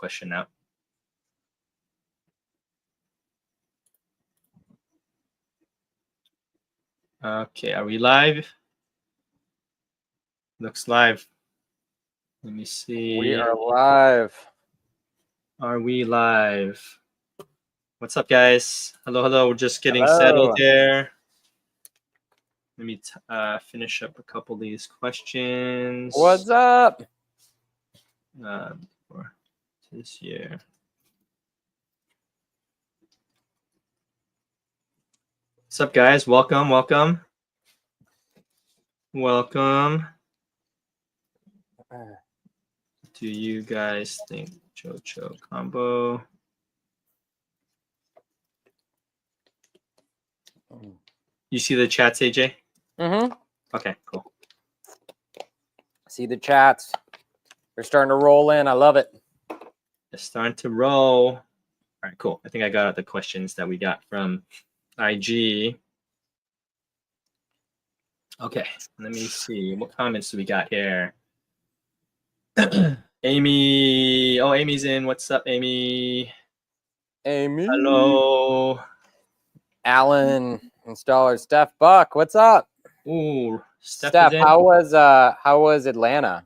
question out. Okay, are we live? Looks live. Let me see. We are live. Are we live? What's up, guys? Hello, hello. We're just getting settled here. Let me finish up a couple of these questions. What's up? For this year. What's up, guys? Welcome, welcome. Welcome. Do you guys think JoJo combo? You see the chats, AJ? Mm-hmm. Okay, cool. See the chats. They're starting to roll in. I love it. It's starting to roll. All right, cool. I think I got out the questions that we got from IG. Okay, let me see. What comments do we got here? Amy. Oh, Amy's in. What's up, Amy? Amy. Hello. Alan, installer Steph Buck. What's up? Ooh, Steph, how was Atlanta?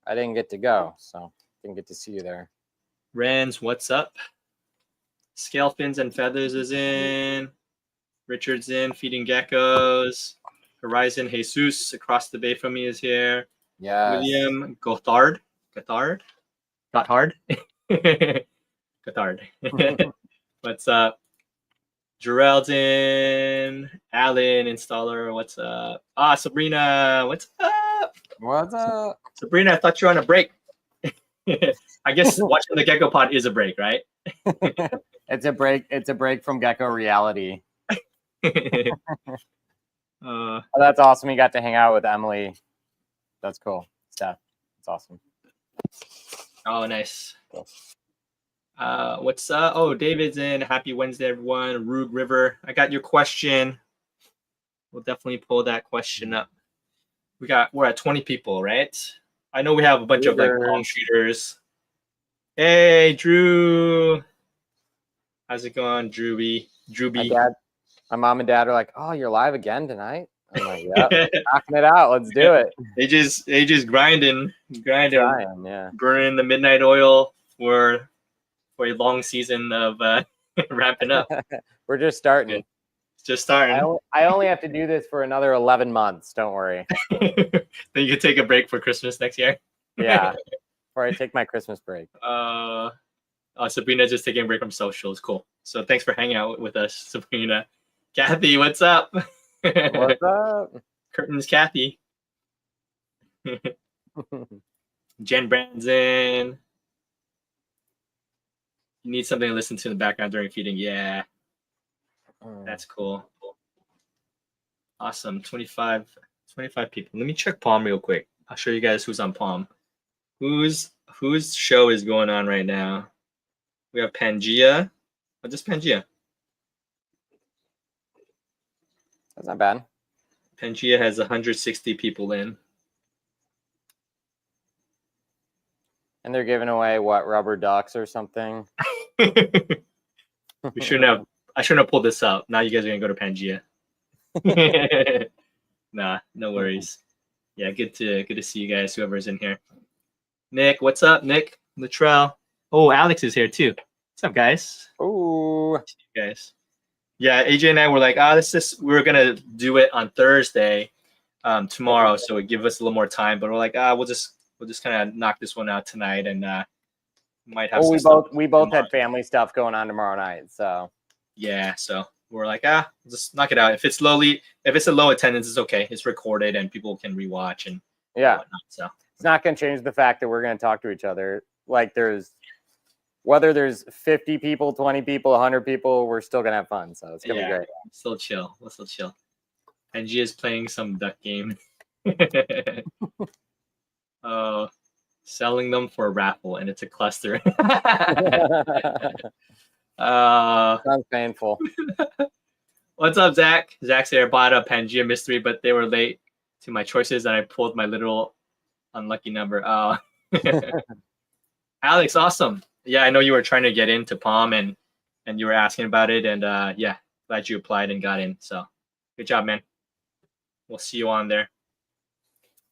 I didn't get to go, so didn't get to see you there. Rans, what's up? Scale Fins and Feathers is in. Richard's in, feeding geckos. Horizon Jesus across the bay from me is here. Yeah. William Gothard. Gothard? Gothard. What's up? Jarrell's in. Alan, installer. What's up? Ah, Sabrina. What's up? What's up? Sabrina, I thought you were on a break. I guess watching the Gecko Pod is a break, right? It's a break. It's a break from Gecko reality. Oh, that's awesome. You got to hang out with Emily. That's cool. Steph. That's awesome. Oh, nice. Cool. What's up? Oh, David's in. Happy Wednesday, everyone. Rude River. I got your question. We'll definitely pull that question up. We're at 20 people, right? I know we have a bunch of like long shooters. Hey, Drew. How's it going, Drewby? My mom and dad are like, "Oh, you're live again tonight?" I'm like, "Yeah, knocking it out. Let's do it." They just grinding, Trying, yeah. Burning the midnight oil for a long season of ramping up. We're just starting. It's just starting. I only have to do this for another 11 months. Don't worry. Then you can take a break for Christmas next year. Yeah, before I take my Christmas break. Sabrina's just taking a break from socials. Cool. So thanks for hanging out with us, Sabrina. Kathy, what's up? What's up? Curtains, Kathy. Jen Brand's in. You need something to listen to in the background during feeding. Yeah. That's cool. Awesome. 25 people. Let me check Palm real quick. I'll show you guys who's on Palm. Whose show is going on right now? We have Pangea. Oh, just Pangea. That's not bad. Pangea has 160 people in. And they're giving away what, rubber ducks or something? I shouldn't have pulled this up. Now you guys are gonna go to Pangea. Nah, no worries. Yeah, good to see you guys, whoever's in here. Nick, what's up, Nick? Lateral. Oh, Alex is here too. What's up, guys? Ooh. You guys. Yeah, AJ and I were like, we're gonna do it on Thursday, tomorrow, so it give us a little more time. But we're like, we'll just kind of knock this one out tonight, and might have. We both had family stuff going on tomorrow night, so. Yeah, so we're like, we'll just knock it out. If it's a low attendance, it's okay. It's recorded and people can rewatch and whatnot, so it's not going to change the fact that we're going to talk to each other. Like whether there's 50 people, 20 people, 100 people, we're still going to have fun. So it's going to be great. Still chill. We'll still chill. And G is playing some duck game. Selling them for a raffle, and it's a cluster. Sounds painful. What's up, Zach? Zach's here. Bought a Pangea mystery, but they were late to my choices, and I pulled my literal unlucky number. Alex, awesome. Yeah, I know you were trying to get into Palm and you were asking about it, and yeah, glad you applied and got in. So good job, man. We'll see you on there.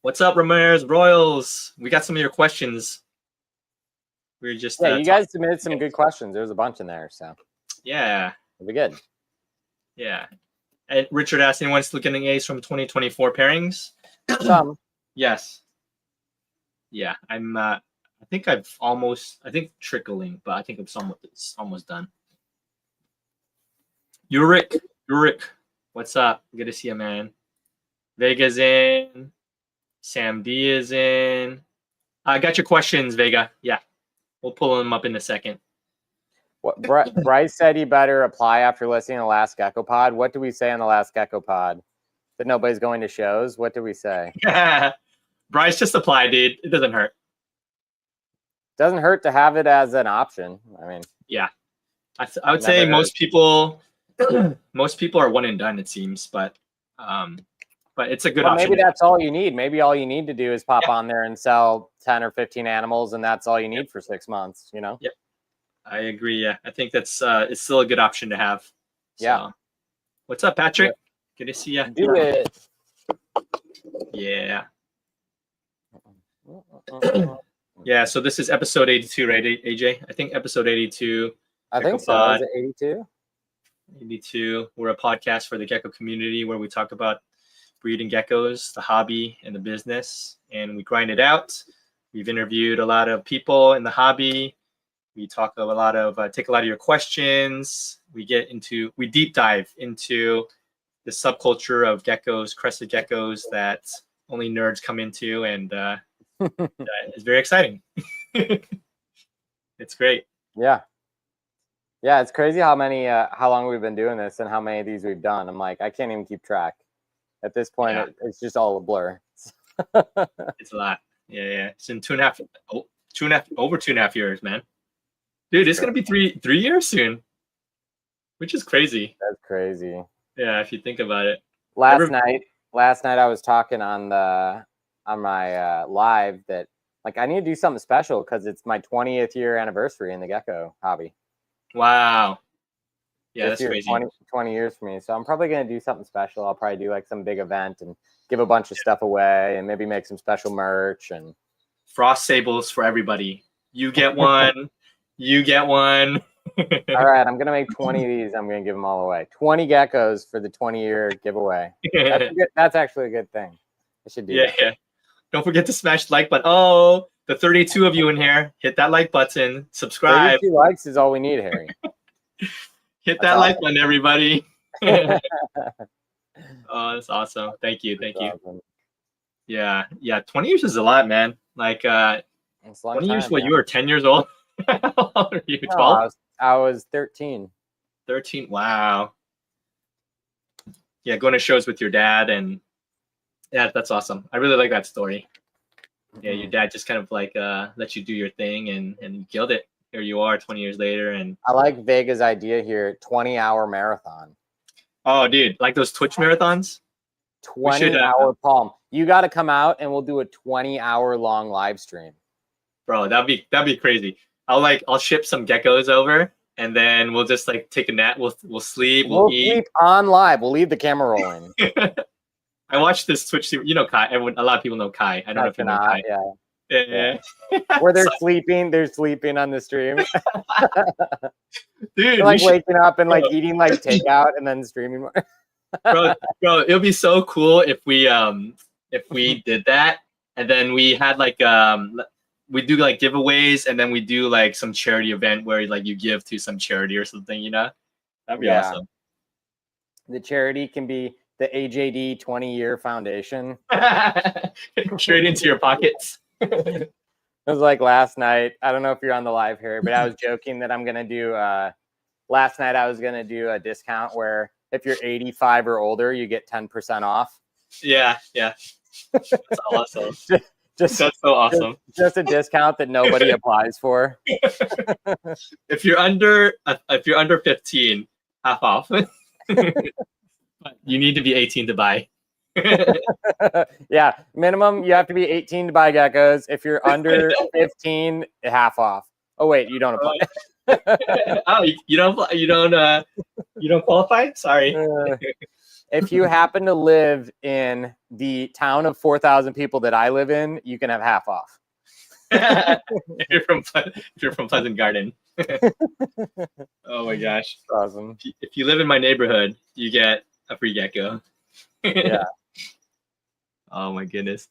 What's up, Ramirez Royals? We got some of your questions. We were just you guys submitted some good questions. There was a bunch in there, so yeah, it'll be good. Yeah. And Richard asked, anyone still getting A's from 2024 pairings? Some. Yes. Yeah, I'm. I think trickling, but I think it's almost done. Uric, what's up? Good to see you, man. Vega's in. Sam D is in. I got your questions, Vega. Yeah, we'll pull them up in a second. What Bryce said he better apply after listening to the last Gecko Pod. What do we say on the last Gecko Pod? That nobody's going to shows? What do we say? Bryce, just apply, dude. It doesn't hurt. Doesn't hurt to have it as an option. I mean, yeah, I would say most people are one and done, it seems, but it's a good option. Maybe that's all you need. Maybe all you need to do is pop on there and sell 10 or 15 animals, and that's all you need for 6 months, you know? Yep. I agree. Yeah, I think that's it's still a good option to have. So, yeah. What's up, Patrick? Good to see you. Do it. Yeah. Yeah. So this is episode 82, right, AJ? I think episode 82. I think so. Is it 82? 82. We're a podcast for the gecko community where we talk about breeding geckos, the hobby, and the business, and we grind it out. We've interviewed a lot of people in the hobby. We talk take a lot of your questions. We deep dive into the subculture of geckos, crested geckos that only nerds come into, and it's very exciting. It's great. Yeah, it's crazy how long we've been doing this and how many of these we've done. I'm like, I can't even keep track. At this point, it's just all a blur. It's a lot. Yeah. It's in over 2.5 years, man. Dude, it's gonna be three years soon, which is crazy. That's crazy. Yeah, if you think about it. Last night I was talking on my live that like I need to do something special because it's my 20th year anniversary in the gecko hobby. Wow. Yeah, that's crazy. 20 years for me. So I'm probably gonna do something special. I'll probably do like some big event and give a bunch of stuff away and maybe make some special merch and frost sables for everybody. You get one. You get one. All right, I'm gonna make 20 of these. I'm gonna give them all away. 20 geckos for the 20-year giveaway. That's actually a good thing. I should do that. Yeah. Don't forget to smash the like button. Oh, the 32 of you in here, hit that like button. Subscribe. 32 likes is all we need, Harry. Hit that like button, everybody. Oh, that's awesome. Thank you. Awesome. Yeah. 20 years is a lot, man. Like 20 years. What, you were 10 years old? How old are you? 12? No, I was 13. 13. Wow. Yeah, going to shows with your dad, and yeah, that's awesome. I really like that story. Yeah, your dad just kind of like let you do your thing, and you killed it. Here you are 20 years later, and I like Vega's idea here, 20-hour marathon. Oh, dude, like those Twitch marathons? 20-hour Palm. You got to come out and we'll do a 20-hour long live stream. Bro, that'd be crazy. I'll ship some geckos over, and then we'll just like take a nap. We'll sleep. We'll eat. Sleep on live. We'll leave the camera rolling. I watched this Twitch. You know Kai. A lot of people know Kai. I don't know if you know Kai. Yeah. Where they're sleeping. They're sleeping on the stream. Dude, they're like waking up and like eating like takeout and then streaming more. bro, it would be so cool if we did that, and then we had like we do like giveaways, and then we do like some charity event where like you give to some charity or something, you know? That'd be awesome. The charity can be the AJD 20-year foundation. Straight into your pockets. It was like last night. I don't know if you're on the live here, but I was joking that I'm gonna do last night I was gonna do a discount where if you're 85 or older, you get 10% off. Yeah. That's awesome. That's so awesome. Just a discount that nobody applies for. If you're under 15, half off. But you need to be 18 to buy. Yeah, minimum you have to be 18 to buy geckos. If you're under 15, half off. Oh wait, you don't apply. Oh, you don't qualify? Sorry. If you happen to live in the town of 4,000 people that I live in, you can have half off. if you're from Pleasant Garden. Oh my gosh. Awesome. If you live in my neighborhood, you get a free gecko. Yeah. Oh my goodness.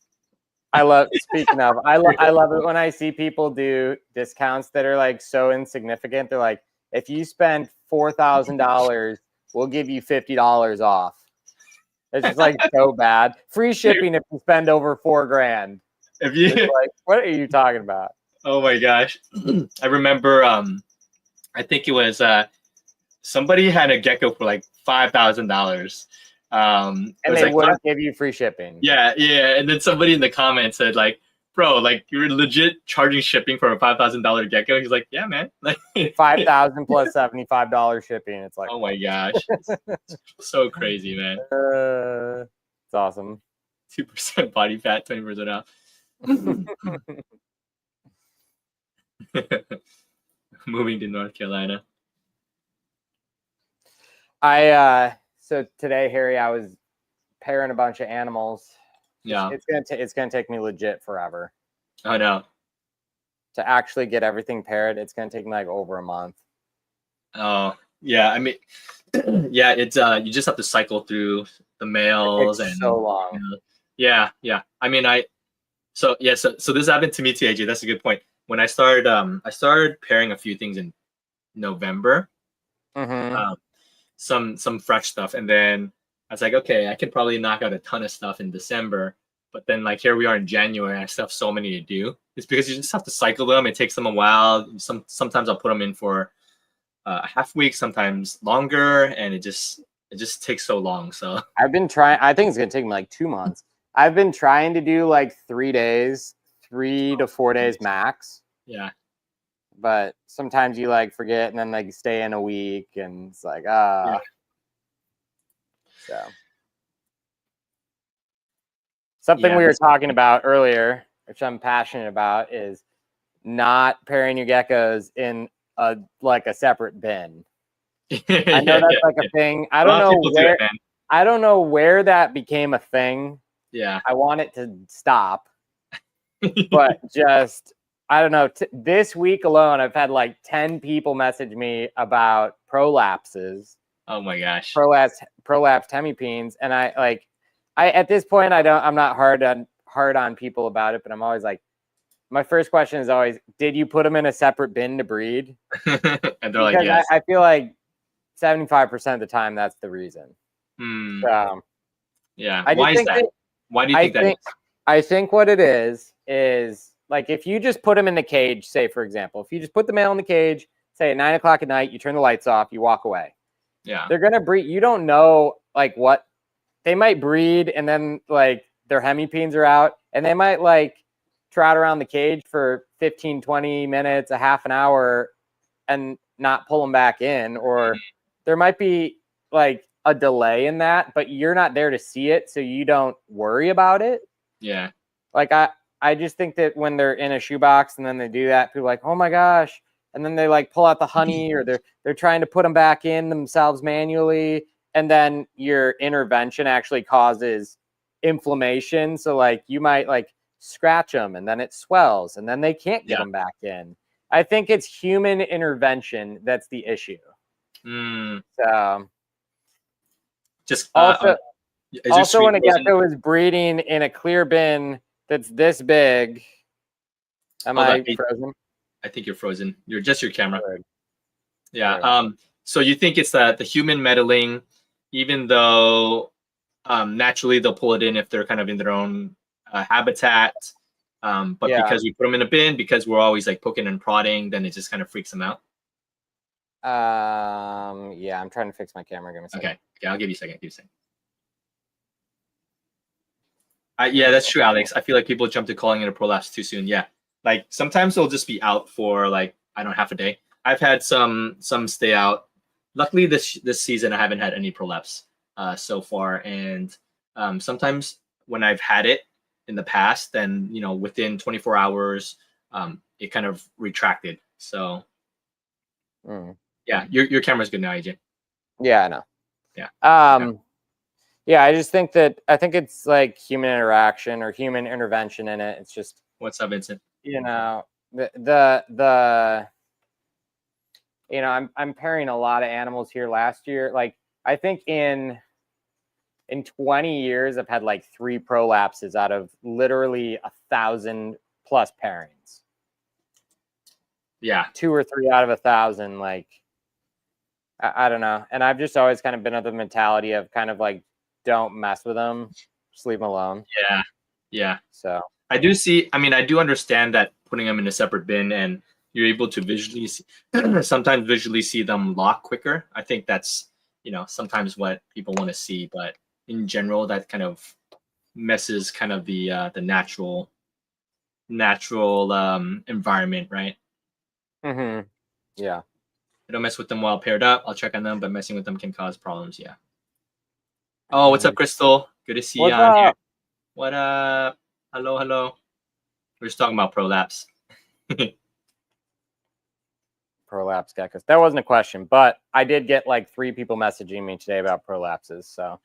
Speaking of, I love it when I see people do discounts that are like so insignificant. They're like, if you spend $4,000, we'll give you $50 off. It's just like so bad. Free shipping if you spend over $4,000. If you like, what are you talking about? Oh my gosh. I remember I think it was somebody had a gecko for like $5,000. And they like wouldn't give you free shipping. Yeah. And then somebody in the comments said like, bro, like you're legit charging shipping for a $5,000 gecko. He's like, yeah, man. Like $5,000 plus $75 shipping. It's like, oh my gosh, it's so crazy, man. It's awesome. 2% body fat, 20% off. Moving to North Carolina. So today, Harry, I was pairing a bunch of animals. Yeah. It's gonna take me legit forever. Oh no. To actually get everything paired, it's gonna take me like over a month. Oh yeah, I mean, yeah, it's you just have to cycle through the males and so long. Yeah. I mean, so this happened to me too, AJ. That's a good point. When I started pairing a few things in November. Mm-hmm. Some fresh stuff, and then I was like, okay, I could probably knock out a ton of stuff in December, but then like here we are in January, and I still have so many to do. It's because you just have to cycle them. It takes them a while. Sometimes I'll put them in for a half week, sometimes longer, and it just takes so long. So I've been trying. I think it's gonna take me like 2 months. I've been trying to do like 3 days, 3 to 4 days max. Yeah. But sometimes you like forget, and then like stay in a week, and it's like So something we were talking about earlier, which I'm passionate about, is not pairing your geckos in a separate bin. I know that's like a thing. I don't know where that became a thing. Yeah. I want it to stop. But just I don't know. This week alone, I've had like 10 people message me about prolapses. Oh my gosh. Prolapse hemipenes, and I at this point I'm not hard on people about it, but I'm always like, my first question is always, did you put them in a separate bin to breed? And they're like, yes. I feel like 75% of the time that's the reason. Yeah. Why is that? Why do you think that is? I think what it is like if you just put them in the cage, say for example, if you just put the male in the cage, say at 9 o'clock at night, you turn the lights off, you walk away. Yeah. They're gonna breed. You don't know like what they might breed, and then like their hemipenes are out, and they might like trot around the cage for 15, 20 minutes, a half an hour, and not pull them back in, or there might be like a delay in that, but you're not there to see it, so you don't worry about it. Yeah. Like I just think that when they're in a shoebox and then they do that, people are like, oh my gosh. And then they like pull out the honey, or they're trying to put them back in themselves manually. And then your intervention actually causes inflammation. So like you might like scratch them, and then it swells, and then they can't get them back in. I think it's human intervention that's the issue. So just also when a gecko is breeding in a clear bin that's this big. Am I frozen? I think you're frozen. You're just your camera. Good. Yeah. So you think it's the human meddling, even though naturally they'll pull it in if they're kind of in their own habitat. But because we put them in a bin, because we're always like poking and prodding, then it just kind of freaks them out. Yeah, I'm trying to fix my camera. Give me a second. Okay, I'll give you a second. Yeah, that's true, Alex. I feel like people jump to calling it a prolapse too soon. Yeah, like sometimes they'll just be out for like half a day. I've had some stay out. Luckily, this season I haven't had any prolapse so far, and Sometimes when I've had it in the past, then within 24 hours, it kind of retracted. So yeah, your camera's good now, AJ. Yeah, I know. Yeah. Yeah, I just think it's like human interaction or human intervention in it. It's just, what's up, Vincent? I'm pairing a lot of animals here last year. Like I think in 20 years, I've had like 3 prolapses out of literally 1,000 plus pairings. Yeah. 2 or 3 out of 1,000. Like, I don't know. And I've just always kind of been of the mentality of kind of like, don't mess with them. Just leave them alone. Yeah. Yeah. So I do understand that putting them in a separate bin and you're able to sometimes visually see them lock quicker. I think that's, sometimes what people want to see, but in general, that kind of messes kind of the natural environment, right? Yeah. I don't mess with them while paired up. I'll check on them, but messing with them can cause problems. Yeah. Oh, what's up, Crystal? Good to see you on here. What up? Hello. We're just talking about prolapse. Prolapse geckos. That wasn't a question, but I did get like 3 people messaging me today about prolapses. So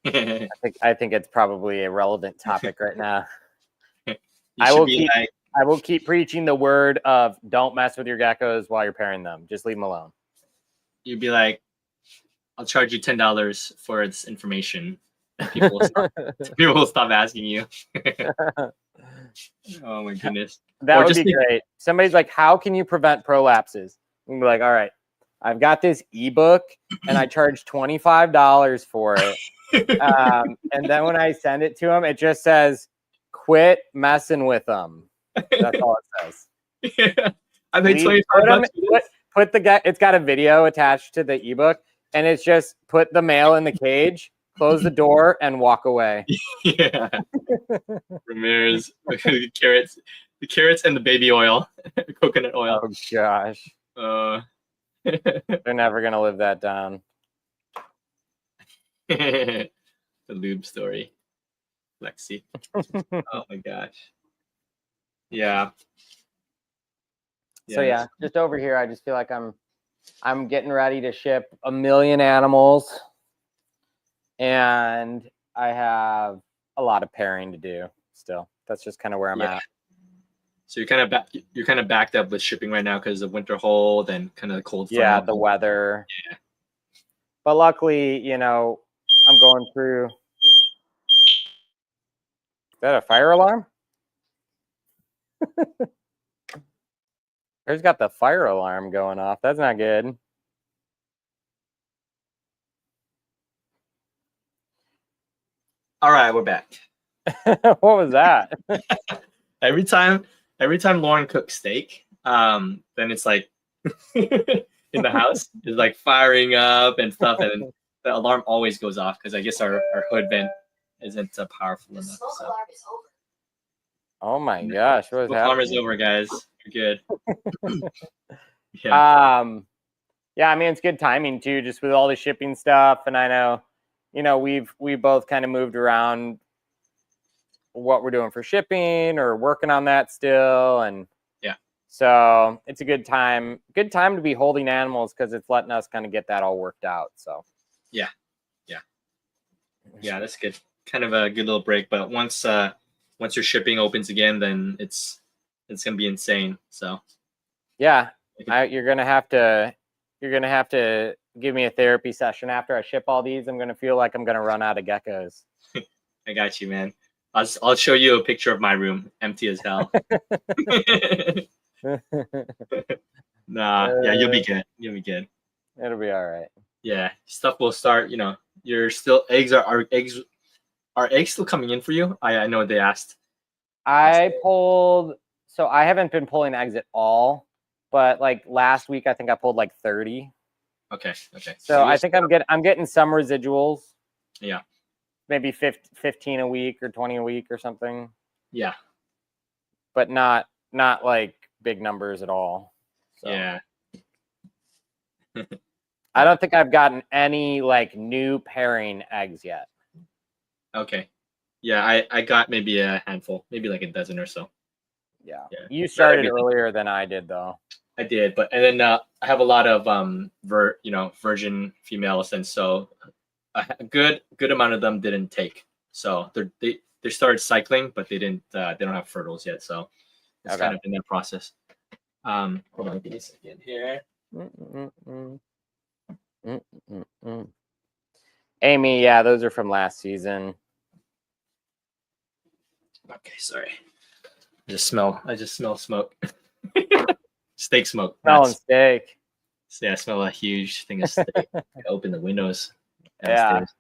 I think it's probably a relevant topic right now. I will keep preaching the word of don't mess with your geckos while you're pairing them. Just leave them alone. You'd be like, I'll charge you $10 for this information. People will stop asking you. Oh my goodness. That would be great. Somebody's like, how can you prevent prolapses? And be like, all right, I've got this ebook and I charge $25 for it. And then when I send it to them, it just says, quit messing with them. That's all it says. Yeah. I paid $25. It's got a video attached to the ebook, and it's just put the male in the cage, close the door, and walk away. Yeah. Ramirez, the carrots and the baby oil, coconut oil. Oh gosh. They're never gonna live that down. The lube story. Lexi. Oh my gosh. Yeah. So yeah, just over here, I just feel like I'm getting ready to ship 1 million animals, and I have a lot of pairing to do still. That's just kind of where I'm at. So you're kind of backed up with shipping right now because of winter hold and kind of the cold front. Yeah, the weather. Yeah. But luckily, I'm going through. Is that a fire alarm? Who's got the fire alarm going off? That's not good. All right, we're back. What was that? Every time Lauren cooks steak, then it's like in the house is like firing up and stuff, and the alarm always goes off because I guess our hood vent isn't powerful enough. So. Oh my gosh, what was happening? Alarm is over, guys. We're good. Yeah. Yeah, I mean it's good timing too, just with all the shipping stuff, and I know, we both kind of moved around what we're doing for shipping or working on that still, and so it's a good time to be holding animals because it's letting us kind of get that all worked out. So yeah, that's good. Kind of a good little break, but once your shipping opens again, then it's gonna be insane. So yeah, you're gonna have to give me a therapy session after I ship all these. I'm gonna feel like I'm gonna run out of geckos. I got you, man. I'll show you a picture of my room, empty as hell. Nah, yeah, you'll be good. You'll be good. It'll be all right. Yeah, stuff will start. You're still are eggs still coming in for you? I know they asked. I haven't been pulling eggs at all, but like last week I think I pulled like 30. Okay. So I think I'm getting some residuals. Yeah. Maybe 15 a week or 20 a week or something. Yeah. But not like big numbers at all. So. Yeah. I don't think I've gotten any like new pairing eggs yet. Okay. Yeah, I got maybe a handful, maybe like a dozen or so. Yeah. Yeah. You started earlier than I did, though. I did, but and then I have a lot of virgin females, and so a good amount of them didn't take. So they started cycling, but they don't have fertiles yet. So it's kind of in that process. Hold on, give me a second here. Amy, yeah, those are from last season. Okay, sorry. I just smell smoke. Steak smoke. Smelling steak. So yeah, I smell a huge thing of steak. Open the windows downstairs.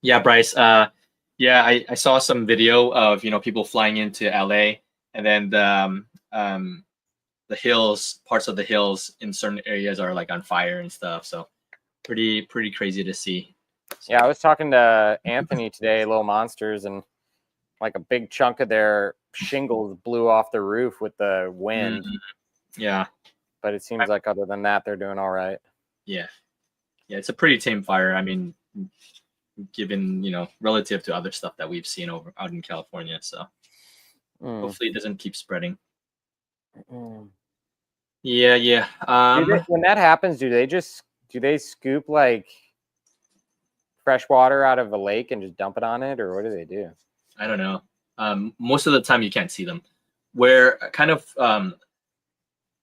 Yeah, Bryce. Yeah, I saw some video of people flying into LA, and then the hills, parts of the hills in certain areas are like on fire and stuff. So pretty crazy to see. So, yeah, I was talking to Anthony today, Little Monsters, and like a big chunk of their shingles blew off the roof with the wind. Yeah. But it seems like other than that, they're doing all right. Yeah. Yeah, it's a pretty tame fire. I mean, given, relative to other stuff that we've seen out in California. So hopefully it doesn't keep spreading. Yeah. When that happens, do they scoop like fresh water out of a lake and just dump it on it, or what do they do? I don't know. Most of the time you can't see them. Where kind of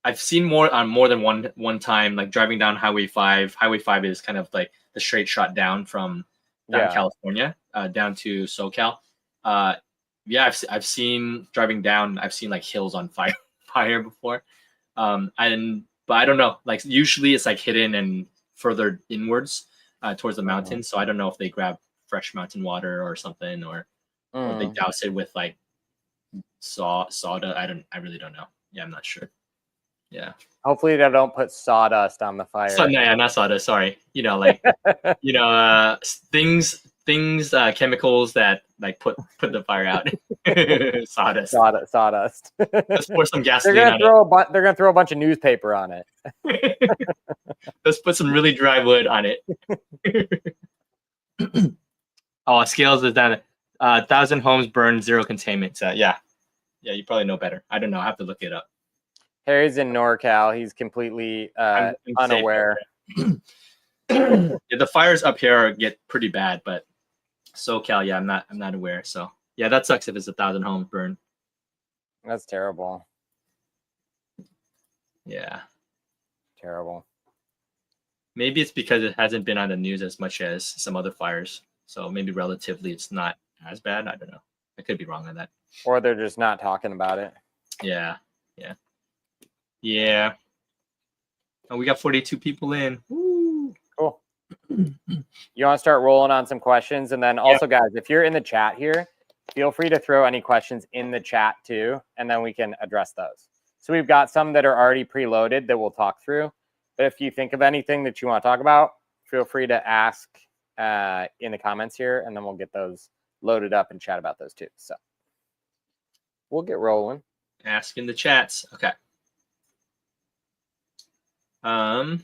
I've seen more than one time, like driving down Highway 5. Highway 5 is kind of like the straight shot down from California down to SoCal. Yeah, I've seen driving down. I've seen like hills on fire before. But I don't know. Like usually it's like hidden and further inwards towards the mountains. So I don't know if they grab fresh mountain water or something, or they douse it with like sawdust. I really don't know. Yeah, I'm not sure. Yeah. Hopefully they don't put sawdust on the fire. No, not sawdust. Sorry. Like things, chemicals that like put the fire out. Sawdust. Let's pour some gasoline. They're gonna throw a bunch of newspaper on it. Let's put some really dry wood on it. Oh, scales is down. 1,000 homes burned, 0 containment. Yeah, you probably know better. I don't know. I have to look it up. Harry's in NorCal. He's completely I'm unaware. Yeah, the fires up here get pretty bad, but SoCal, yeah, I'm not aware. So yeah, that sucks if it's 1,000 homes burned. That's terrible. Yeah. Terrible. Maybe it's because it hasn't been on the news as much as some other fires. So maybe relatively it's not as bad. I don't know. I could be wrong on that. Or they're just not talking about it. Yeah. Oh, we got 42 people in. Woo. Cool. You want to start rolling on some questions? And then also, guys, if you're in the chat here, feel free to throw any questions in the chat too, and then we can address those. So we've got some that are already preloaded that we'll talk through. But if you think of anything that you want to talk about, feel free to ask in the comments here, and then we'll get those loaded up and chat about those too. So we'll get rolling. Ask in the chats. Okay. Let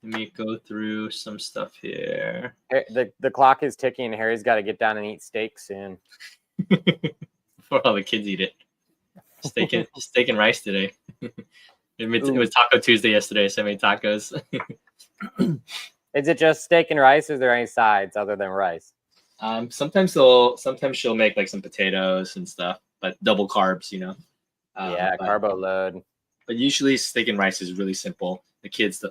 me go through some stuff here. The clock is ticking. Harry's got to get down and eat steak soon. Before all the kids eat it. Steak and rice today. It was Taco Tuesday yesterday, so I made tacos. Is it just steak and rice, or is there any sides other than rice? Sometimes she'll make like some potatoes and stuff, but double carbs, carbo load. But usually steak and rice is really simple. The kids,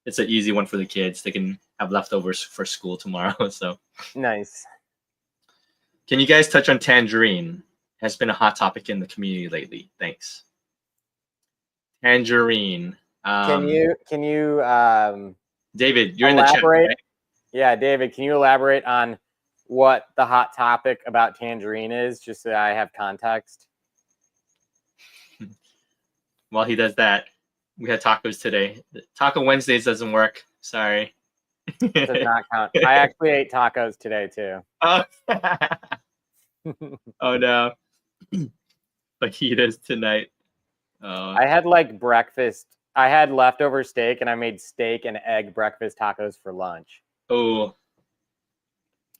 it's an easy one for the kids. They can have leftovers for school tomorrow. So nice. Can you guys touch on Tangerine? Has been a hot topic in the community lately. Thanks. Tangerine. Can you David, you're in the chat, right? Yeah, David, can you elaborate on what the hot topic about Tangerine is, just so I have context? While he does that, we had tacos today. Taco Wednesdays doesn't work. Sorry. Does not count. I actually ate tacos today too. Oh, oh no. Fajitas tonight. I had like breakfast. I had leftover steak, and I made steak and egg breakfast tacos for lunch. Oh.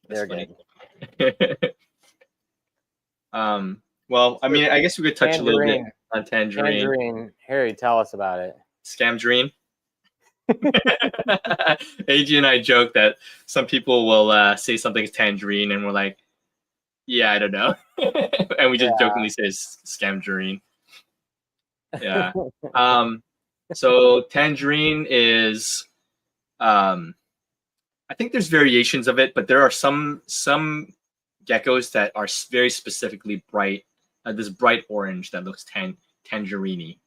That's They're funny. good. Well, I mean, I guess we could touch a little bit Tangerine. on Tangerine. Tangerine. Harry, tell us about it. Scamdrine. AG and I joke that some people will say something's Tangerine, and we're like, yeah, I don't know. And we just jokingly say it's Scamdrine. Yeah. So Tangerine is, I think there's variations of it, but there are some geckos that are very specifically bright, this bright orange that looks tangerine-y.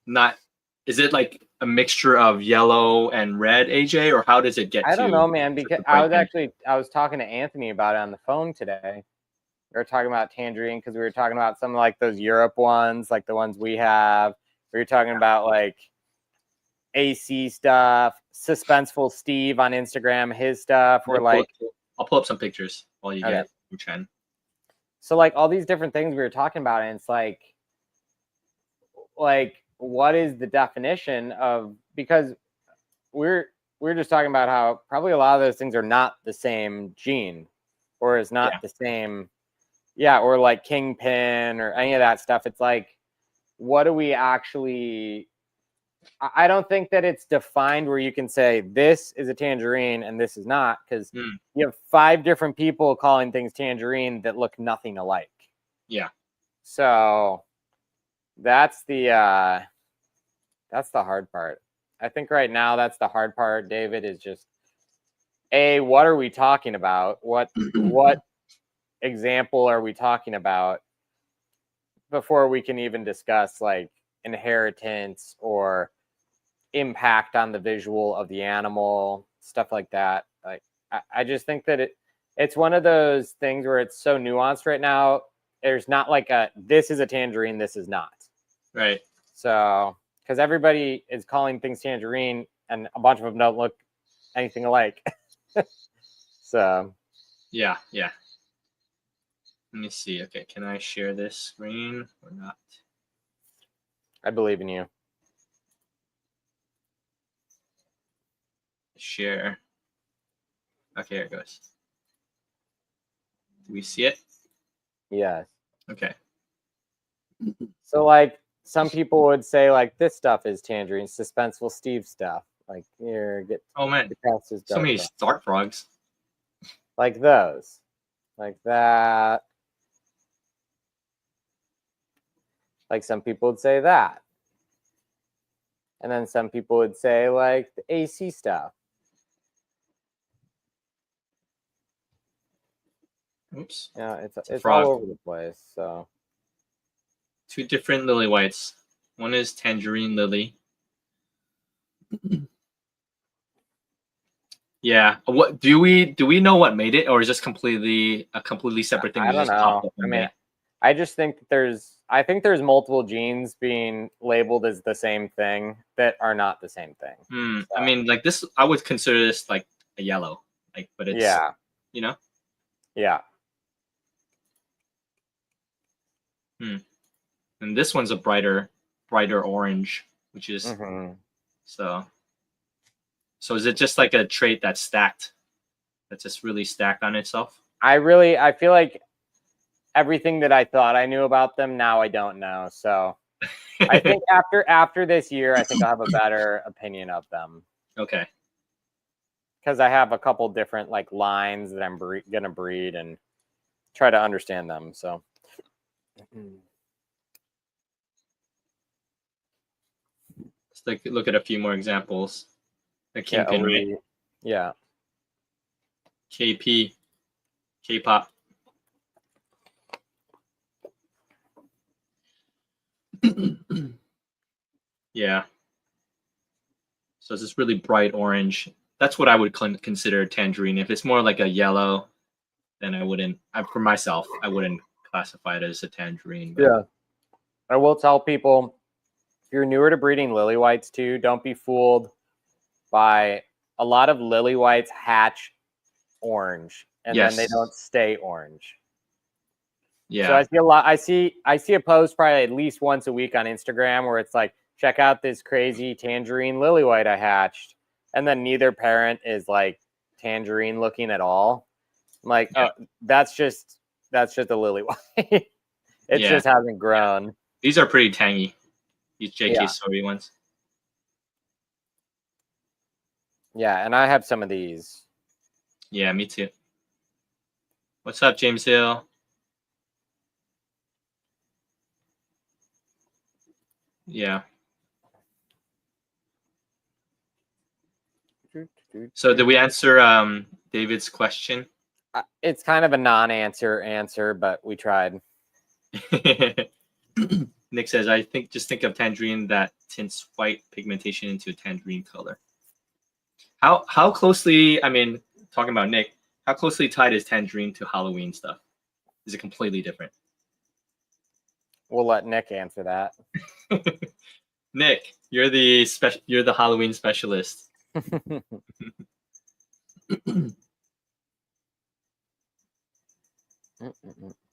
Not, is it like a mixture of yellow and red, AJ, or how does it get? I don't know, man, because I was talking to Anthony about it on the phone today. We were talking about Tangerine because we were talking about some like those Europe ones, like the ones we have. We were talking about like AC stuff, Suspenseful Steve on Instagram, his stuff. We're like, I'll pull up some pictures while you get your Chen. So like all these different things we were talking about, and it's like what is the definition of, because we're just talking about how probably a lot of those things are not the same gene, or is not the same, or like kingpin or any of that stuff. It's like, what do we actually, I don't think that it's defined where you can say this is a tangerine and this is not, because you have 5 different people calling things tangerine that look nothing alike. Yeah. So that's the hard part. I think right now that's the hard part, David, is just what are we talking about? What example are we talking about before we can even discuss like inheritance or impact on the visual of the animal, stuff like that. Like I just think that it's one of those things where it's so nuanced right now. There's not like this is a tangerine, this is not. Right. So because everybody is calling things tangerine and a bunch of them don't look anything alike. So yeah. Let me see. Okay, can I share this screen or not? I believe in you. Share. Okay, here it goes. Do we see it? Yes. Okay. So like some people would say like this stuff is Tangerine, Suspenseful Steve stuff. Like here, get man, so many Stark frogs. Like those, like that. Like some people would say that, and then some people would say like the AC stuff. Oops. Yeah, it's all over the place. So 2 different lily whites. One is tangerine lily. Yeah. What do we know what made it, or is this a completely separate thing? I don't know. I mean, I just think that there's multiple genes being labeled as the same thing that are not the same thing. So. I mean, like this, I would consider this like a yellow, like, but it's you know. Yeah. And this one's a brighter orange, which is so is it just like a trait that's stacked, that's just really stacked on itself? I feel like everything that I thought I knew about them, now I don't know. So I think after this year, I think I'll have a better opinion of them. Okay. Because I have a couple different like lines that I'm gonna breed and try to understand them. So let's look at a few more examples. The kingpin, right? Yeah. KP, K-pop. Yeah. So it's this really bright orange. That's what I would consider tangerine. If it's more like a yellow, then I wouldn't. For myself, I wouldn't classify it as a tangerine. But. Yeah. I will tell people, if you're newer to breeding lily whites too, don't be fooled by a lot of lily whites hatch orange and then they don't stay orange. Yeah. So I see a lot. I see a post probably at least once a week on Instagram where it's like, check out this crazy tangerine lily white I hatched, and then neither parent is like tangerine looking at all. Like, oh, that's just a lily white. It just hasn't grown. These are pretty tangy. These JK Story ones. Yeah, and I have some of these. Yeah, me too. What's up, James Hill? Yeah. So did we answer David's question? It's kind of a non-answer, but we tried. Nick says, I think just think of Tangerine that tints white pigmentation into a tangerine color. How closely, I mean, talking about Nick, how closely tied is Tangerine to Halloween stuff? Is it completely different? We'll let Nick answer that. Nick, you're the Halloween specialist.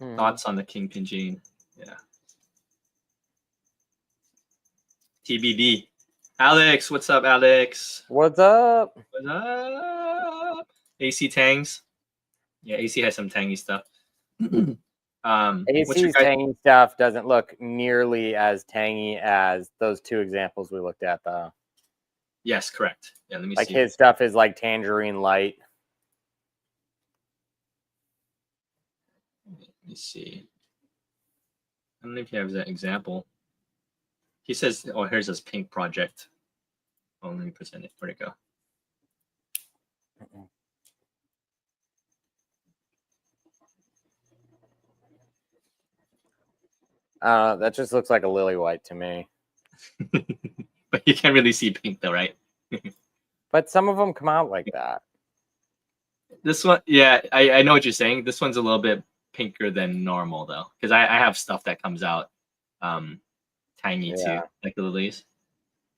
Thoughts on the Kingpin Gene? Yeah. TBD. Alex, what's up, Alex? What's up? What's up? AC Tangs. Yeah, AC has some tangy stuff. AC's tangy stuff doesn't look nearly as tangy as those two examples we looked at, though. Yes, correct. Yeah, let me see. Like his stuff is like Tangerine light. Let me see. I don't know if he has that example. He says, oh, here's his pink project. Oh, let me present it. Where'd it go? That just looks like a lily white to me. But you can't really see pink though, right? But some of them come out like that. This one, yeah, I know what you're saying. This one's a little bit pinker than normal though, because I have stuff that comes out tangy too, like the lilies.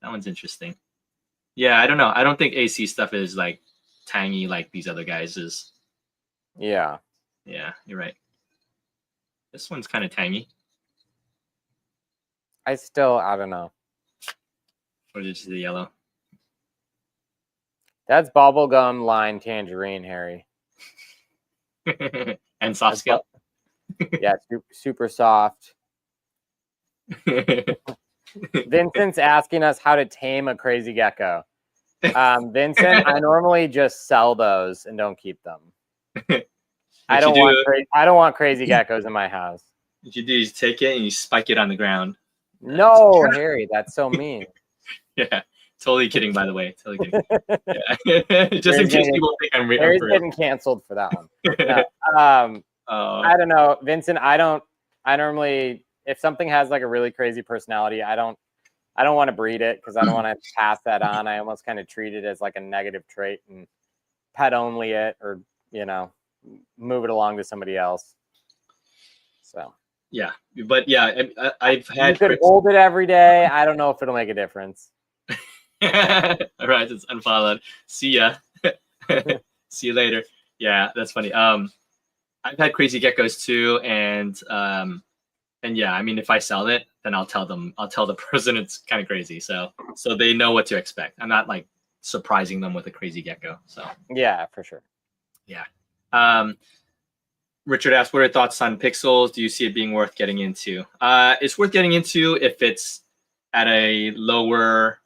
That one's interesting. Yeah, I don't know. I don't think AC stuff is like tangy like these other guys is. Yeah. Yeah, you're right. This one's kind of tangy. I don't know. Or is it the yellow? That's bubblegum line Tangerine, Harry. And soft scale. Yeah, super soft. Vincent's asking us how to tame a crazy gecko. Vincent, I normally just sell those and don't keep them. I don't want crazy geckos in my house. What you do is take it and you spike it on the ground. No, Harry, that's so mean. Yeah, totally kidding, by the way. Totally kidding. Yeah. Just in case people think I'm real. Harry's getting canceled for that one. No, I don't know, Vincent. I normally, if something has like a really crazy personality, I don't want to breed it because I don't want to pass that on. I almost kind of treat it as like a negative trait and pet only it, or move it along to somebody else. So. Yeah, but yeah, I've had. You could hold it every day. I don't know if it'll make a difference. All right, it's unfollowed. See ya. See you later. Yeah, that's funny. I've had crazy geckos too, and yeah, I mean, if I sell it, then I'll tell the person it's kind of crazy, so they know what to expect. I'm not like surprising them with a crazy gecko. So yeah, for sure. Yeah. Richard asked, what are your thoughts on pixels? Do you see it being worth getting into? It's worth getting into if it's at a lower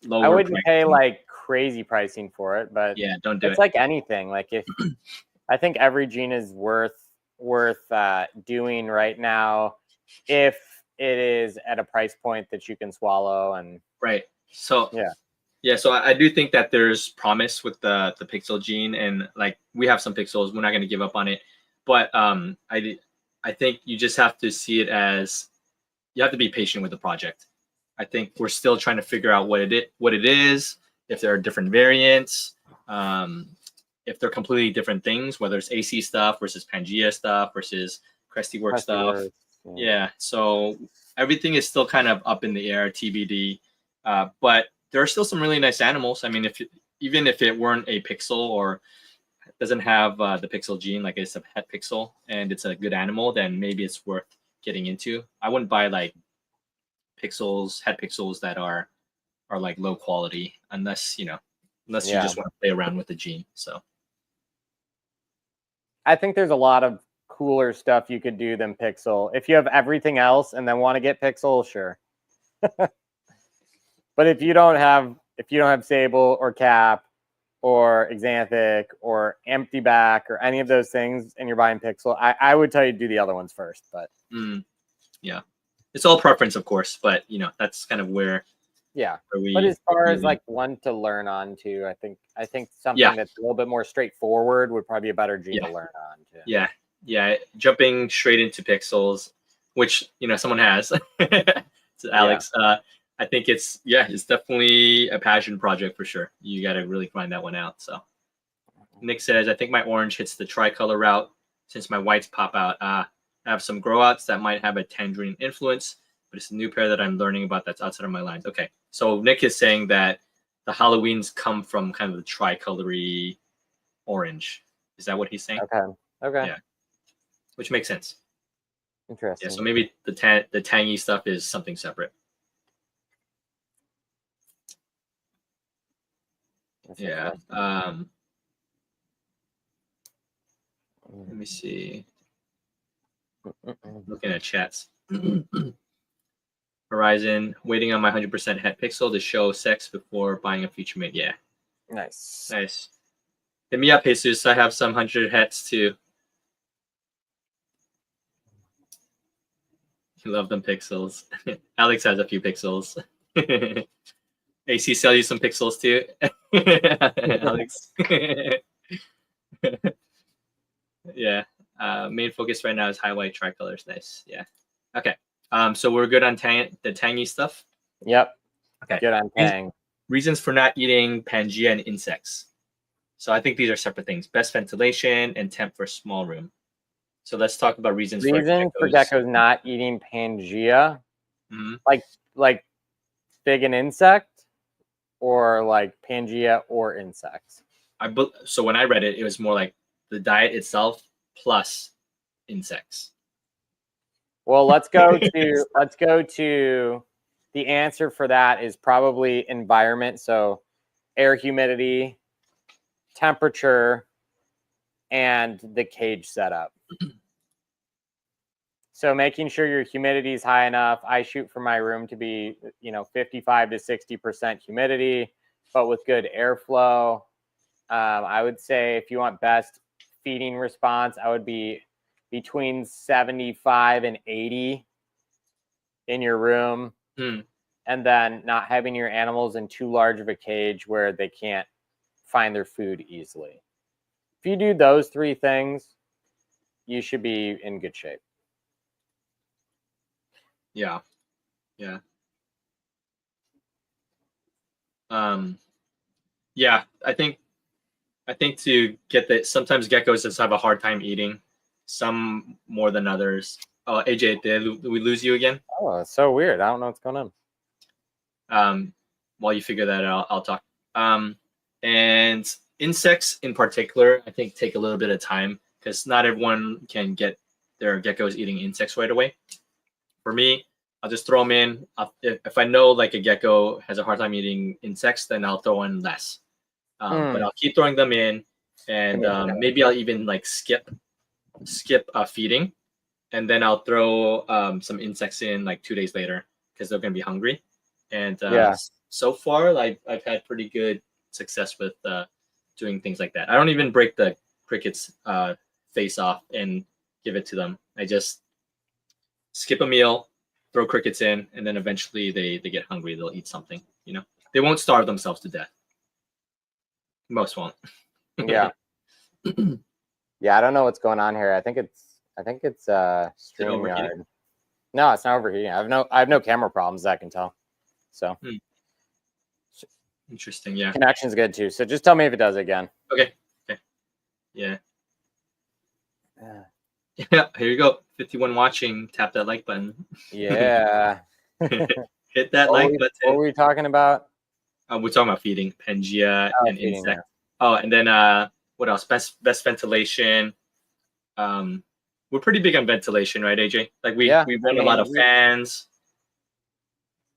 I wouldn't pay like crazy pricing for it, but yeah, don't do it. It's like anything. Like if I think every gene is worth doing right now if it is at a price point that you can swallow. And right. So yeah, so I do think that there's promise with the pixel gene, and like we have some pixels. We're not going to give up on it. But I think you just have to see it as you have to be patient with the project. I think we're still trying to figure out what it is, if there are different variants, if they're completely different things, whether it's AC stuff versus Pangea stuff versus Cresty work stuff. Yeah, so everything is still kind of up in the air, TBD. But there are still some really nice animals. I mean, even if it weren't a pixel or doesn't have the pixel gene, like it's a pet pixel and it's a good animal, then maybe it's worth getting into. I wouldn't buy like head pixels that are like low quality unless you just want to play around with the gene. So I think there's a lot of cooler stuff you could do than pixel. If you have everything else and then want to get pixel, sure. But if you don't have sable or cap or Axanthic or empty back or any of those things and you're buying pixel, I would tell you to do the other ones first. But yeah, it's all preference, of course, but you know, that's kind of where but as far as like one to learn on to, I think something that's a little bit more straightforward would probably be a better gene to learn on to. Yeah, jumping straight into pixels, which, you know, someone has. So Alex, I think it's definitely a passion project for sure. You got to really find that one out. So Nick says, I think my orange hits the tricolor route since my whites pop out. I have some grow outs that might have a tangerine influence, but it's a new pair that I'm learning about that's outside of my lines. Okay, so Nick is saying that the Halloweens come from kind of the tricolory orange. Is that what he's saying? Okay. Yeah, which makes sense. Interesting. Yeah, so maybe the tangy stuff is something separate. Yeah. Let me see. Looking at chats. Horizon, waiting on my 100% het pixel to show sex before buying a feature mate. Yeah. Nice. Hit me up, Jesus. I have some 100 hets too. You love them pixels. Alex has a few pixels. AC sell you some pixels too. Alex. Yeah. Main focus right now is highlight tricolors. Nice. Yeah. Okay. So we're good on the tangy stuff. Yep. Okay. Good on tang. Reasons for not eating Pangea and insects. So I think these are separate things. Best ventilation and temp for small room. So let's talk about reasons for geckos not eating Pangea. Like fig and insect, or like Pangea or insects. So when I read it, it was more like the diet itself plus insects. Well, let's go to the answer for that is probably environment. So air humidity, temperature, and the cage setup. So making sure your humidity is high enough. I shoot for my room to be, 55 to 60% humidity, but with good airflow. I would say if you want best feeding response, I would be between 75 and 80 in your room. And then not having your animals in too large of a cage where they can't find their food easily. If you do those three things, you should be in good shape. Yeah. I think to get that, sometimes geckos just have a hard time eating, some more than others. Oh, AJ, did we lose you again? Oh, it's so weird. I don't know what's going on. While you figure that out, I'll talk. And insects in particular, I think take a little bit of time because not everyone can get their geckos eating insects right away. For me, I'll just throw them in. If I know like a gecko has a hard time eating insects, then I'll throw in less. But I'll keep throwing them in, and maybe I'll even like skip feeding, and then I'll throw some insects in like 2 days later because they're gonna be hungry. And so far, I've had pretty good success with doing things like that. I don't even break the crickets face off and give it to them. I just skip a meal, throw crickets in, and then eventually they get hungry. They'll eat something. They won't starve themselves to death. Most won't. Yeah. Yeah, I don't know what's going on here. I think it's StreamYard. No, it's not overheating. I have no camera problems that I can tell. So interesting. Yeah. Connection's good too. So just tell me if it does it again. Okay. Yeah. Yeah, here you go. 51 watching. Tap that like button. Yeah. Hit that like button. What were we talking about? We're talking about feeding, Pangea and insect. Oh, and then what else? Best ventilation. We're pretty big on ventilation, right, AJ? Like we run a lot of fans.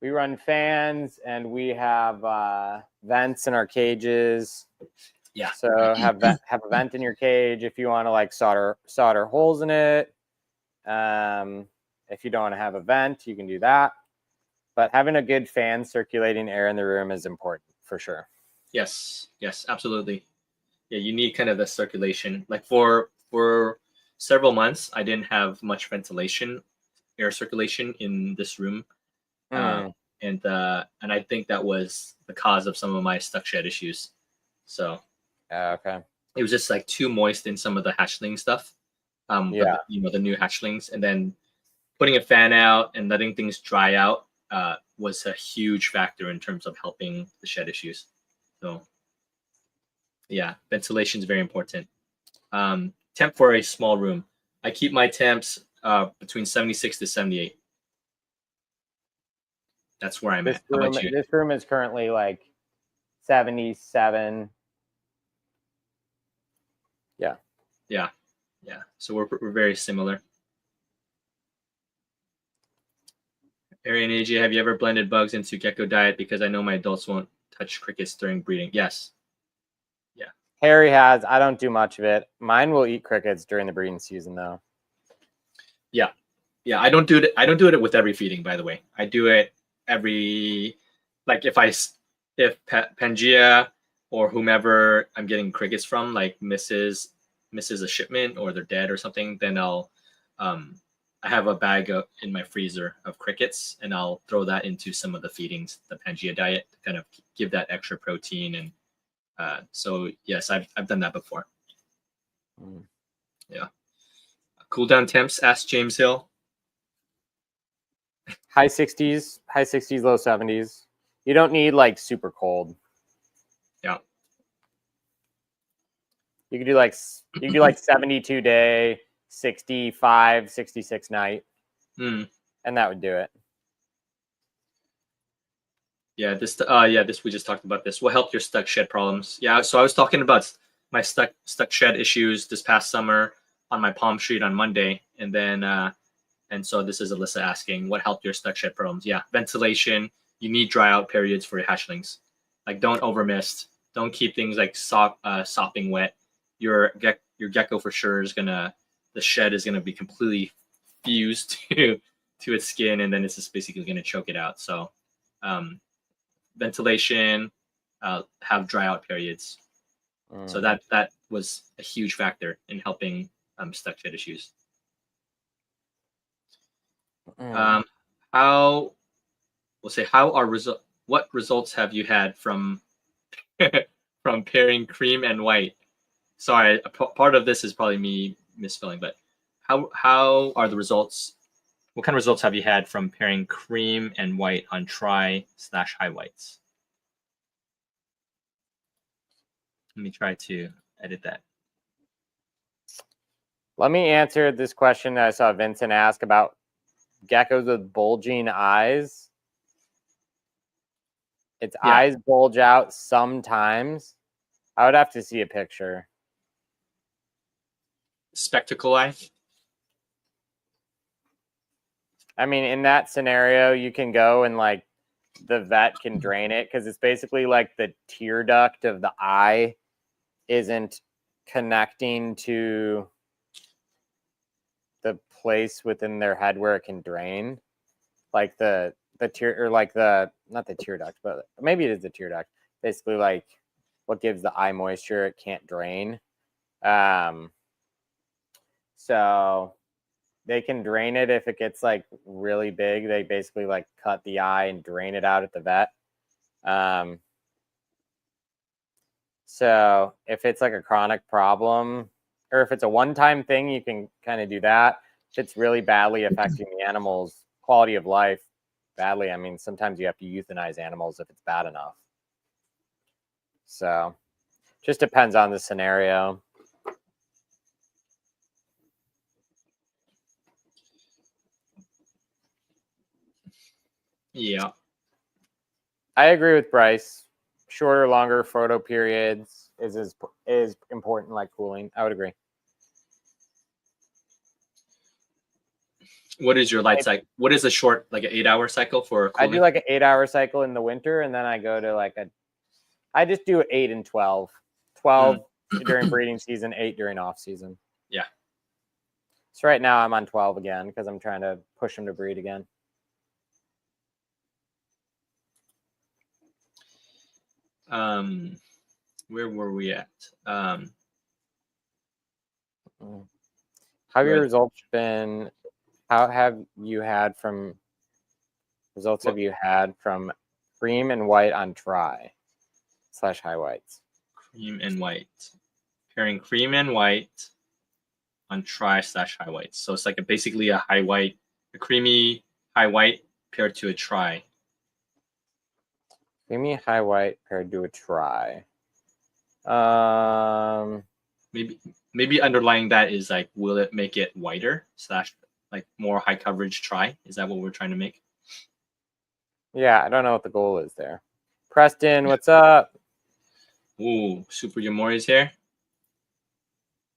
We run fans and we have vents in our cages. Yeah. So have a vent in your cage if you want to like solder holes in it. If you don't want to have a vent, you can do that. But having a good fan circulating air in the room is important for sure. Yes, absolutely. Yeah, you need kind of the circulation. Like for several months, I didn't have much ventilation, air circulation in this room, and I think that was the cause of some of my stuck shed issues. So okay, it was just like too moist in some of the hatchling stuff. Yeah. The new hatchlings, and then putting a fan out and letting things dry out was a huge factor in terms of helping the shed issues. So yeah, ventilation is very important. Temp for a small room. I keep my temps between 76 to 78. That's where I'm at. How about you? This room is currently like 77. Yeah. So we're very similar. Arian AJ, have you ever blended bugs into gecko diet? Because I know my adults won't touch crickets during breeding. Yes. Yeah. Harry has. I don't do much of it. Mine will eat crickets during the breeding season, though. Yeah. I don't do it. I don't do it with every feeding, by the way. I do it every, like if Pangea or whomever I'm getting crickets from, like misses a shipment or they're dead or something, then I'll I have a bag in my freezer of crickets, and I'll throw that into some of the feedings, the Pangea diet, to kind of give that extra protein. And so yes, I've done that before. Yeah. Cool down temps, asked James Hill. High 60s, low 70s. You don't need like super cold. Yeah. You can do like 72 day, 65, 66 night. And that would do it. Yeah, this we just talked about this. What helped your stuck shed problems? Yeah, so I was talking about my stuck shed issues this past summer on my palm sheet on Monday, and then and so this is Alyssa asking what helped your stuck shed problems. Yeah, ventilation. You need dry out periods for your hatchlings. Like don't overmist. Don't keep things like sopping wet. Your gecko for sure the shed is gonna be completely fused to its skin, and then it's just basically gonna choke it out. So ventilation, have dry out periods. So that was a huge factor in helping stuck shed issues. What results have you had from from pairing cream and white? Sorry, part of this is probably me misspelling, but how are the results? What kind of results have you had from pairing cream and white on tri/high whites? Let me try to edit that. Let me answer this question that I saw Vincent ask about geckos with bulging eyes. Its eyes bulge out sometimes. I would have to see a picture. Spectacle eye? I mean, in that scenario, you can go and like the vet can drain it because it's basically like the tear duct of the eye isn't connecting to the place within their head where it can drain. Like the tear, or like not the tear duct, but maybe it is the tear duct. Basically like what gives the eye moisture, it can't drain. So they can drain it if it gets like really big. They basically like cut the eye and drain it out at the vet. So if it's like a chronic problem, or if it's a one-time thing, you can kind of do that. If it's really badly affecting the animal's quality of life badly, I mean, sometimes you have to euthanize animals if it's bad enough. So just depends on the scenario. Yeah. I agree with Bryce. Shorter, longer photo periods is important like cooling. I would agree. What is your light cycle? What is a short, like an 8-hour cycle for cooling? I do like an 8-hour cycle in the winter, and then I go to like I just do 8 and 12. 12 during breeding season, 8 during off season. Yeah. So right now I'm on 12 again because I'm trying to push them to breed again. Where were we at? How have your results been? How have you had from results have you had from cream and white on try / high whites? Cream and white. Pairing cream and white on try / high whites. So it's like basically a high white, a creamy high white paired to a try. Creamy high white paired to a try. Maybe underlying that is like, will it make it whiter / like more high coverage try? Is that what we're trying to make? Yeah, I don't know what the goal is there. Preston, what's up? Ooh, Super Yamori's here.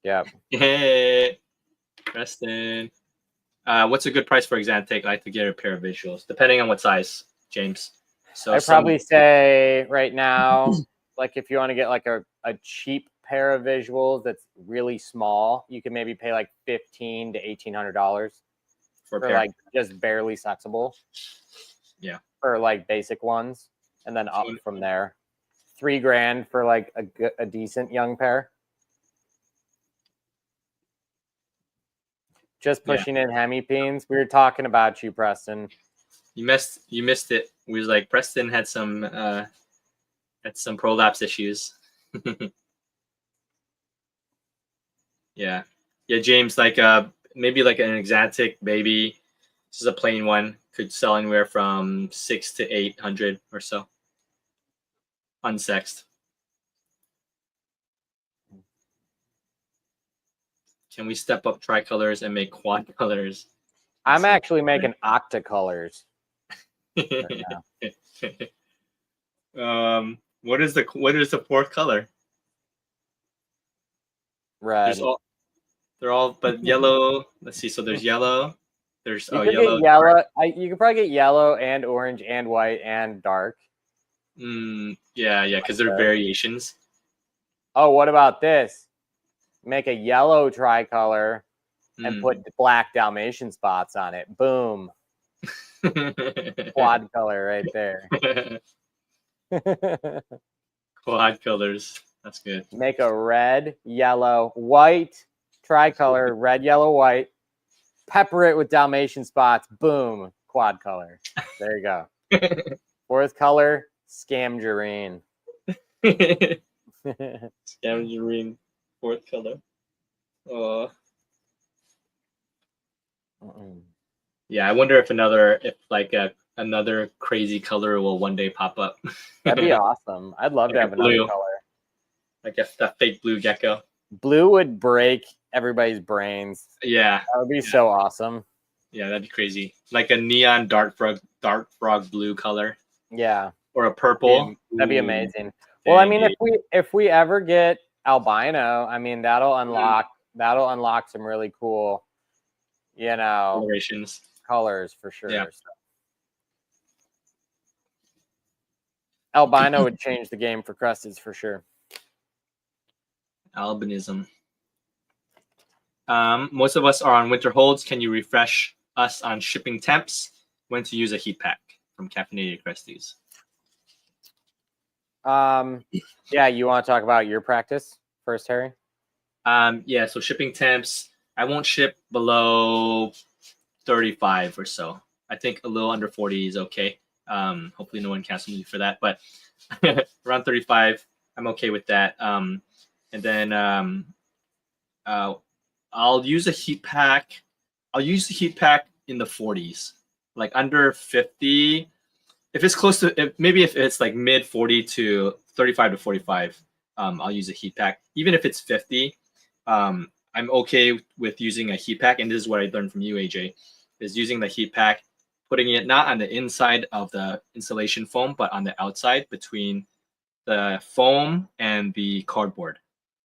Yep. Hey, Preston. What's a good price for Axanthic? I like to get a pair of visuals, depending on what size, James. So I'd probably say right now, like if you want to get like a cheap pair of visuals that's really small, you can maybe pay like $1,500 to $1,800 for like just barely sexable. Yeah. For like basic ones, and then up from there. $3,000 for like a decent young pair. Just pushing in hemipenes. We were talking about you, Preston. You missed it. We was like Preston had some prolapse issues. Yeah, James. Like maybe like an Axanthic baby. This is a plain one. Could sell anywhere from $600 to $800 or so. Unsexed. Can we step up tricolors and make quad colors? I'm actually making octacolors. What is the fourth color? Red. They're all but yellow. Let's see. So there's yellow. There's you could get yellow. You could probably get yellow and orange and white and dark. Yeah, because they're variations. Oh, what about this? Make a yellow tricolor and put black Dalmatian spots on it. Boom. Quad color right there. Quad colors. That's good. Make a red, yellow, white tricolor, red, yellow, white. Pepper it with Dalmatian spots. Boom. Quad color. There you go. Fourth color, Scamgerine. Tangerine, fourth color. Yeah, I wonder if another crazy color will one day pop up. That'd be awesome. I'd love to have another color. Like that fake blue gecko. Blue would break everybody's brains. Yeah, that would be so awesome. Yeah, that'd be crazy. Like a neon dart frog blue color. Yeah, or a purple. That'd be amazing. Well, I mean, if we ever get albino, I mean that'll unlock some really cool, colorations, colors for sure. Yeah. So. Albino would change the game for Cresteds for sure. Albinism. Most of us are on winter holds. Can you refresh us on shipping temps? When to use a heat pack from Caffeinated Cresteds? Yeah, you want to talk about your practice first, Harry? Yeah, so shipping temps, I won't ship below 35 or so. I think a little under 40 is okay. Hopefully no one cancels me for that, but around 35, I'm okay with that. And then I'll use a heat pack. I'll use the heat pack in the 40s, like under 50. If it's close to, maybe if it's like mid 40 to 35 to 45, I'll use a heat pack. Even if it's 50, I'm okay with using a heat pack. And this is what I learned from you, AJ, is using the heat pack, putting it not on the inside of the insulation foam, but on the outside between the foam and the cardboard,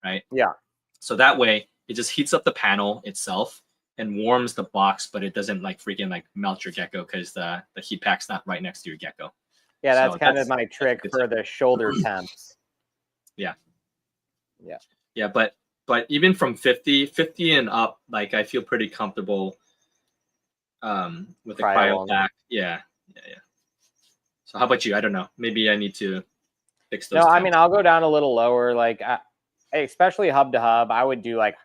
right? Yeah. So that way it just heats up the panel itself and warms the box, but it doesn't like freaking like melt your gecko because the heat pack's not right next to your gecko. Yeah, that's kind of my trick for the shoulder temps. Yeah. Yeah, but even from 50 and up, like I feel pretty comfortable with the cryo pack. Yeah. So how about you? I don't know. Maybe I need to fix those. No, I temps. mean, I'll go down a little lower. Like, especially hub to hub, I would do like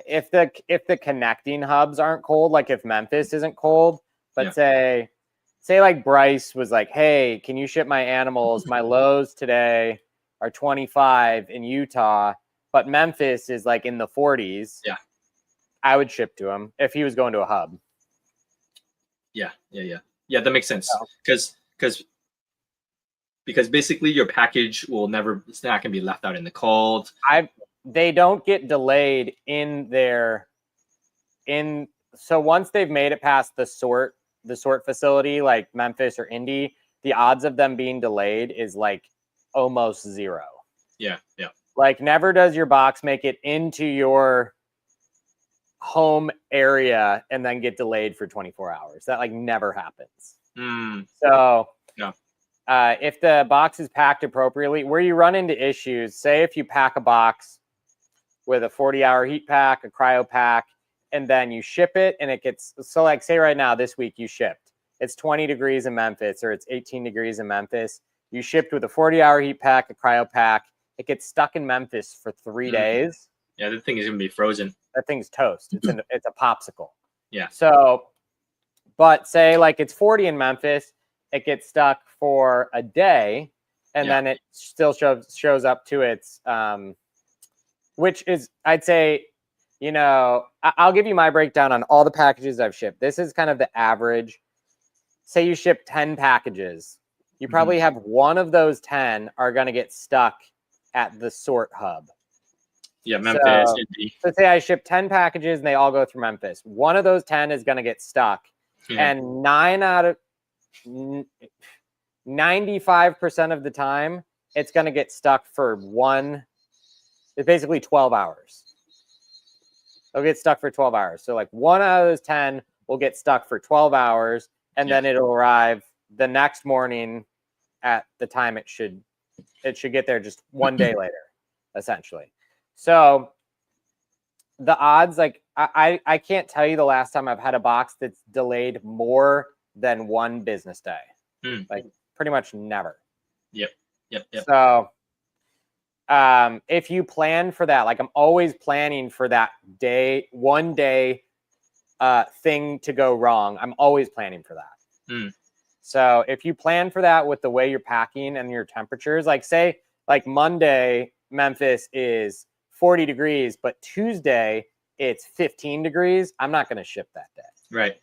if the connecting hubs aren't cold, like if Memphis isn't cold, but say like Bryce was like, hey, can you ship my animals? My lows today are 25 in Utah, but Memphis is like in the 40s. Yeah. I would ship to him if he was going to a hub. Yeah, that makes sense. Because basically your package will never, it's not going to be left out in the cold. They don't get delayed so once they've made it past the sort facility like Memphis or Indy, the odds of them being delayed is like almost zero. Yeah. Like never does your box make it into your home area and then get delayed for 24 hours. That like never happens. So no. If the box is packed appropriately, where you run into issues, say if you pack a box with a 40-hour heat pack, a cryo pack, and then you ship it and it gets, so like say right now, this week you shipped, it's 20 degrees in Memphis or it's 18 degrees in Memphis. You shipped with a 40-hour heat pack, a cryo pack. It gets stuck in Memphis for 3 days. Yeah, the thing is going to be frozen. That thing's toast. It's a popsicle. Yeah. So, but say like it's 40 in Memphis, it gets stuck for a day, and then it still shows up to its, which is, I'd say, you know, I'll give you my breakdown on all the packages I've shipped. This is kind of the average. Say you ship 10 packages. You probably have one of those 10 are going to get stuck at the sort hub. Yeah, Memphis. So say I ship 10 packages and they all go through Memphis. One of those 10 is going to get stuck. And 95% of the time, it's going to get stuck for it's basically 12 hours. It'll get stuck for 12 hours. So like one out of those 10 will get stuck for 12 hours, and then it'll arrive the next morning at the time it should get there just one day later, essentially. So the odds, like I can't tell you the last time I've had a box that's delayed more than one business day. Like pretty much never. Yep. So if you plan for that, like I'm always planning for that one day thing to go wrong. I'm always planning for that. So if you plan for that with the way you're packing and your temperatures, like say like Monday, Memphis is 40 degrees, but Tuesday it's 15 degrees. I'm not going to ship that day. Right.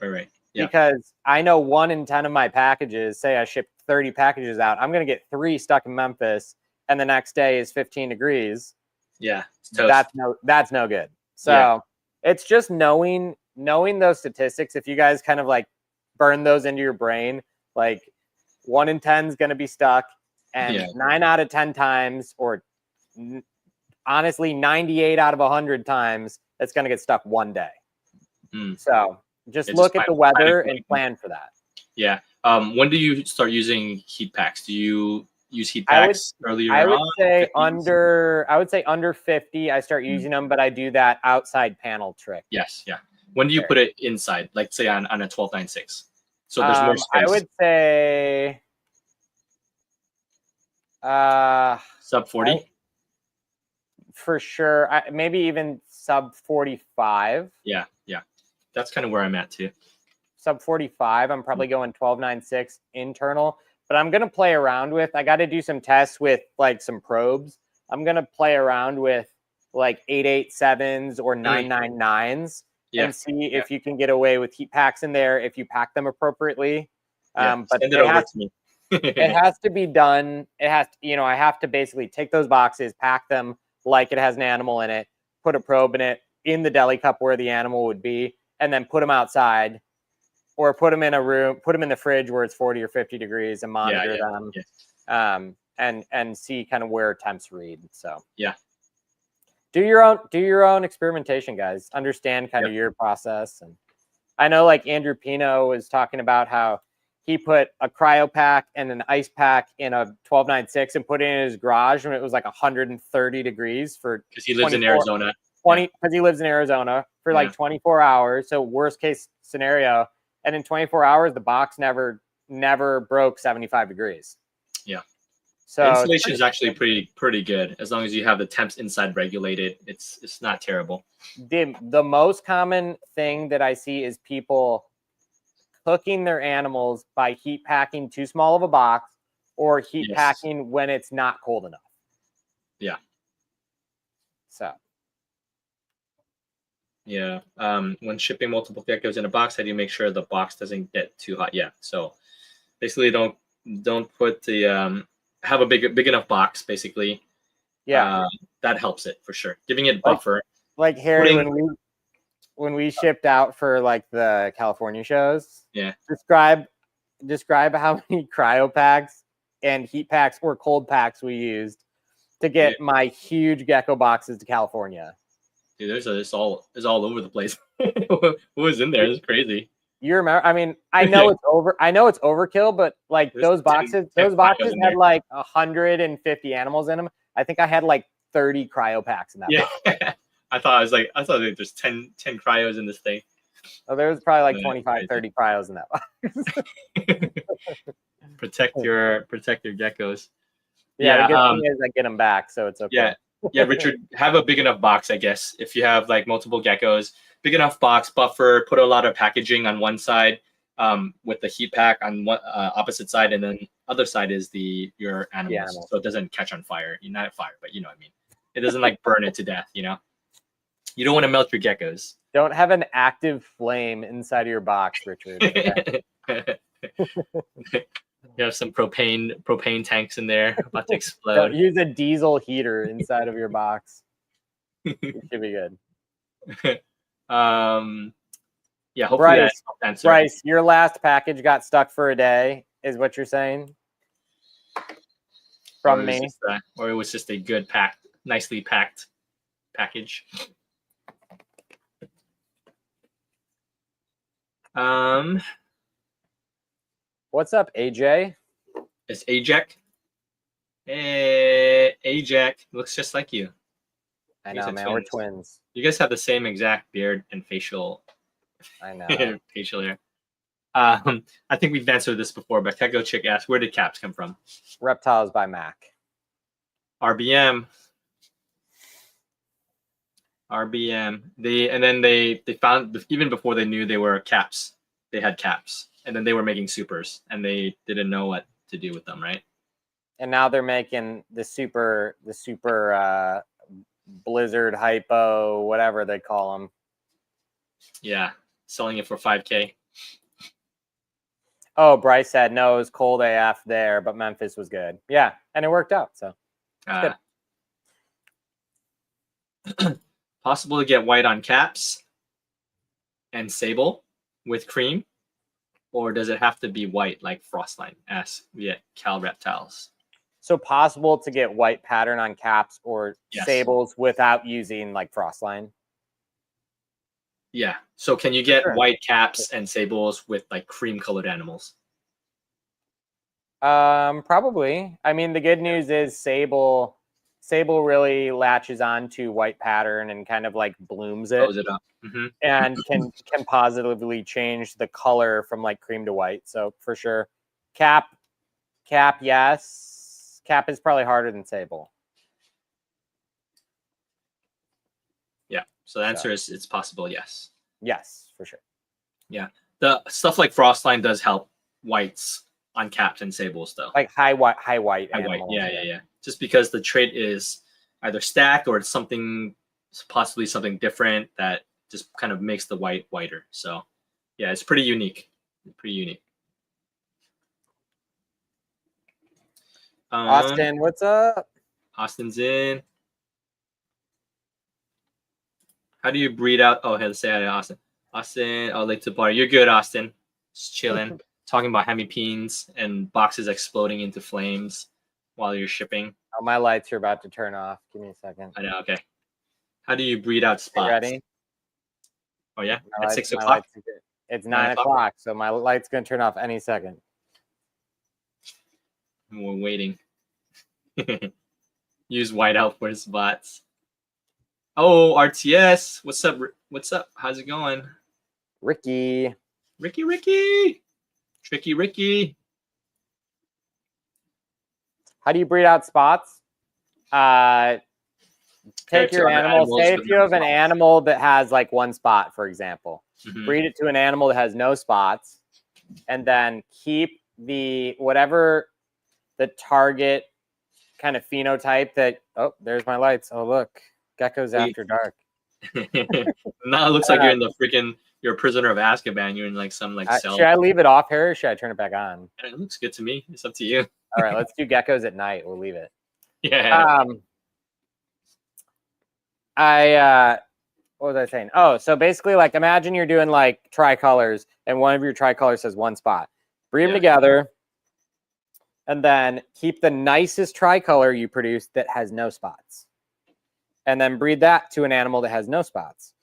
Yeah. Because I know 1 in 10 of my packages, say I ship 30 packages out, I'm going to get 3 stuck in Memphis, and the next day is 15 degrees. Yeah. That's no good. So it's just knowing those statistics. If you guys kind of like burn those into your brain, like 1 in 10 is going to be stuck, and 9 out of 10 times, or honestly 98 out of 100 times, it's going to get stuck one day. So just look at the weather and plan for that. Yeah. When do you start using heat packs? Do you use heat packs earlier on? I would say under 50 I start using them, but I do that outside panel trick. Yes. Yeah. When do you put it inside? Like say on a 1296. So there's more space. I would say sub 40. For sure. Maybe even sub 45. Yeah. That's kind of where I'm at too. Sub 45. I'm probably going 1296 internal, but I'm going to play around with, I got to do some tests with like some probes. I'm going to play around with like 887s or 999s and see if you can get away with heat packs in there if you pack them appropriately. But send it over to me. It has to be done. It has to, I have to basically take those boxes, pack them like it has an animal in it, put a probe in it in the deli cup where the animal would be, and then put them outside, or put them in a room, put them in the fridge where it's 40 or 50 degrees and monitor them, and see kind of where temps read. So do your own experimentation, guys. Understand kind of your process. And I know like Andrew Pino was talking about how he put a cryo pack and an ice pack in a 1296 and put it in his garage when it was like 130 degrees for because he lives in Arizona. Because he lives in Arizona for like 24 hours. So worst case scenario. And in 24 hours, the box never broke 75 degrees. Yeah. So the insulation is actually pretty good as long as you have the temps inside regulated. It's not terrible. The most common thing that I see is people cooking their animals by heat packing too small of a box or heat packing when it's not cold enough. Yeah. So. Yeah. When shipping multiple geckos in a box, how do you make sure the box doesn't get too hot? Yeah. So basically, don't put the have a big enough box. Basically, that helps it for sure. Giving it buffer. Like Harry, when we shipped out for like the California shows. Yeah. Describe how many cryo packs and heat packs or cold packs we used to get my huge gecko boxes to California. Dude, it's all over the place. What was in there? It's crazy. You remember? I mean, I know it's overkill, but like There's boxes had like 150 animals in them. I think I had like 30 cryo packs in that box. I thought there's 10 cryos in this thing. Oh, there was probably like 25, 30 cryos in that box. Protect your geckos. Yeah, the good thing is I get them back, so it's okay. Yeah, Richard, have a big enough box, I guess. If you have like multiple geckos, big enough box, buffer, put a lot of packaging on one side, with the heat pack on one opposite side, and then other side is your animals, so it doesn't catch on fire. Not fire, but you know what I mean. It doesn't like burn it to death, you know. You don't want to melt your geckos. Don't have an active flame inside of your box, Richard. Okay? You have some propane tanks in there about to explode. Don't use a diesel heater inside of your box. It should be good. Yeah, hopefully Bryce, your last package got stuck for a day, is what you're saying? From me? Or it was just a good nicely packed package. What's up, AJ? It's Ajax. Hey, Ajax looks just like you. I know, man. We're twins. You guys have the same exact beard and facial. I know. Facial hair. I think we've answered this before, but Gecko Chick asked, "Where did caps come from?" Reptiles by Mac. RBM. They found, even before they knew they were caps, they had caps, and then they were making supers, and they didn't know what to do with them, right? And now they're making the super blizzard hypo, whatever they call them. Yeah, selling it for $5K. Oh, Bryce said no, it was cold AF there, but Memphis was good. Yeah, and it worked out. So good. Possible to get white on caps and sable with cream, or does it have to be white like Frostline? Ask via Cal Reptiles. So possible to get white pattern on caps or sables without using like Frostline? Yeah. So can you get white caps and sables with like cream colored animals? Probably. I mean, the good news is sable really latches on to white pattern and kind of like blooms it. Blows it up. Mm-hmm. And can positively change the color from like cream to white. So for sure. Cap, yes. Cap is probably harder than sable. Yeah. So the answer is it's possible, yes. Yes, for sure. Yeah. The stuff like Frostline does help whites on caps and sables though. Like high white. Yeah. Just because the trait is either stacked or it's possibly something different that just kind of makes the white whiter. So yeah, it's pretty unique. Austin, what's up? Austin's in. How do you breed out? Oh, hey, let's say hi to Austin. Austin, late to bar. You're good, Austin. Just chilling. Talking about hemipenes and boxes exploding into flames while you're shipping. Oh, my lights are about to turn off. Give me a second. I know, okay. How do you breed out spots? Ready? Oh, yeah? At 6 o'clock? It's 9 o'clock, so my light's going to turn off any second. We're waiting. Use whiteout for spots. Oh, RTS. What's up? What's up? How's it going? Ricky. Ricky. Tricky Ricky. How do you breed out spots? Take your animal. Say if you have an animal that has like one spot, for example, breed it to an animal that has no spots, and then keep the whatever the target kind of phenotype that. Oh, there's my lights. Oh, look, geckos after dark. Now it looks like you're a prisoner of Azkaban. You're in like some like cell. Should I leave it off here or should I turn it back on? It looks good to me. It's up to you. All right, let's do geckos at night. We'll leave it. Yeah. What was I saying? Oh, so basically, like, imagine you're doing like tricolors, and one of your tricolors has one spot. Breed them together, and then keep the nicest tricolor you produce that has no spots, and then breed that to an animal that has no spots.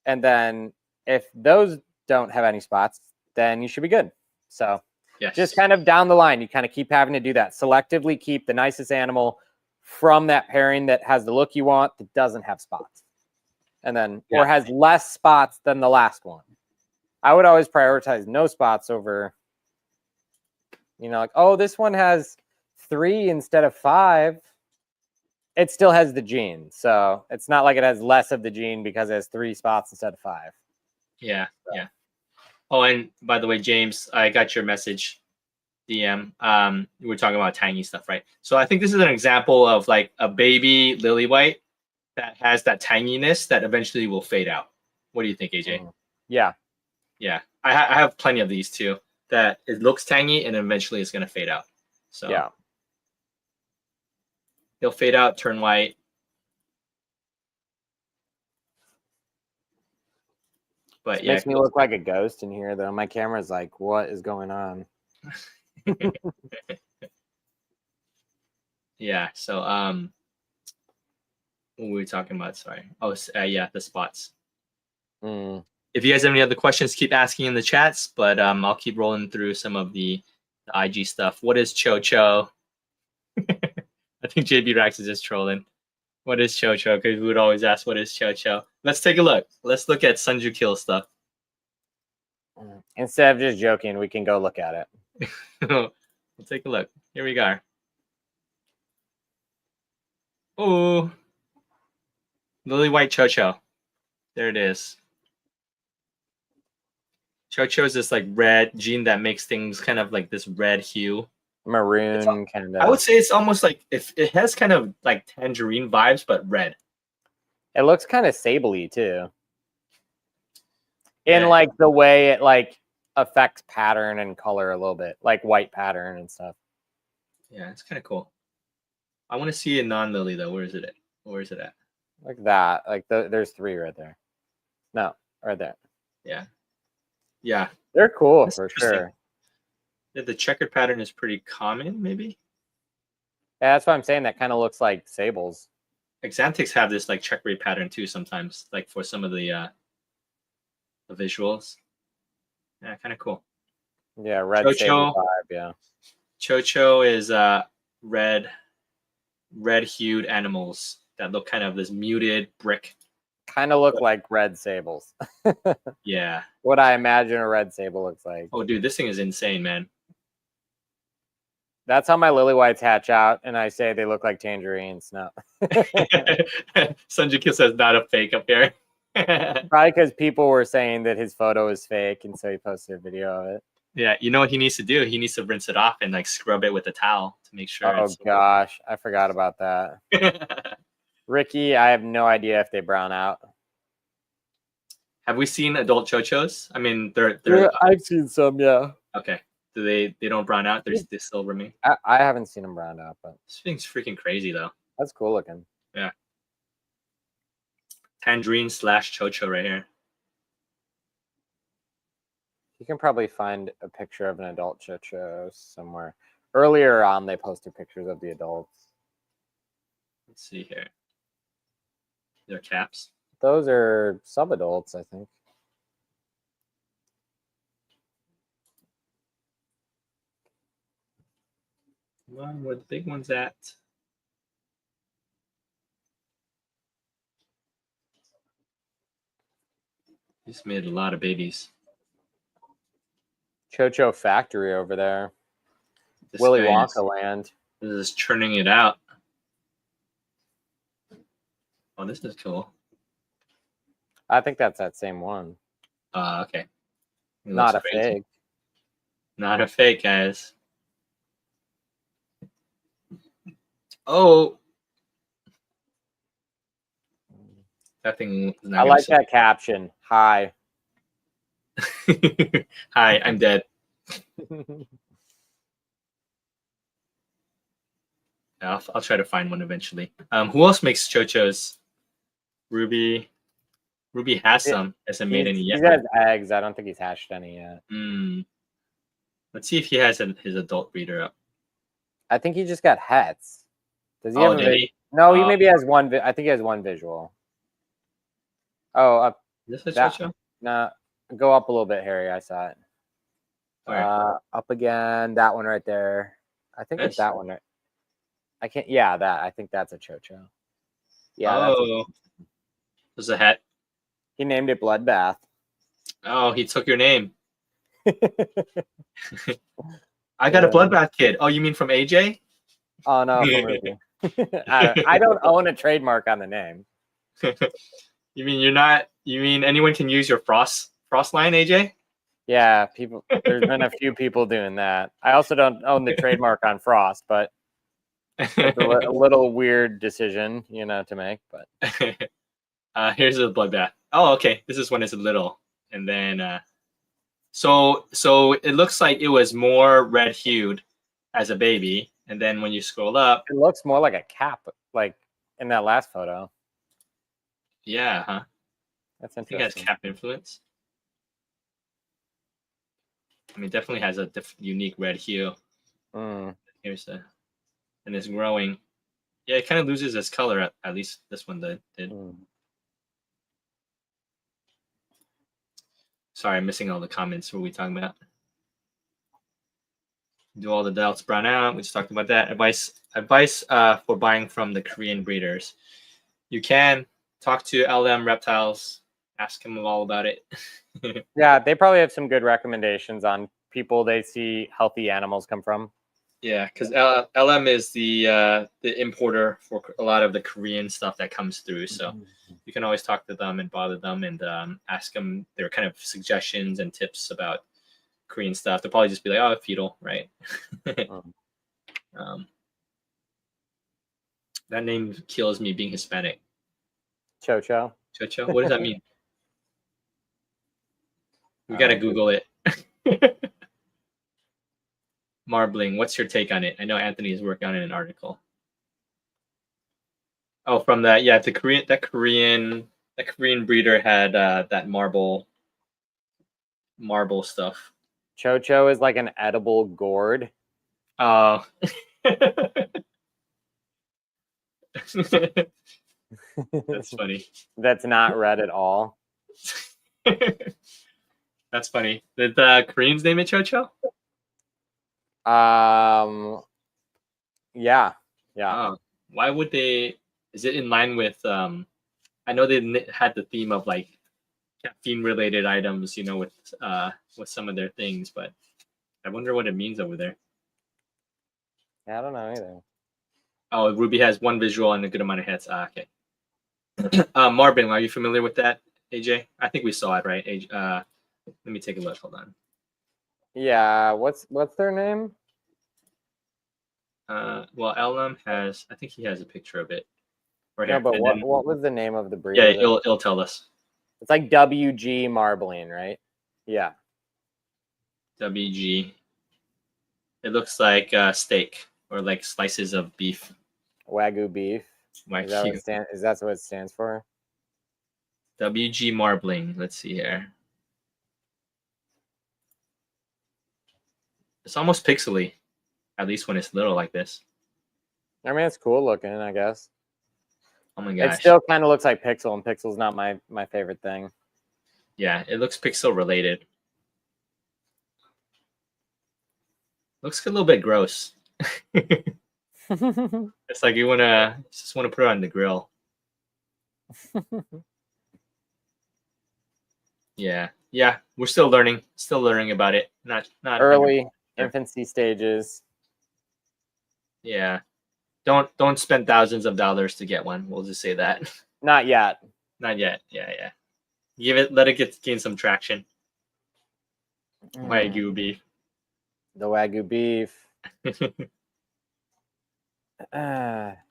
And then if those don't have any spots, then you should be good. So just kind of down the line, you kind of keep having to do that. Selectively keep the nicest animal from that pairing that has the look you want that doesn't have spots. And then, or has less spots than the last one. I would always prioritize no spots over, you know, like, oh, this one has 3 instead of 5. It still has the gene. So it's not like it has less of the gene because it has 3 spots instead of 5. Yeah. Yeah. Oh, and by the way, James, I got your message DM. We were talking about tangy stuff, right? So I think this is an example of like a baby lily white that has that tanginess that eventually will fade out. What do you think, AJ? Yeah. Yeah. I have plenty of these too that it looks tangy and eventually it's going to fade out. So yeah, they'll fade out, turn white. But it makes me look like a ghost in here though. My camera's like, what is going on? Yeah. So what were we talking about? Sorry. Oh, yeah, the spots. If you guys have any other questions, keep asking in the chats. But I'll keep rolling through some of the IG stuff. What is Cho? I think JB Rax is just trolling. What is Cho? Because we would always ask, what is Cho? Let's take a look. Let's look at Sunju Kill stuff. Instead of just joking, we can go look at it. We'll take a look. Here we go. Oh, Lily White Cho. There it is. Cho is this like red gene that makes things kind of like this red hue. Maroon kind of. I would say it's almost like if it has kind of like tangerine vibes, but red. It looks kind of sable-y too. In like the way it like affects pattern and color a little bit, like white pattern and stuff. Yeah, it's kind of cool. I want to see a non-lily though. Where is it at? Like that. Like there's 3 right there. No, right there. Yeah. They're cool for sure. The checkered pattern is pretty common, maybe. Yeah, that's why I'm saying that kind of looks like sables. Axanthics have this like checkered pattern too sometimes, like for some of the visuals. Yeah, kind of cool. Yeah, red sable vibe. Yeah. Cho is red hued animals that look kind of this muted brick. Kind of look like red sables. Yeah. What I imagine a red sable looks like. Oh, dude, this thing is insane, man. That's how my lily whites hatch out, and I say they look like tangerines. No. Sunju Kill says not a fake up here. Probably because people were saying that his photo is fake, and so he posted a video of it. Yeah, you know what he needs to do? He needs to rinse it off and like scrub it with a towel to make sure. Oh gosh, I forgot about that. Ricky, I have no idea if they brown out. Have we seen adult chochos? I mean, they're I've seen some, yeah. Okay. Do they don't brown out? They still remain. I haven't seen them brown out, but this thing's freaking crazy though. That's cool looking. Yeah. Tangerine / chocho right here. You can probably find a picture of an adult chocho somewhere. Earlier on, they posted pictures of the adults. Let's see here. They're caps. Those are sub-adults, I think. Come on, where the big ones at? Just made a lot of babies. Cho factory over there. This Willy guy Wonka land. is churning it out. Oh, this is cool. I think that's that same one. Okay. It Not a looks crazy. fake. Not a fake, guys. Oh. That thing is not I like that caption. Hi. Hi, I'm dead. I'll try to find one eventually. Who else makes chochos? Ruby. Ruby has some. Hasn't made any yet. He has eggs. I don't think he's hatched any yet. Let's see if he has his adult breeder up. I think he just got hets. Does he Oh, have did he? No, he maybe has one. I think he has one visual. Oh, up. Is this a chocho? Nah, go up a little bit, Harry. I saw it. Up again. That one right there. I think it's that one. Right. I can't. Yeah, that. I think that's a chocho. Yeah. Oh. There's a hat. He named it Bloodbath. Oh, he took your name. I got a Bloodbath kid. Oh, you mean from AJ? Oh no, from Ruby. I don't own a trademark on the name. You mean you're not? You mean anyone can use your Frostline, AJ? Yeah, people. There's been a few people doing that. I also don't own the trademark on Frost, but it's a little weird decision, to make. But here's a Bloodbath. Oh, okay. This is when it's little, and then so it looks like it was more red hued as a baby, and then when you scroll up, it looks more like a cap, like in that last photo. Yeah, huh? That's interesting. I think it has cap influence. I mean, definitely has a unique red hue. Here's and it's growing. Yeah, it kind of loses its color. At least this one did. Sorry, I'm missing all the comments. What are we talking about? Do all the adults brown out? We just talked about that. Advice for buying from the Korean breeders. You can talk to LM Reptiles. Ask them all about it. Yeah, they probably have some good recommendations on people they see healthy animals come from. Yeah, because LM is the importer for a lot of the Korean stuff that comes through. So you can always talk to them and bother them and ask them their kind of suggestions and tips about Korean stuff. They'll probably just be like, "Oh, fetal, right?" That name kills me being Hispanic. Chocho. Chocho. What does that mean? We gotta Google it. Marbling. What's your take on it? I know Anthony is working on an article. Oh, from that, yeah, the Korean breeder had that marble stuff. Chocho is like an edible gourd. Oh. That's funny. That's not red at all. That's funny. Did the Koreans name it Chocho? Yeah. Oh, why would they? Is it in line with? I know they had the theme of like caffeine related items, with some of their things, but I wonder what it means over there. Yeah, I don't know either. Oh, Ruby has one visual and a good amount of hits. Okay. Marvin, are you familiar with that, AJ? I think we saw it, right? Let me take a look. Hold on. Yeah, what's their name? Well, LM has. I think he has a picture of it. Right here. But what was the name of the breed? Yeah, it'll tell us. It's like WG marbling, right? Yeah. WG. It looks like steak or like slices of beef. Wagyu beef. Wagyu. Is that what it stands for? WG marbling. Let's see here. It's almost pixely, at least when it's little like this. I mean, it's cool looking, I guess. Oh my gosh. It still kind of looks like Pixel, and Pixel's not my favorite thing. Yeah, it looks pixel related. Looks a little bit gross. It's like you just wanna put it on the grill. Yeah, yeah. We're still learning about it. Not Early infancy stages. Yeah. Don't spend thousands of dollars to get one. We'll just say that. Not yet. Not yet. Yeah. Let it gain some traction. Wagyu beef. The Wagyu beef. Okay.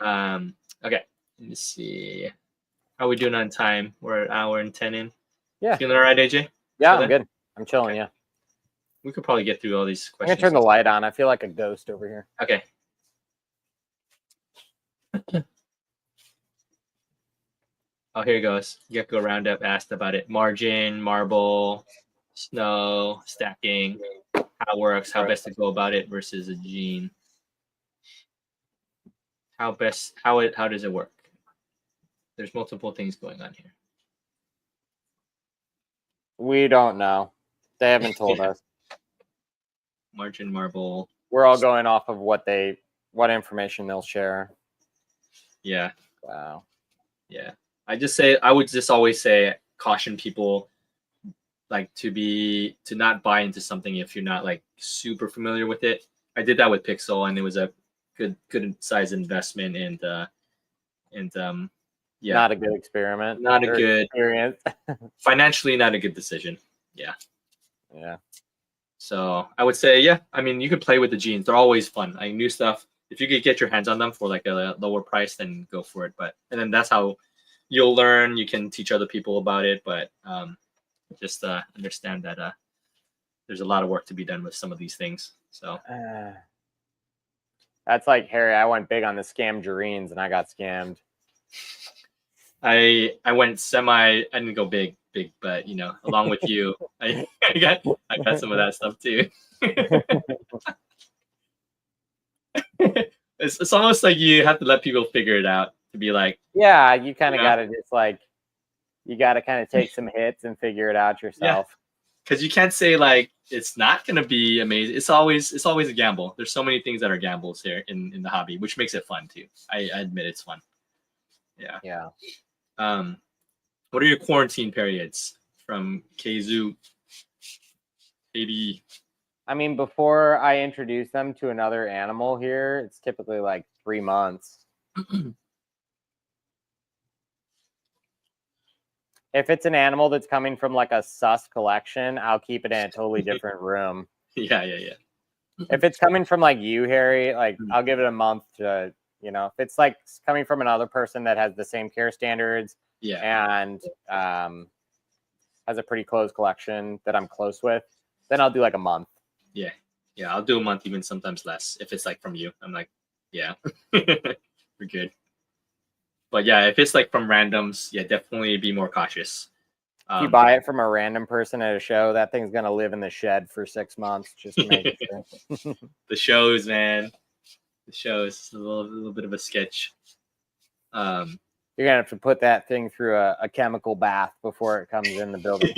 Let me see. How are we doing on time? We're an hour and 10 in. Yeah. Feeling all right, AJ? Yeah, I'm good. I'm chilling, Okay. yeah. We could probably get through all these I'm questions. gonna turn the light on. I feel like a ghost over here. Okay. Oh, here it goes. Gecko Roundup asked about it. Margin, marble, snow, stacking, how it works, how best to go about it versus a gene. How does it work? There's multiple things going on here. We don't know. They haven't told us. Margin, marble. We're all going off of what information they'll share. Yeah. Wow. Yeah. I would just always say caution people like to not buy into something if you're not like super familiar with it. I did that with Pixel and it was a good size investment and yeah. Not a good experiment. Not a good experience. Financially not a good decision. Yeah. Yeah. So I would say, yeah, I mean, you could play with the genes. They're always fun. Like new stuff. If you could get your hands on them for like a lower price, then go for it. And then that's how you'll learn. You can teach other people about it. But just understand that there's a lot of work to be done with some of these things. So that's like Harry. I went big on the scamgerines and I got scammed. I went I didn't go big, but you know, along with you, I got some of that stuff too. It's almost like you have to let people figure it out to be like, yeah, you kind of got to just like, you got to kind of take some hits and figure it out yourself. Because you can't say like it's not gonna be amazing. It's always a gamble. There's so many things that are gambles here in the hobby, which makes it fun too. I admit it's fun. Yeah. Yeah. What are your quarantine periods from Kzu? Maybe. I mean, before I introduce them to another animal here, it's typically like 3 months. If it's an animal that's coming from like a sus collection, I'll keep it in a totally different room. Yeah. If it's coming from like you, Harry, like I'll give it a month to, you know, if it's like coming from another person that has the same care standards, and has a pretty close collection that I'm close with, then I'll do like a month. Yeah, I'll do a month, even sometimes less. If it's like from you, I'm like, yeah, we're good. But yeah, if it's like from randoms, yeah, definitely be more cautious. If you buy it from a random person at a show, that thing's gonna live in the shed for 6 months just to make it. The shows, man. The shows, a little bit of a sketch. You're gonna have to put that thing through a chemical bath before it comes in the building.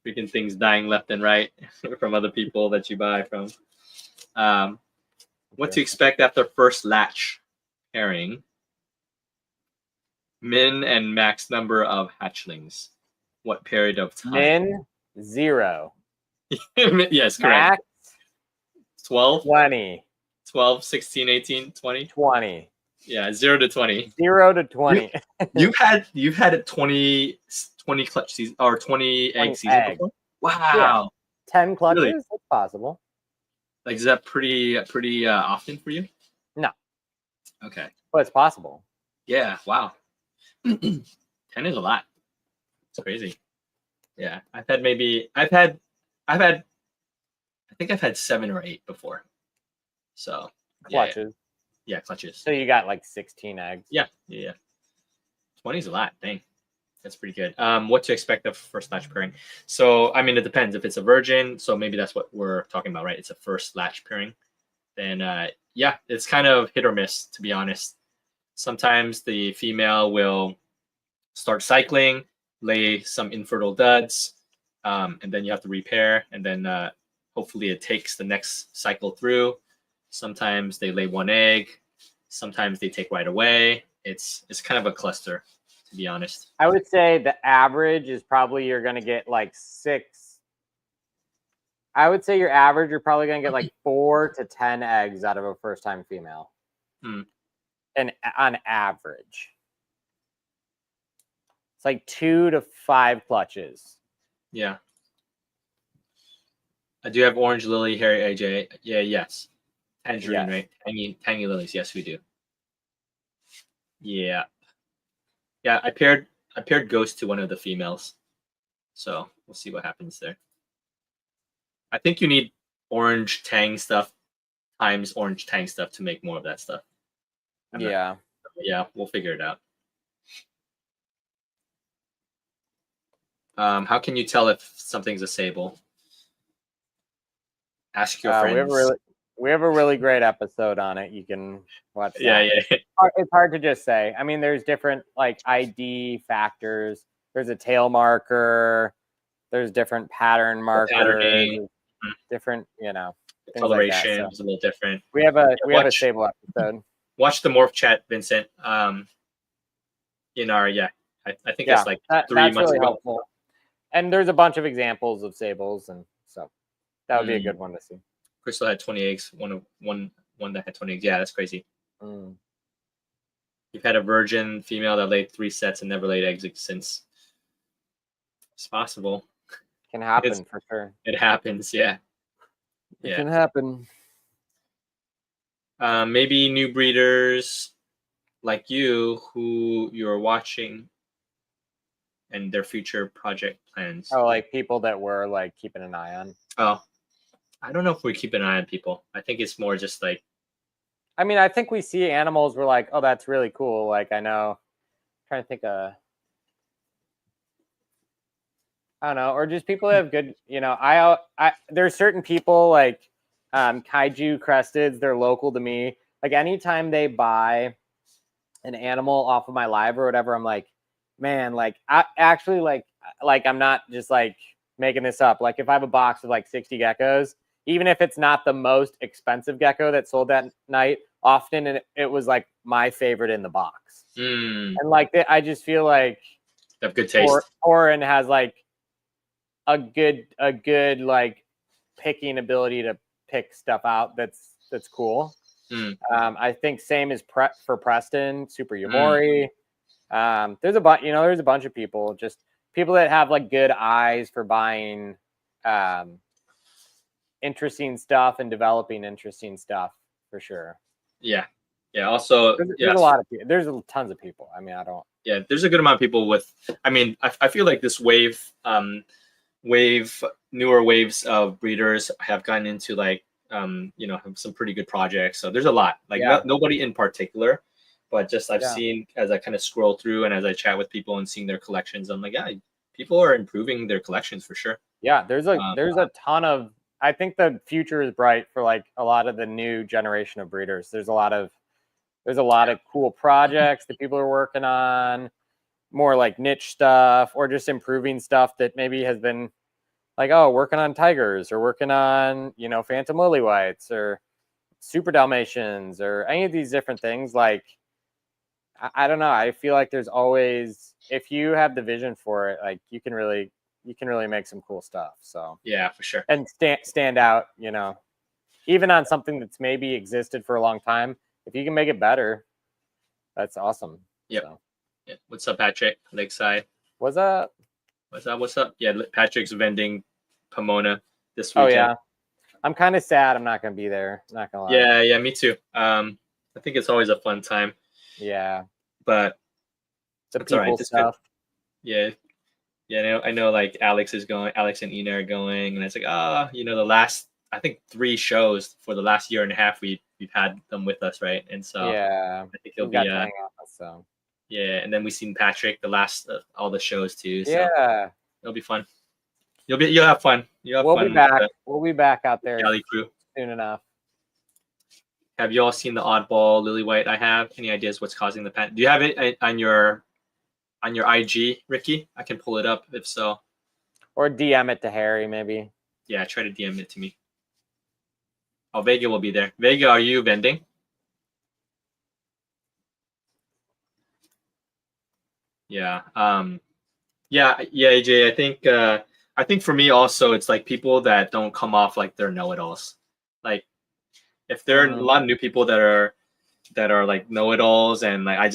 Freaking things dying left and right from other people that you buy from. What to expect after first latch pairing? Min and max number of hatchlings. What period of time? Min 0. Yes, correct. Max 12, 20. 12, 16, 18, 20. 20. Yeah, 0 to 20. 0 to 20. You've had a 20 clutch season or 20 egg season before? Wow. Yeah. 10 clutches? Really? That's possible. Like, is that pretty often for you? No. Okay. But it's possible. Yeah. Wow. 10 is a lot. It's crazy. Yeah. I think I've had 7 or 8 before. So clutches. Yeah, clutches. So you got like 16 eggs. Yeah. 20 is a lot. Dang. That's pretty good. What to expect of first latch pairing? So, I mean, it depends. If it's a virgin, so maybe that's what we're talking about, right? It's a first latch pairing. Then, yeah, it's kind of hit or miss, to be honest. Sometimes the female will start cycling, lay some infertile duds, and then you have to repair. And then hopefully it takes the next cycle through. Sometimes they lay 1 egg. Sometimes they take right away. It's kind of a cluster, to be honest. I would say the average is probably you're going to get like 6. I would say your average, you're probably going to get like 4 to 10 eggs out of a first-time female. And on average. It's like 2 to 5 clutches. Yeah. I do have orange lily, hairy AJ. Yeah, yes. Tangerine, right? Tangy lilies. Yes, we do. Yeah. Yeah, I paired Ghost to one of the females. So we'll see what happens there. I think you need orange tang stuff times orange tang stuff to make more of that stuff. Yeah. Yeah, we'll figure it out. How can you tell if something's a sable? Ask your friends. We have a really great episode on it. You can watch that. Yeah. It's hard to just say. I mean, there's different like ID factors. There's a tail marker. There's different pattern markers. Different, Coloration like that, is a little different. We have a sable episode. Watch the morph chat, Vincent. In our I think it's like 3 months ago. Helpful. And there's a bunch of examples of sables, and so that would be a good one to see. Crystal had 20 eggs. One that had 20 eggs. Yeah, that's crazy. You've had a virgin female that laid 3 sets and never laid eggs since. It's possible. Can happen for sure. It happens, yeah. It can happen. Maybe new breeders like you who you're watching and their future project plans. Oh, like people that we're like keeping an eye on. Oh, I don't know if we keep an eye on people. I think it's more just like. I mean, I think we see animals. We're like, oh, that's really cool. Like, I know. I'm trying to think of. I don't know, or just people that have good. There's certain people like Kaiju Cresteds. They're local to me. Like anytime they buy an animal off of my live or whatever, I'm like, man, like I actually like I'm not just like making this up. Like if I have a box of like 60 geckos, even if it's not the most expensive gecko that sold that night, often it was like my favorite in the box. And like I just feel like they have good taste. Oren has like a good like picking ability to pick stuff out that's cool. I think same as for Preston, Super Yamori. There's a bunch of people, just people that have like good eyes for buying interesting stuff and developing interesting stuff for sure. Yeah. Also, there's a lot of people. There's tons of people. I mean, Yeah, there's a good amount of people with. I mean, I feel like this newer waves of breeders have gotten into like have some pretty good projects. So there's a lot. Like nobody in particular. But just I've seen as I kind of scroll through and as I chat with people and seeing their collections, I'm like, yeah, people are improving their collections for sure. Yeah, there's a ton of. I think the future is bright for like a lot of the new generation of breeders. There's a lot of cool projects that people are working on, more like niche stuff or just improving stuff that maybe has been like, oh, working on tigers or working on phantom lily whites or super Dalmatians or any of these different things. Like, I don't know. I feel like there's always, if you have the vision for it, like you can really make some cool stuff. So yeah, for sure. And stand out, even on something that's maybe existed for a long time. If you can make it better, that's awesome. Yep. So. Yeah. What's up, Patrick? Lakeside. What's up? What's up? Yeah, Patrick's vending Pomona this weekend. Oh yeah. I'm kind of sad I'm not gonna be there. Not gonna lie. Yeah, me too. I think it's always a fun time. Yeah. But the people right. Stuff. Good. Yeah. I know like Alex and Ina are going, and it's like, the last I think 3 shows for the last year and a half we've had them with us, right? And so I think it'll be so. Yeah, and then we've seen Patrick the last all the shows too. So yeah, it'll be fun. You'll have fun. We'll be back. We'll be back out there Cali crew soon enough. Have you all seen the oddball lily white I have? Any ideas what's causing the pan? Do you have it on your IG, Ricky? I can pull it up if so. Or DM it to Harry, maybe. Yeah, try to DM it to me. Oh, Vega will be there. Vega, are you vending? Yeah. Yeah, AJ. I think for me also, it's like people that don't come off like they're know-it-alls. Like if there are a lot of new people that are like know-it-alls, and like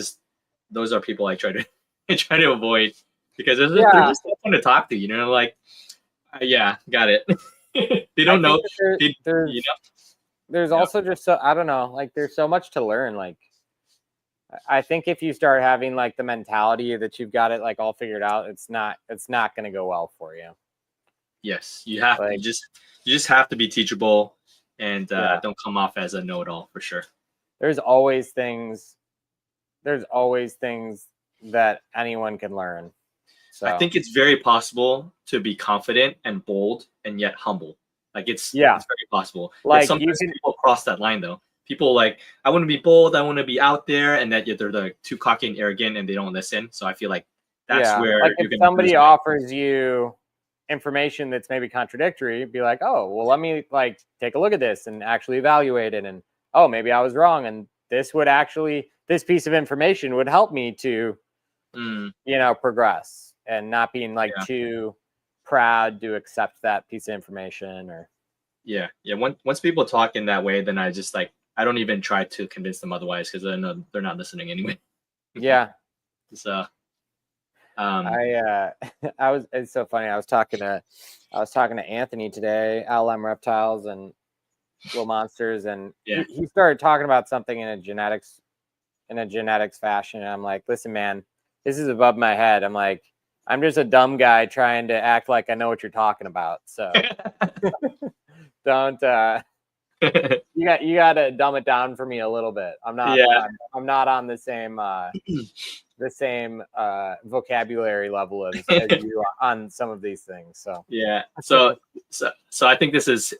those are people I try to I try to avoid because they're just so fun to talk to. Like yeah, got it. They don't know. There's also just so I don't know. Like there's so much to learn. Like I think if you start having like the mentality that you've got it like all figured out, it's not going to go well for you. Yes, you have to. You just have to be teachable and don't come off as a know-it-all for sure. There's always things that anyone can learn. So I think it's very possible to be confident and bold and yet humble. Like it's very possible. Like sometimes people cross that line though. People like, I want to be bold, I want to be out there, and that they're like too cocky and arrogant and they don't listen. So I feel like that's where like if somebody offers you information that's maybe contradictory, be like, oh, well, let me like take a look at this and actually evaluate it. And oh, maybe I was wrong. And this piece of information would help me to, progress and not being like too proud to accept that piece of information or. Yeah. Once people talk in that way, then I just like, I don't even try to convince them otherwise because I know they're not listening anyway. Yeah. So it's so funny. I was talking to Anthony today, LM Reptiles and Little Monsters, and he started talking about something in a genetics fashion. And I'm like, listen, man, this is above my head. I'm like, I'm just a dumb guy trying to act like I know what you're talking about. So don't you got to dumb it down for me a little bit. I'm not on the same vocabulary level as you on some of these things. So so I think this is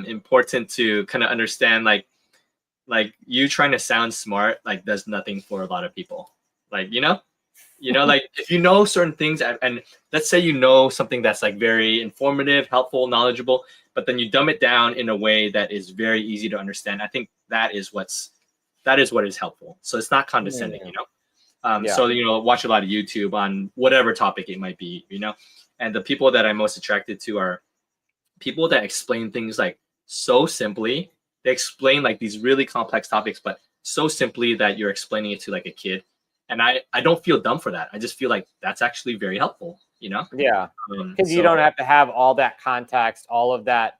important to kind of understand like you trying to sound smart like does nothing for a lot of people. Like like if you know certain things and let's say you know something that's like very informative, helpful, knowledgeable, but then you dumb it down in a way that is very easy to understand. I think that is what is helpful. So it's not condescending, So watch a lot of YouTube on whatever topic it might be, and the people that I'm most attracted to are people that explain things like so simply. They explain like these really complex topics, but so simply that you're explaining it to like a kid. And I don't feel dumb for that. I just feel like that's actually very helpful, Yeah. Because you don't have to have all that context, all of that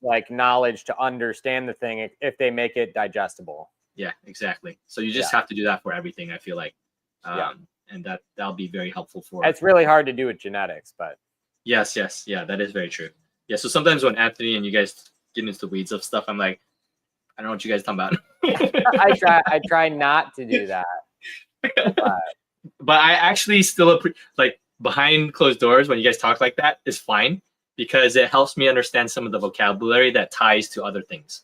like knowledge to understand the thing if they make it digestible. Yeah, exactly. So you just have to do that for everything, I feel like. And that'll be very helpful for it's really hard to do with genetics, but yes. Yeah, that is very true. Yeah. So sometimes when Anthony and you guys get into the weeds of stuff, I'm like, I don't know what you guys talking about. I try not to do that. But I actually still like behind closed doors when you guys talk like that is fine because it helps me understand some of the vocabulary that ties to other things.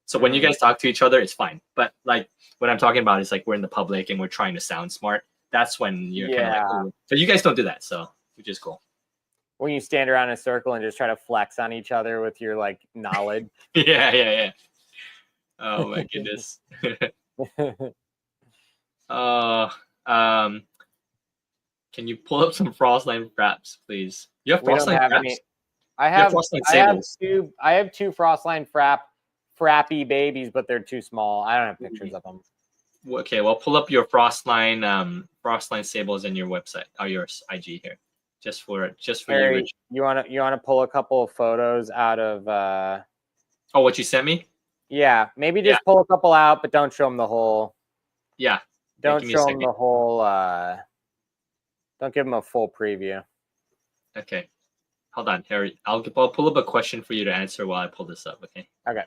So when you guys talk to each other, it's fine. But like what I'm talking about is like we're in the public and we're trying to sound smart. That's when you're kind of like, oh. So you guys don't do that, so which is cool. When you stand around in a circle and just try to flex on each other with your like knowledge. Yeah. Oh my goodness. Can you pull up some Frostline fraps, please? You have Frostline fraps? I have two Frostline frappy babies, but they're too small. I don't have pictures of them. Okay, well, pull up your Frostline sables in your website or your IG here, just for Harry, you want to pull a couple of photos out of oh, what you sent me? Yeah, maybe just pull a couple out, but don't show them the whole. Yeah. Don't show them the whole. Don't give them a full preview. Okay. Hold on, Harry. I'll pull up a question for you to answer while I pull this up. Okay. Okay.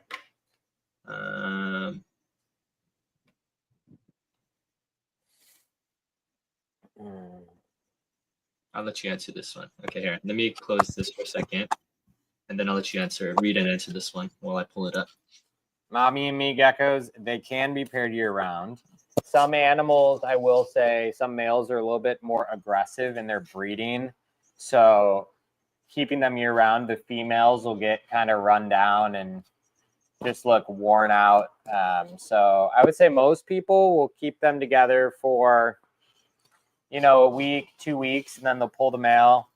I'll let you answer this one. Okay, here. Let me close this for a second, and then I'll let you read and answer this one while I pull it up. Mommy and me geckos, they can be paired year-round. Some animals, I will say, some males are a little bit more aggressive in their breeding. So keeping them year-round, the females will get kind of run down and just look worn out. So I would say most people will keep them together for, you know, a week, 2 weeks, and then they'll pull the male.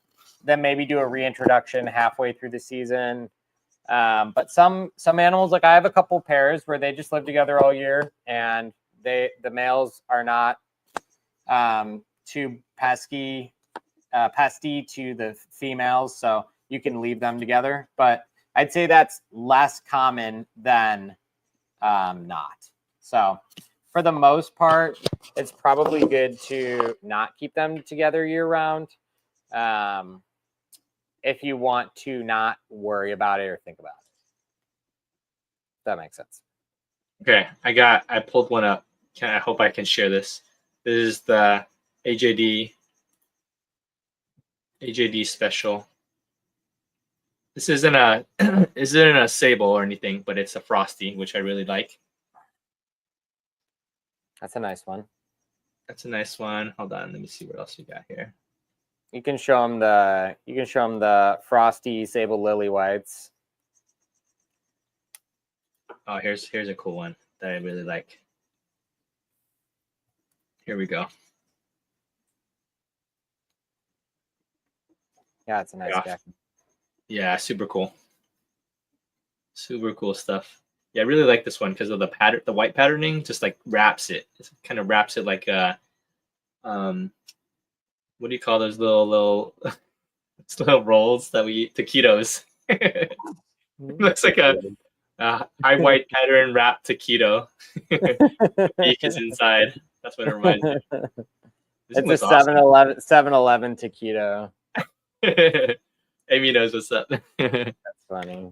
Then maybe do a reintroduction halfway through the season. But some animals, like I have a couple pairs where they just live together all year, and the males are not too pesty to the females, so you can leave them together. But I'd say that's less common than not. So for the most part, it's probably good to not keep them together year round. If you want to not worry about it or think about it. That makes sense. Okay, I pulled one up. I hope I can share this. This is the AJD special. This isn't a sable or anything, but it's a frosty, which I really like. That's a nice one. That's a nice one. Hold on, let me see what else we got here. You can show them the frosty sable lily whites. Oh, here's a cool one that I really like. Here we go. Yeah, it's a nice gecko. Yeah, super cool. Super cool stuff. Yeah, I really like this one because of the pattern. The white patterning just like wraps it. It kind of wraps it like a what do you call those little rolls that we eat? Taquitos. Looks like a high white pattern wrapped taquito. Beak is inside. That's what it reminds me. It's a 7-Eleven taquito. Amy knows what's up. That's funny.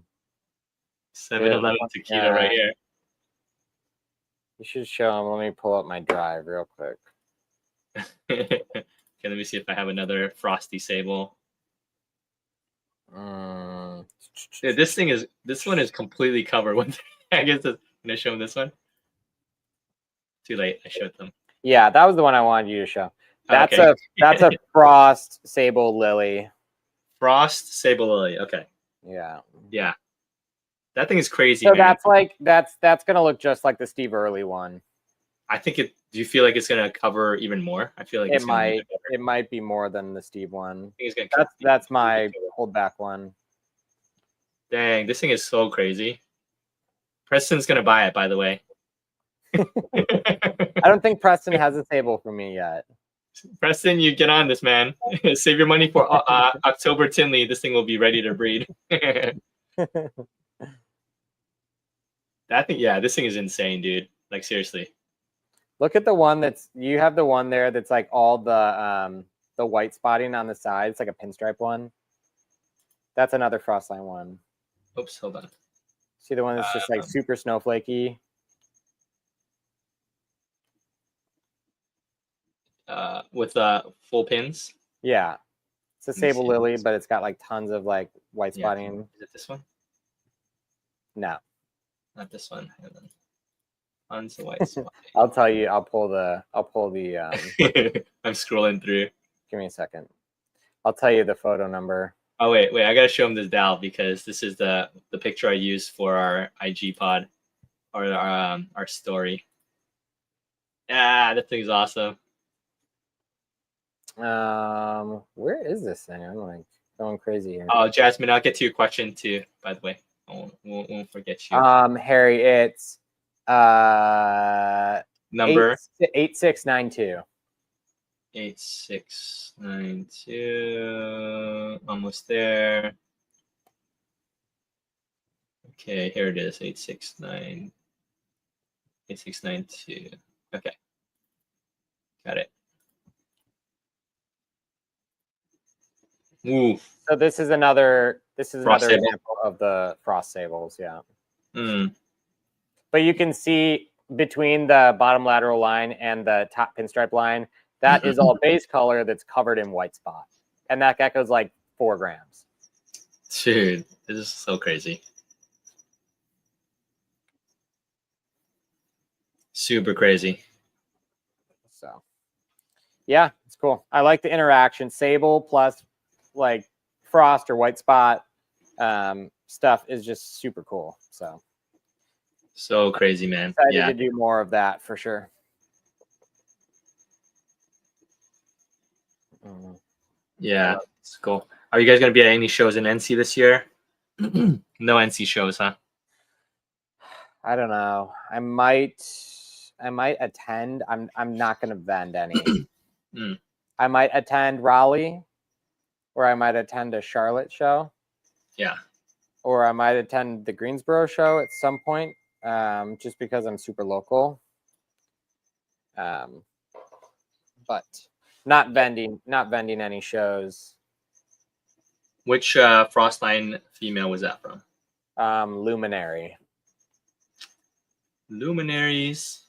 7-Eleven taquito right here. You should show them. Let me pull up my drive real quick. Okay, let me see if I have another frosty sable. Yeah, this one is completely covered with. I guess I'm gonna show them this one. Too late. I showed them. Yeah, that was the one I wanted you to show. That's okay. that's a frost sable lily. Frost sable lily. Okay. Yeah. Yeah. That thing is crazy. So man. that's gonna look just like the Steve Early one. I think it. Do you feel like it's gonna cover even more? I feel like it might. It might be more than the Steve one. I think it's gonna. That's my holdback one. Dang, this thing is so crazy. Preston's gonna buy it, by the way. I don't think Preston has a sable for me yet. Preston, you get on this, man. Save your money for October Tinley. This thing will be ready to breed. Yeah, this thing is insane, dude. Like seriously. Look at the one you have the one there that's like all the white spotting on the side. It's like a pinstripe one. That's another Frostline one. Oops, hold on. See the one that's just like super snowflakey? With full pins. Yeah. It's a sable lily, but it's got like tons of like white spotting. Is it this one? No. Not this one. Tons of white spotting. I'll tell you, I'll pull the I'm scrolling through. Give me a second. I'll tell you the photo number. Oh wait, I gotta show him this Dal because this is the picture I used for our IG pod or our story. Yeah, that thing's awesome. Where is this thing? I'm like going crazy here. Oh, Jasmine, I'll get to your question too, by the way. I won't forget you. Harry, it's number 8692. 8692. Almost there. Okay, here it is. 8692. Okay. Got it. Ooh. So this is another Frost sable. example of the frost sables, yeah. Mm. But you can see between the bottom lateral line and the top pinstripe line, that is all base color that's covered in white spot. And that gecko's like 4 grams. Dude, this is so crazy. Super crazy. So yeah, it's cool. I like the interaction. Sable plus like frost or white spot stuff is just super cool. So So crazy, man. Excited Yeah. to do more of that for sure. Yeah, it's cool. Are you guys gonna be at any shows in NC this year? No NC shows, huh? I don't know. I might attend. I'm not gonna vend any. Mm. I might attend Raleigh, or I might attend a Charlotte show. Yeah. Or I might attend the Greensboro show at some point, just because I'm super local. But not vending any shows. Which Frostline female was that from? Luminary. Luminaries.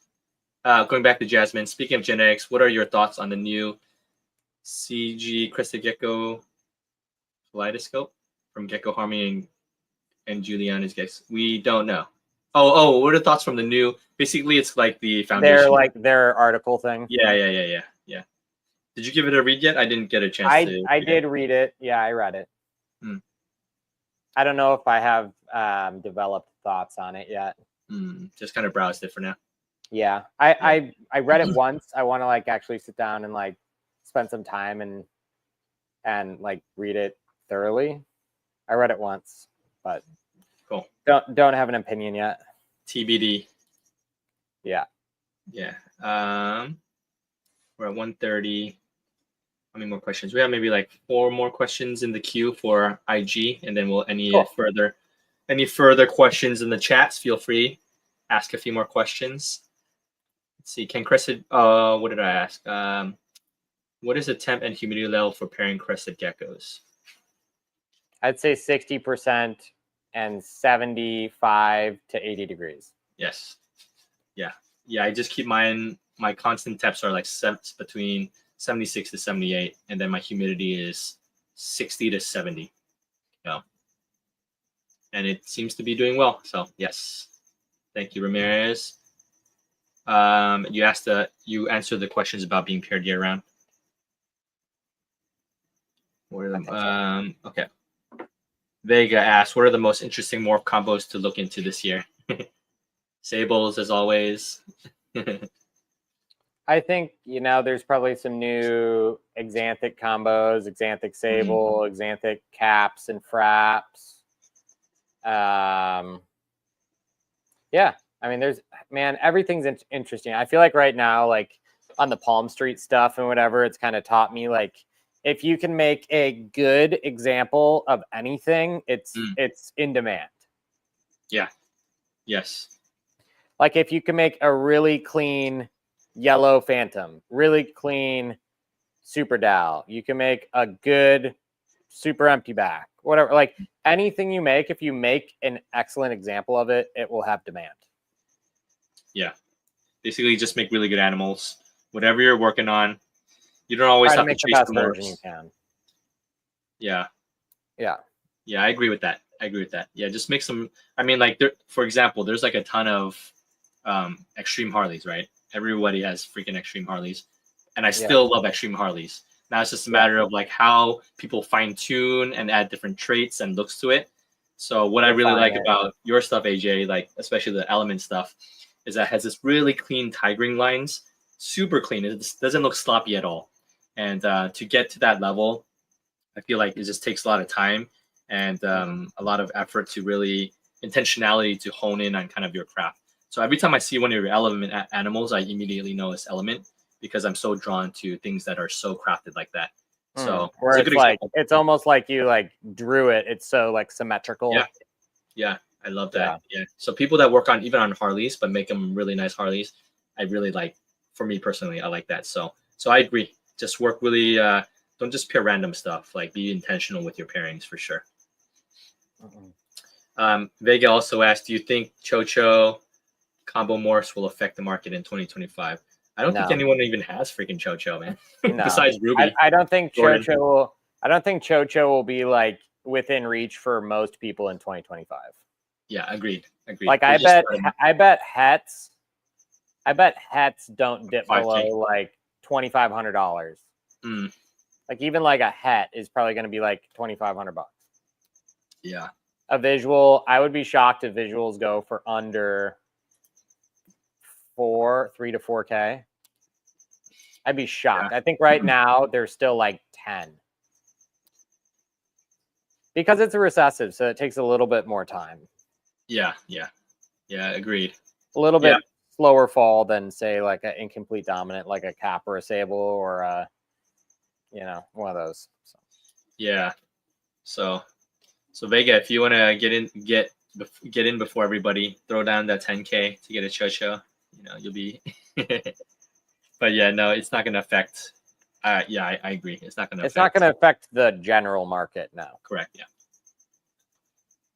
Going back to Jasmine, speaking of genetics, what are your thoughts on the new CG Crested Gecko kaleidoscope from Gecko Harmony and Juliana's Gex? We don't know. Oh, what are the thoughts from the new? Basically, it's like the foundation. They're like their article thing. Yeah. Did you give it a read yet? I didn't get a chance to. I did read it. Yeah, I read it. Hmm. I don't know if I have developed thoughts on it yet. Just kind of browsed it for now. Yeah, I read it once. I want to like actually sit down and like spend some time and like read it thoroughly. I read it once, but cool. Don't have an opinion yet. TBD. Yeah. We're at 1:30. How many more questions? We have maybe like 4 more questions in the queue for IG, and then we'll any further questions in the chats. Feel free, ask a few more questions. Let's see. Can crested? What did I ask? What is the temp and humidity level for pairing crested geckos? I'd say 60% and 75 to 80 degrees. Yes. Yeah. I just keep my constant temps are like between 76 to 78, and then my humidity is 60 to 70. And it seems to be doing well. So yes, thank you, Ramirez. You answered the questions about being paired year round. Okay. Vega asks, what are the most interesting morph combos to look into this year? Sables, as always. I think, there's probably some new Axanthic combos, Axanthic sable, Axanthic caps and fraps. Yeah, I mean, everything's interesting. I feel like right now, like on the Palm Street stuff and whatever, it's kind of taught me like, if you can make a good example of anything, it's in demand. Yeah. Yes. Like if you can make a really clean yellow phantom, really clean super Dow, you can make a good super empty back, whatever. Like anything you make, if you make an excellent example of it, it will have demand. Yeah. Basically, just make really good animals. Whatever you're working on, you don't always have to chase the best version you can. Yeah. I agree with that. Yeah, just make some. I mean, like, for example, there's like a ton of extreme Harleys, right? Everybody has freaking extreme Harleys, and I still love extreme Harleys. Now it's just a matter of like how people fine tune and add different traits and looks to it. So what I really like about your stuff, AJ, like especially the element stuff, is that it has this really clean tigering lines, super clean. It doesn't look sloppy at all. And to get to that level, I feel like it just takes a lot of time and a lot of effort to really intentionality to hone in on kind of your craft. So every time I see one of your element animals, I immediately know it's element because I'm so drawn to things that are so crafted like that. So where it's like it's almost like you like drew it. It's so like symmetrical. Yeah, I love that. Yeah. So people that work on even on Harleys but make them really nice Harleys, I really like. For me personally, I like that. So I agree. Just work really. Don't just pair random stuff. Like be intentional with your pairings for sure. Vega also asked, do you think Cho combo morphs will affect the market in 2025? I don't think anyone even has freaking Cho, man. Besides Ruby. I don't think Cho will. I don't think Cho will be like within reach for most people in 2025. Yeah, agreed. Like I bet hets don't dip below like $2,500. Like even like a het is probably going to be like $2,500. Yeah. A visual, I would be shocked if visuals go for under 3 to 4K. I'd be shocked. I think right now they're still like 10. Because it's a recessive, so it takes a little bit more time. Yeah, agreed. A little bit slower fall than, say, like an incomplete dominant, like a cap or a sable or a, one of those. So. Yeah. So Vega, if you want to get in before everybody, throw down that 10K to get a Cho, you'll be. But yeah, no, it's not going to affect. I agree. It's not going to. It's not going to affect the general market now. Correct.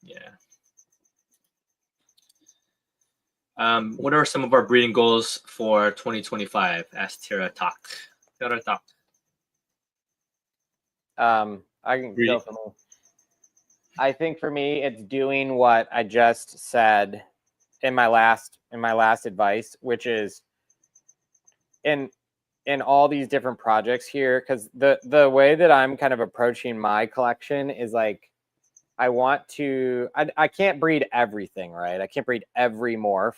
Yeah. What are some of our breeding goals for 2025? Asked Tira Talk. I can go for me. I think for me, it's doing what I just said in my last advice, which is in all these different projects here, because the way that I'm kind of approaching my collection is like I can't breed everything, right? I can't breed every morph.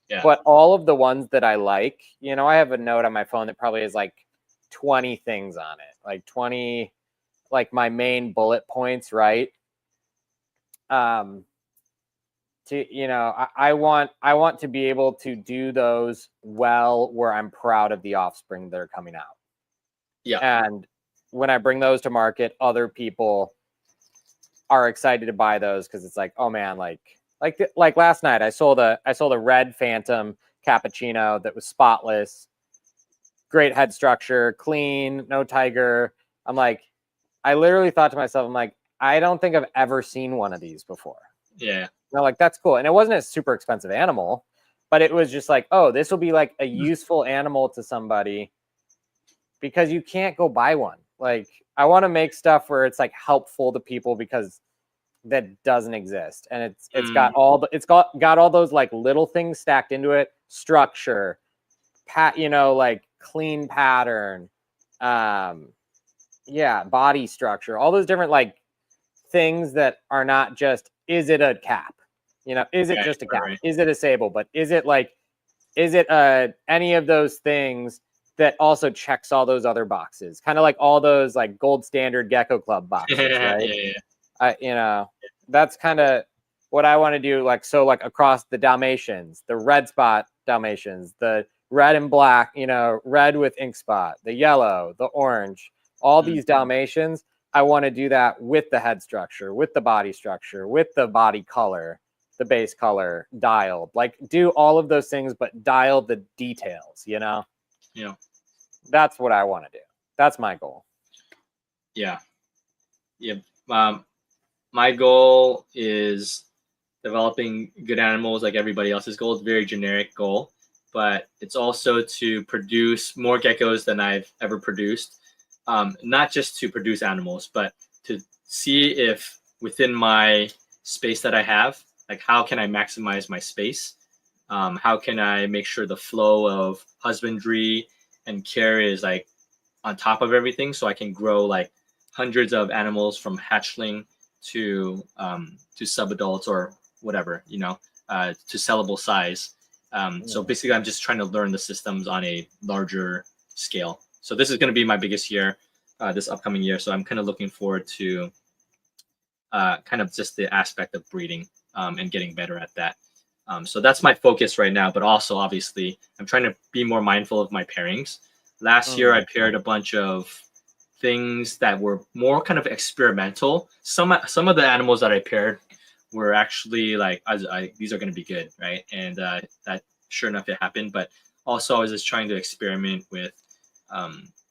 Yeah. But all of the ones that I like, I have a note on my phone that probably has like 20 things on it, like 20, like my main bullet points, right? I want to be able to do those well where I'm proud of the offspring that are coming out. Yeah. And when I bring those to market, other people are excited to buy those because it's like, oh man, like last night I sold a red Phantom Cappuccino that was spotless, great head structure, clean, no tiger. I'm like, I literally thought to myself, I'm like, I don't think I've ever seen one of these before. Yeah. Like, that's cool. And it wasn't a super expensive animal, but it was just like, oh, this will be like a useful animal to somebody because you can't go buy one. Like, I want to make stuff where it's like helpful to people because that doesn't exist. And it's got all those like little things stacked into it, structure, like clean pattern, body structure, all those different like things that are not just, is it a cap? Is it just a cap? Right. Is it a sable? But is it any of those things that also checks all those other boxes? Kind of like all those like gold standard Gecko Club boxes, right? Yeah. That's kind of what I want to do. Like, so like across the Dalmatians, the red spot Dalmatians, the red and black, red with ink spot, the yellow, the orange, all these Dalmatians. I want to do that with the head structure, with the body structure, with the body color, the base color dialed, like do all of those things, but dial the details, Yeah. That's what I want to do. That's my goal. Yeah. My goal is developing good animals like everybody else's goal. It's a very generic goal, but it's also to produce more geckos than I've ever produced. Not just to produce animals, but to see if within my space that I have, like how can I maximize my space? How can I make sure the flow of husbandry and care is like on top of everything, so I can grow like hundreds of animals from hatchling to subadults or whatever, to sellable size. So basically, I'm just trying to learn the systems on a larger scale. So this is going to be my biggest year, this upcoming year. So I'm kind of looking forward to kind of just the aspect of breeding and getting better at that. So that's my focus right now. But also, obviously, I'm trying to be more mindful of my pairings. Last year, I paired a bunch of things that were more kind of experimental. Some of the animals that I paired were actually like, these are going to be good, right? And that sure enough, it happened. But also, I was just trying to experiment with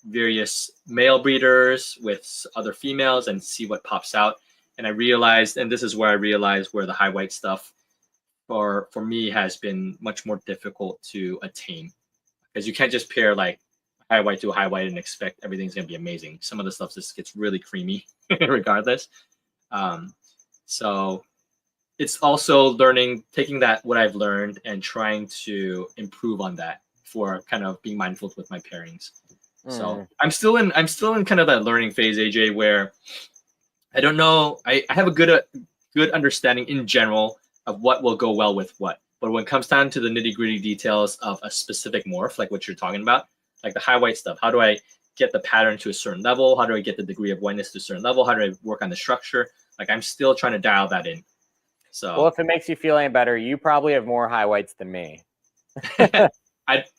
various male breeders with other females and see what pops out. And I realized, and this is where I realized where the high white stuff for me has been much more difficult to attain, because you can't just pair like high white to high white and expect everything's going to be amazing. Some of the stuff just gets really creamy regardless. So it's also learning, taking that, what I've learned, and trying to improve on that for kind of being mindful with my pairings. So I'm still in kind of that learning phase, AJ, where I don't know. I have a good understanding in general of what will go well with what. But when it comes down to the nitty gritty details of a specific morph, like what you're talking about, like the high white stuff, how do I get the pattern to a certain level? How do I get the degree of whiteness to a certain level? How do I work on the structure? Like I'm still trying to dial that in. So well, if it makes you feel any better, you probably have more high whites than me.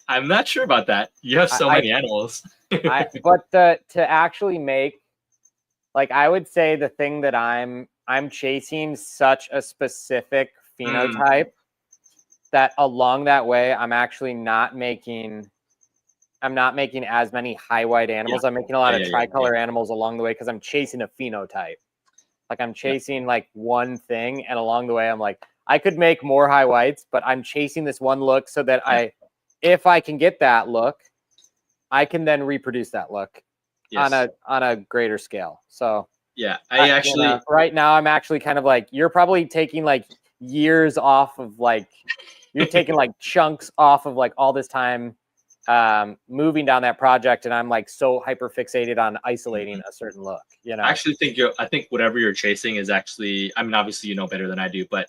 I'm not sure about that. You have so many animals. But to actually make, like, I would say the thing that I'm chasing such a specific phenotype that along that way I'm actually not making as many high white animals. I'm making a lot of tricolor animals along the way because I'm chasing a phenotype. Like I'm chasing like one thing, and along the way I'm like, I could make more high whites, but I'm chasing this one look so that if I can get that look, I can then reproduce that look on a greater scale. So yeah, I actually right now I'm actually kind of like, you're probably taking like years off of like, you're taking like chunks off of like all this time moving down that project, and I'm like so hyper fixated on isolating a certain look. You know, I actually think I think whatever you're chasing is actually, I mean, obviously you know better than I do, but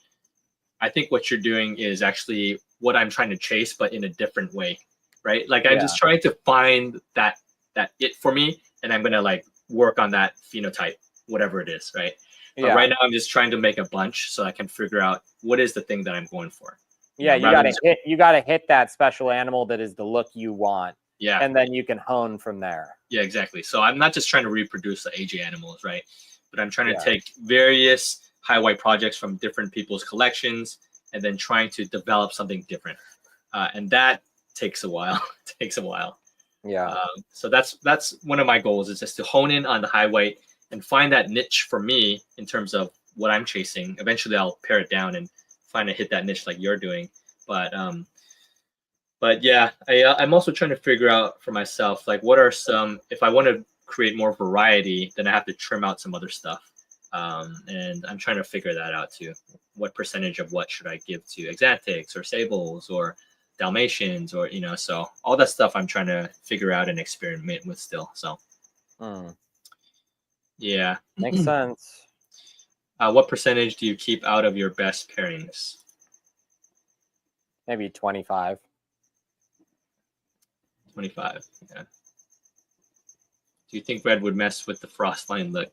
I think what you're doing is actually what I'm trying to chase, but in a different way, right? Like I'm just trying to find that it for me, and I'm gonna like work on that phenotype, whatever it is, right? But right now I'm just trying to make a bunch so I can figure out what is the thing that I'm going for. Yeah, you gotta hit that special animal that is the look you want. Yeah. And then you can hone from there. Yeah, exactly. So I'm not just trying to reproduce the AJ animals, right? But I'm trying to take various high white projects from different people's collections and then trying to develop something different. And that takes a while. Yeah. So that's one of my goals, is just to hone in on the high white and find that niche for me in terms of what I'm chasing. Eventually I'll pare it down and find to hit that niche like you're doing. But yeah, I'm also trying to figure out for myself, like what are some, if I want to create more variety, then I have to trim out some other stuff. And I'm trying to figure that out too. What percentage of what should I give to Axanthics or sables or Dalmatians, or, you know, so all that stuff I'm trying to figure out and experiment with still. So yeah. Makes sense. What percentage do you keep out of your best pairings? Maybe 25. 25, yeah. Do you think red would mess with the Frostline look?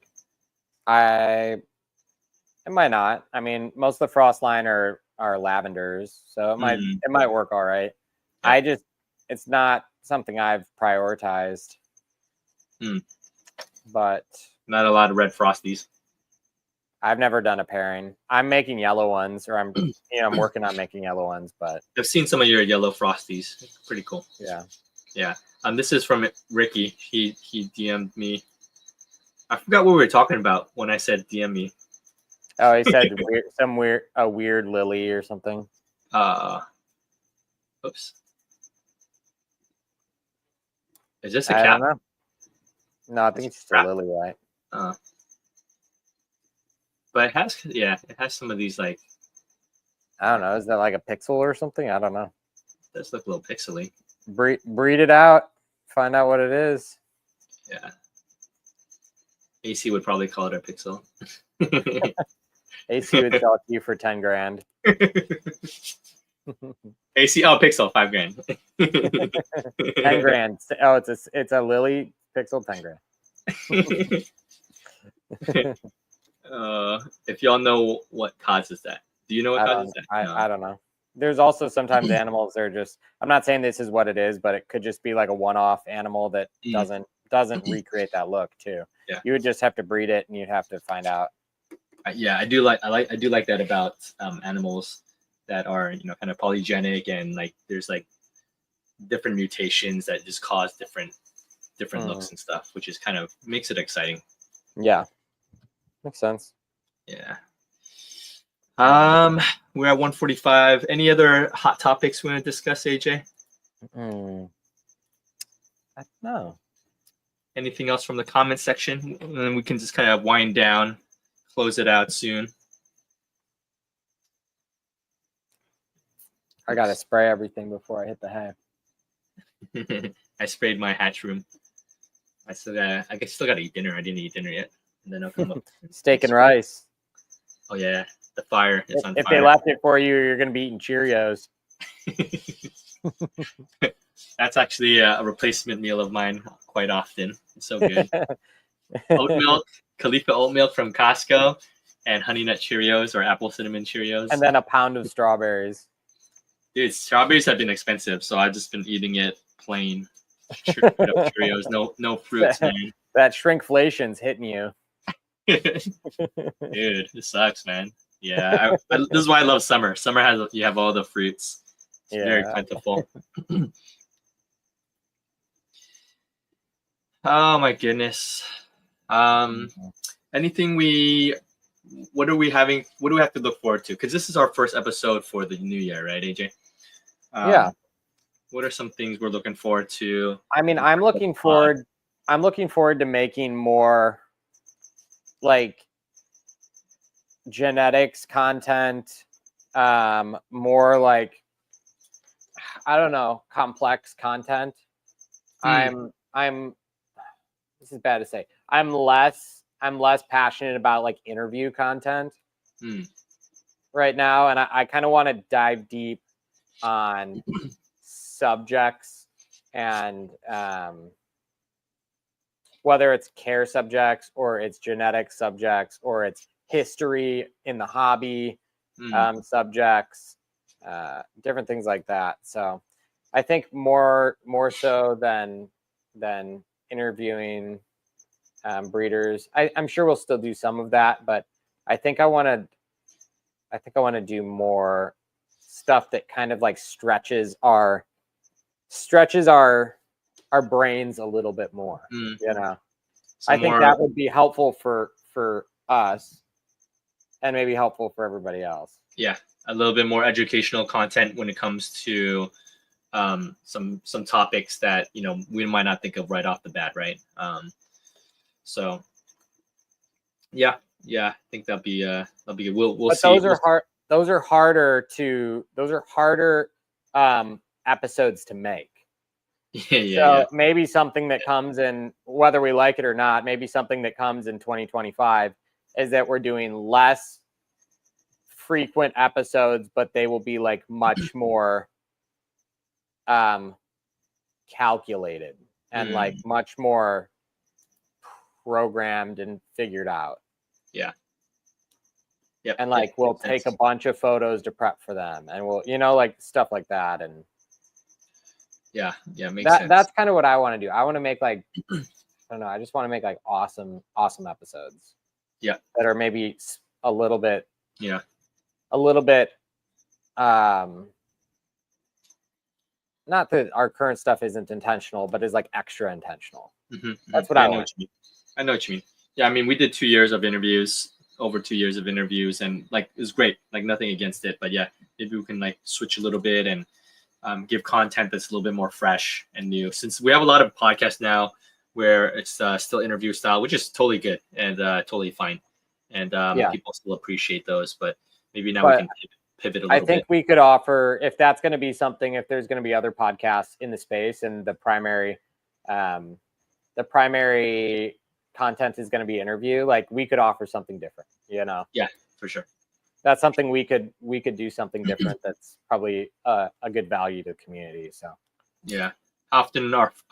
It might not. I mean, most of the Frostline are lavenders, so it might work all right. Yeah. It's not something I've prioritized. But not a lot of red frosties. I've never done a pairing. I'm making yellow ones, or I'm working on making yellow ones, but I've seen some of your yellow frosties. It's pretty cool. Yeah. Yeah. This is from Ricky. He DM'd me. I forgot what we were talking about when I said DM me. Oh, he said a weird lily or something. Oops. Is this a cat? I don't know. No, I think it's just a lily, right? But it has some of these, like, I don't know. Is that like a pixel or something? I don't know. It does look a little pixely. Breed it out. Find out what it is. Yeah. AC would probably call it a pixel. AC would sell it to you for 10 grand. AC, pixel, 5 grand. 10 grand. Oh, it's a lily pixel, 10 grand. If y'all know what causes that. Do you know what causes that? No. I don't know. There's also sometimes animals that are just, I'm not saying this is what it is, but it could just be like a one-off animal that doesn't recreate that look too. Yeah. You would just have to breed it, and you'd have to find out. Yeah, I do like that about animals that are, you know, kind of polygenic, and like there's like different mutations that just cause different looks and stuff, which is kind of makes it exciting. Yeah. Makes sense. Yeah. We're at 1:45. Any other hot topics we want to discuss, AJ? No. Anything else from the comment section? And then we can just kind of wind down, close it out soon. I gotta spray everything before I hit the hay. I sprayed my hatch room. I still gotta eat dinner. I didn't eat dinner yet. And then I'll come up. Steak and rice. Oh yeah, The fire is on If fire. they left it for you, you're gonna be eating Cheerios. That's actually a replacement meal of mine quite often. It's so good. Oat milk, Khalifa oat milk from Costco, and Honey Nut Cheerios or Apple Cinnamon Cheerios. And then a pound of strawberries. Dude, strawberries have been expensive, so I've just been eating it plain. Straight up Cheerios, no fruits, man. That shrinkflation's hitting you. Dude, this sucks, man. Yeah, this is why I love summer. Summer you have all the fruits. It's very plentiful. Oh my goodness. Anything what are we having? What do we have to look forward to? Because this is our first episode for the new year, right, AJ? Yeah. What are some things we're looking forward to? I mean, I'm looking forward to making more like genetics content, more like, I don't know, complex content. I'm this is bad to say. I'm less passionate about like interview content right now, and I kind of want to dive deep on subjects and whether it's care subjects or it's genetic subjects or it's history in the hobby subjects, different things like that. So I think more so than interviewing breeders. I'm sure we'll still do some of that, but I think I want to do more stuff that kind of like stretches our brains a little bit more. You know, I think that would be helpful for us and maybe helpful for everybody else. Yeah, a little bit more educational content when it comes to some topics that we might not think of right off the bat, right? So yeah, I think that'll be good. We'll see. Those are hard. Those are harder episodes to make. So maybe something that comes in, whether we like it or not, maybe something that comes in 2025 is that we're doing less frequent episodes, but they will be like much more calculated and like much more programmed and figured out. Yeah. Yep. And like we'll take a bunch of photos to prep for them, and we'll like stuff like that. And yeah, makes sense. That's kind of what I want to do. I want to make like I don't know. I just want to make like awesome episodes. Yeah. That are maybe a little bit. Yeah. A little bit. Not that our current stuff isn't intentional, but is like extra intentional. That's what I want. I know what you mean. Yeah, I mean, we did 2 years of interviews, over 2 years of interviews, and like it was great. Like nothing against it, but yeah, maybe we can like switch a little bit and give content that's a little bit more fresh and new. Since we have a lot of podcasts now where it's still interview style, which is totally good and totally fine, and people still appreciate those. But maybe now we can pivot a little bit. I think we could offer, if that's going to be something, if there's going to be other podcasts in the space and the primary content is going to be interview, like we could offer something different, Yeah, for sure. That's something we could do something different. That's probably a good value to the community. So yeah. How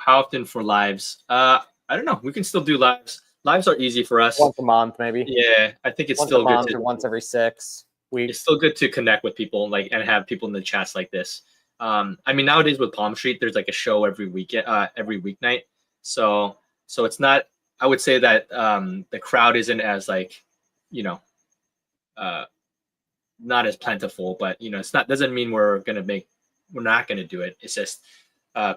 often for lives? I don't know. We can still do lives. Lives are easy for us. Once a month, maybe. Yeah, I think it's once still a month good to, or once every 6 weeks. It's still good to connect with people and have people in the chats like this. I mean, nowadays with Palm Street, there's like a show every weeknight. So it's not. I would say that the crowd isn't as like, not as plentiful, but it's not, doesn't mean we're not gonna do it. It's just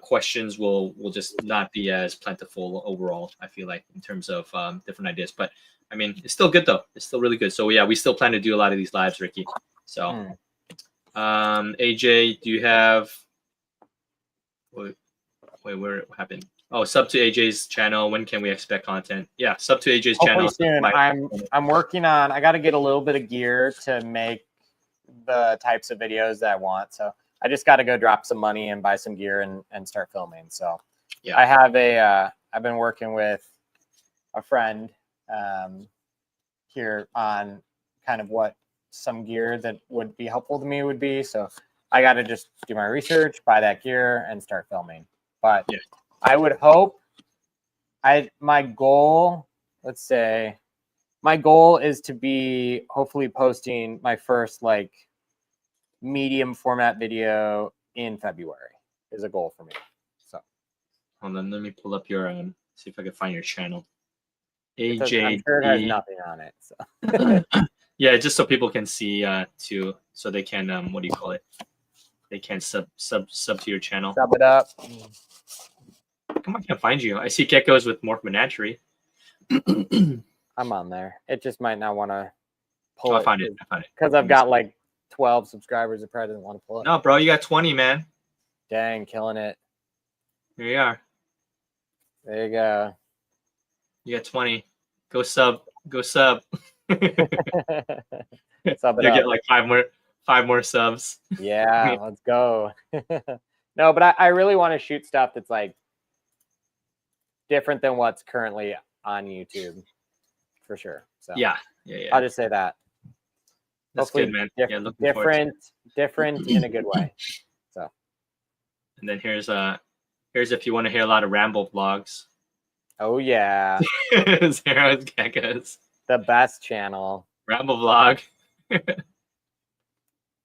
questions will just not be as plentiful overall, I feel like, in terms of different ideas. But I mean, it's still good though. It's still really good. So yeah, we still plan to do a lot of these lives, Ricky. So AJ, do you have wait, what happened? Oh, sub to AJ's channel. When can we expect content? Yeah, sub to AJ's channel. Soon. I'm working on. I got to get a little bit of gear to make the types of videos that I want. So I just got to go drop some money and buy some gear and start filming. So yeah, I have I've been working with a friend here on kind of what some gear that would be helpful to me would be. So I got to just do my research, buy that gear, and start filming. But Yeah. I would hope my goal, let's say, my goal is to be hopefully posting my first like medium format video in February is a goal for me. So hold on, let me pull up your see if I can find your channel. I'm sure it has nothing on it. So yeah, just so people can see too, so they can what do you call it? They can sub to your channel. Sub it up. Come on, I can't find you. I see geckos with morph menagerie. I'm on there. It just might not want to pull I found it. because I've got like 12 subscribers. It probably doesn't want to pull it. No, bro, you got 20, man. Dang, killing it. Here you are. There you go. You got 20. Go sub. Go sub. Sub it You up. get like five more subs. Yeah, let's go. No, but I really want to shoot stuff that's like different than what's currently on YouTube, for sure. So yeah. I'll just say that. That's hopefully good, man. different in a good way. So, and then here's if you want to hear a lot of ramble vlogs. Oh yeah, Zero's Geckos. The best channel. Ramble vlog.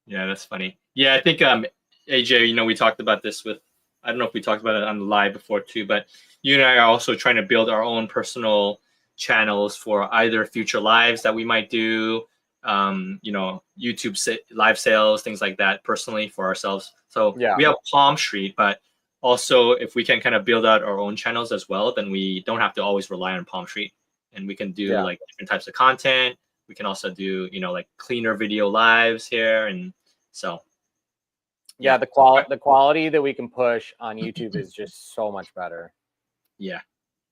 Yeah, that's funny. Yeah, I think AJ, you know, we talked about this with, I don't know if we talked about it on the live before too, but you and I are also trying to build our own personal channels for either future lives that we might do, you know, YouTube live sales, things like that personally for ourselves. So yeah, we have Palm Street, but also if we can kind of build out our own channels as well, then we don't have to always rely on Palm Street, and we can do like different types of content. We can also do, you know, like cleaner video lives here. And so, yeah, the quality that we can push on YouTube is just so much better. Yeah.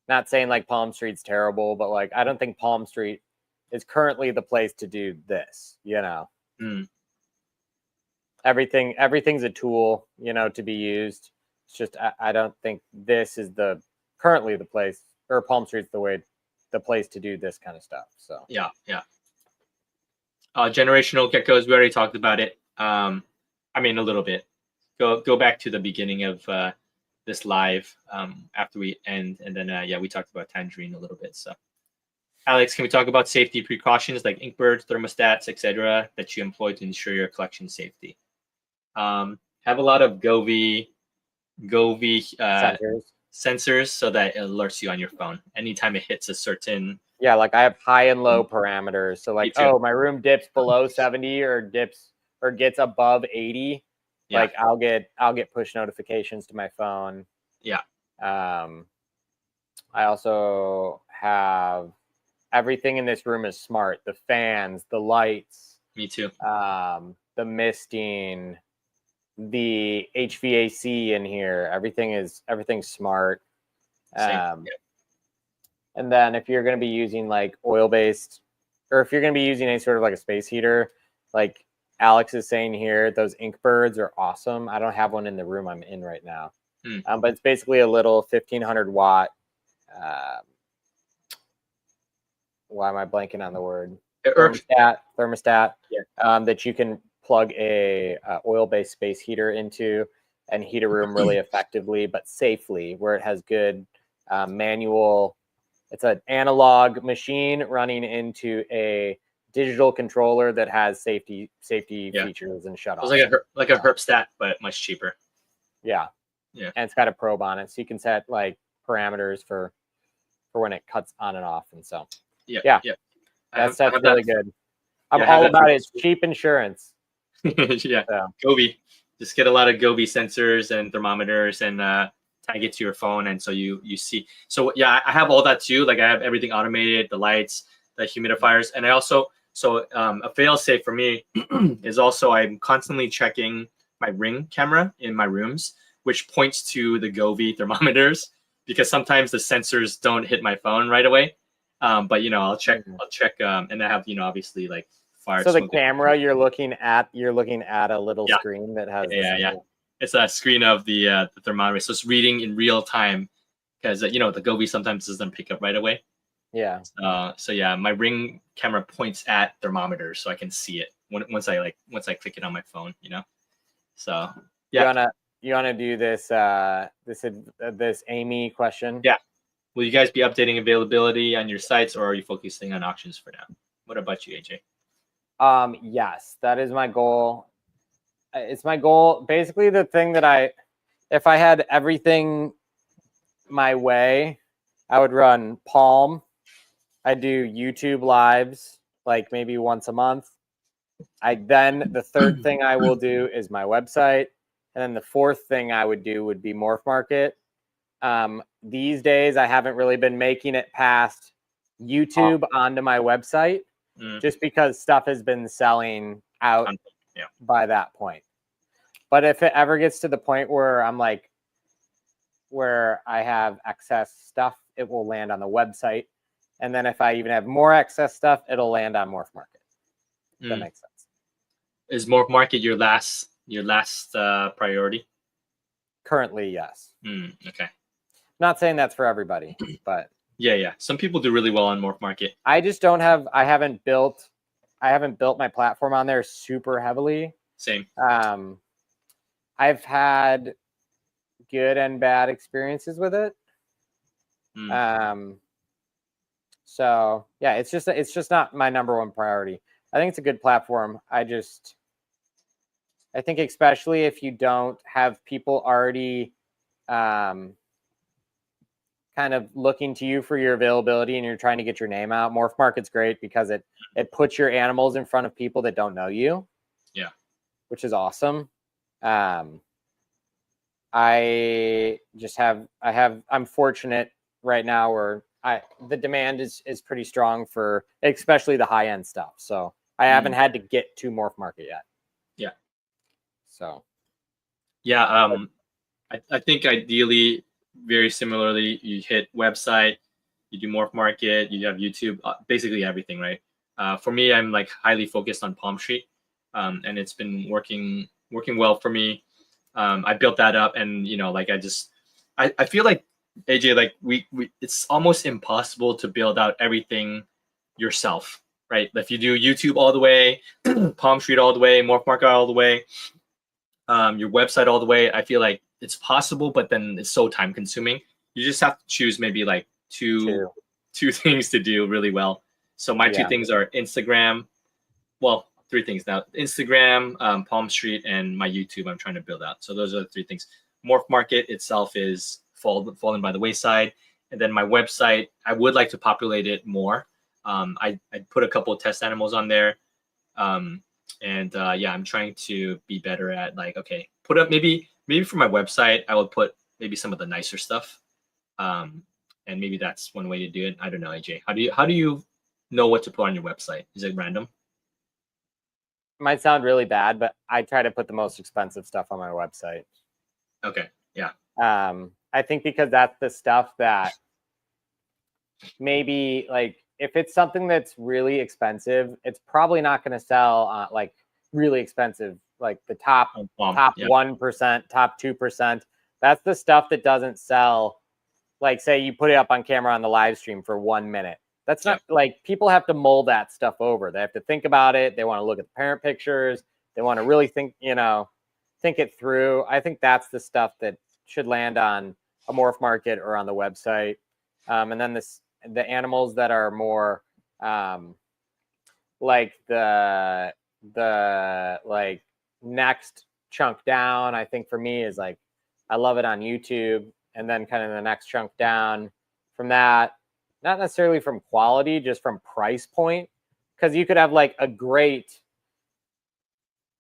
Not saying like Palm Street's terrible, but like, I don't think Palm Street is currently the place to do this, you know. Everything's a tool, you know, to be used. It's just, I don't think this is currently the place, or Palm Street's the place to do this kind of stuff. So yeah. Generational geckos, we already talked about it. I mean, a little bit. Go back to the beginning of this live after we end, and then yeah, we talked about Tangerine a little bit. So, Alex, can we talk about safety precautions like inkbirds, thermostats, etc., that you employ to ensure your collection safety? Have a lot of Govee sensors so that it alerts you on your phone anytime it hits a certain. Yeah, like I have high and low parameters. So like, oh, my room dips below 70 or gets above 80. Yeah. Like I'll get push notifications to my phone. Yeah. I also have everything in this room is smart. The fans, the lights. Me too. The misting, the HVAC in here. Everything's smart. And then if you're going to be using like oil-based, or if you're going to be using any sort of like a space heater, like Alex is saying here, those Inkbirds are awesome. I don't have one in the room I'm in right now. But it's basically a little 1500 watt. Why am I blanking on the word? Thermostat. Yeah. That you can plug a oil-based space heater into and heat a room really effectively, but safely, where it has good manual. It's an analog machine running into a digital controller that has safety features and shutoffs. It's like a herpstat, but much cheaper. Yeah. And it's got a probe on it, so you can set like parameters for when it cuts on and off, and so that's really good. I'm all about it. It's cheap insurance. Yeah, so. Govee. Just get a lot of Govee sensors and thermometers and tag it to your phone, and so you see. So yeah, I have all that too. Like I have everything automated, the lights, the humidifiers, and I also a fail safe for me is also I'm constantly checking my Ring camera in my rooms, which points to the Govee thermometers, because sometimes the sensors don't hit my phone right away. But you know, I'll check, and I have, you know, obviously like fire. So the camera you're looking at a little screen that has it's a screen of the thermometer, so it's reading in real time, because you know the Govee sometimes doesn't pick up right away. Yeah. So yeah, my Ring camera points at thermometers, so I can see it once I click it on my phone, So yeah. You wanna do this this Amy question? Yeah. Will you guys be updating availability on your sites, or are you focusing on auctions for now? What about you, AJ? Yes, that is my goal. It's my goal. Basically, the thing that if I had everything my way, I would run Palm. I do YouTube lives like maybe once a month. Then the third thing I will do is my website, and then the fourth thing I would do would be morphmarket. These days, I haven't really been making it past YouTube onto my website, just because stuff has been selling out by that point. But if it ever gets to the point where I'm like, where I have excess stuff, it will land on the website. And then if I even have more excess stuff, it'll land on morphmarket. That makes sense. Is morphmarket your last priority? Currently, yes. Okay. Not saying that's for everybody, but yeah. Some people do really well on morphmarket. I just don't have. I haven't built my platform on there super heavily. Same. I've had good and bad experiences with it. So yeah, it's just not my number one priority. I think it's a good platform. I think especially if you don't have people already kind of looking to you for your availability and you're trying to get your name out, morphmarket's great because it puts your animals in front of people that don't know you. Yeah. Which is awesome. I'm fortunate right now where the demand is pretty strong for especially the high end stuff. So I haven't had to get to morphmarket yet. Yeah. So. Yeah. I think ideally, very similarly, you hit website, you do morphmarket, you have YouTube, basically everything, right? For me, I'm like highly focused on Palm Street, and it's been working well for me. I built that up, and I feel like AJ, like we it's almost impossible to build out everything yourself, right? If you do YouTube all the way, Palm Street all the way, morphmarket all the way, your website all the way, I feel like it's possible, but then it's so time consuming. You just have to choose maybe like two things to do really well. So my two things are Instagram. Well, three things now: Instagram, Palm Street, and my YouTube. I'm trying to build out. So those are the three things. Morphmarket itself is fallen by the wayside, and then my website, I would like to populate it more. I put a couple of test animals on there, I'm trying to be better at put up maybe for my website I would put maybe some of the nicer stuff, and maybe that's one way to do it. I don't know, AJ. How do you know what to put on your website? Is it random? Might sound really bad, but I try to put the most expensive stuff on my website. Okay. Yeah. I think because that's the stuff that maybe like if it's something that's really expensive, it's probably not going to sell like really expensive, like the top 1%, top 2%. That's the stuff that doesn't sell. Like say you put it up on camera on the live stream for 1 minute. That's not like people have to mull that stuff over. They have to think about it. They want to look at the parent pictures. They want to really think it through. I think that's the stuff that should land on a morphmarket or on the website. And then the animals that are more like the like next chunk down, I think for me is like I love it on YouTube, and then kind of the next chunk down from that, not necessarily from quality, just from price point, because you could have like a great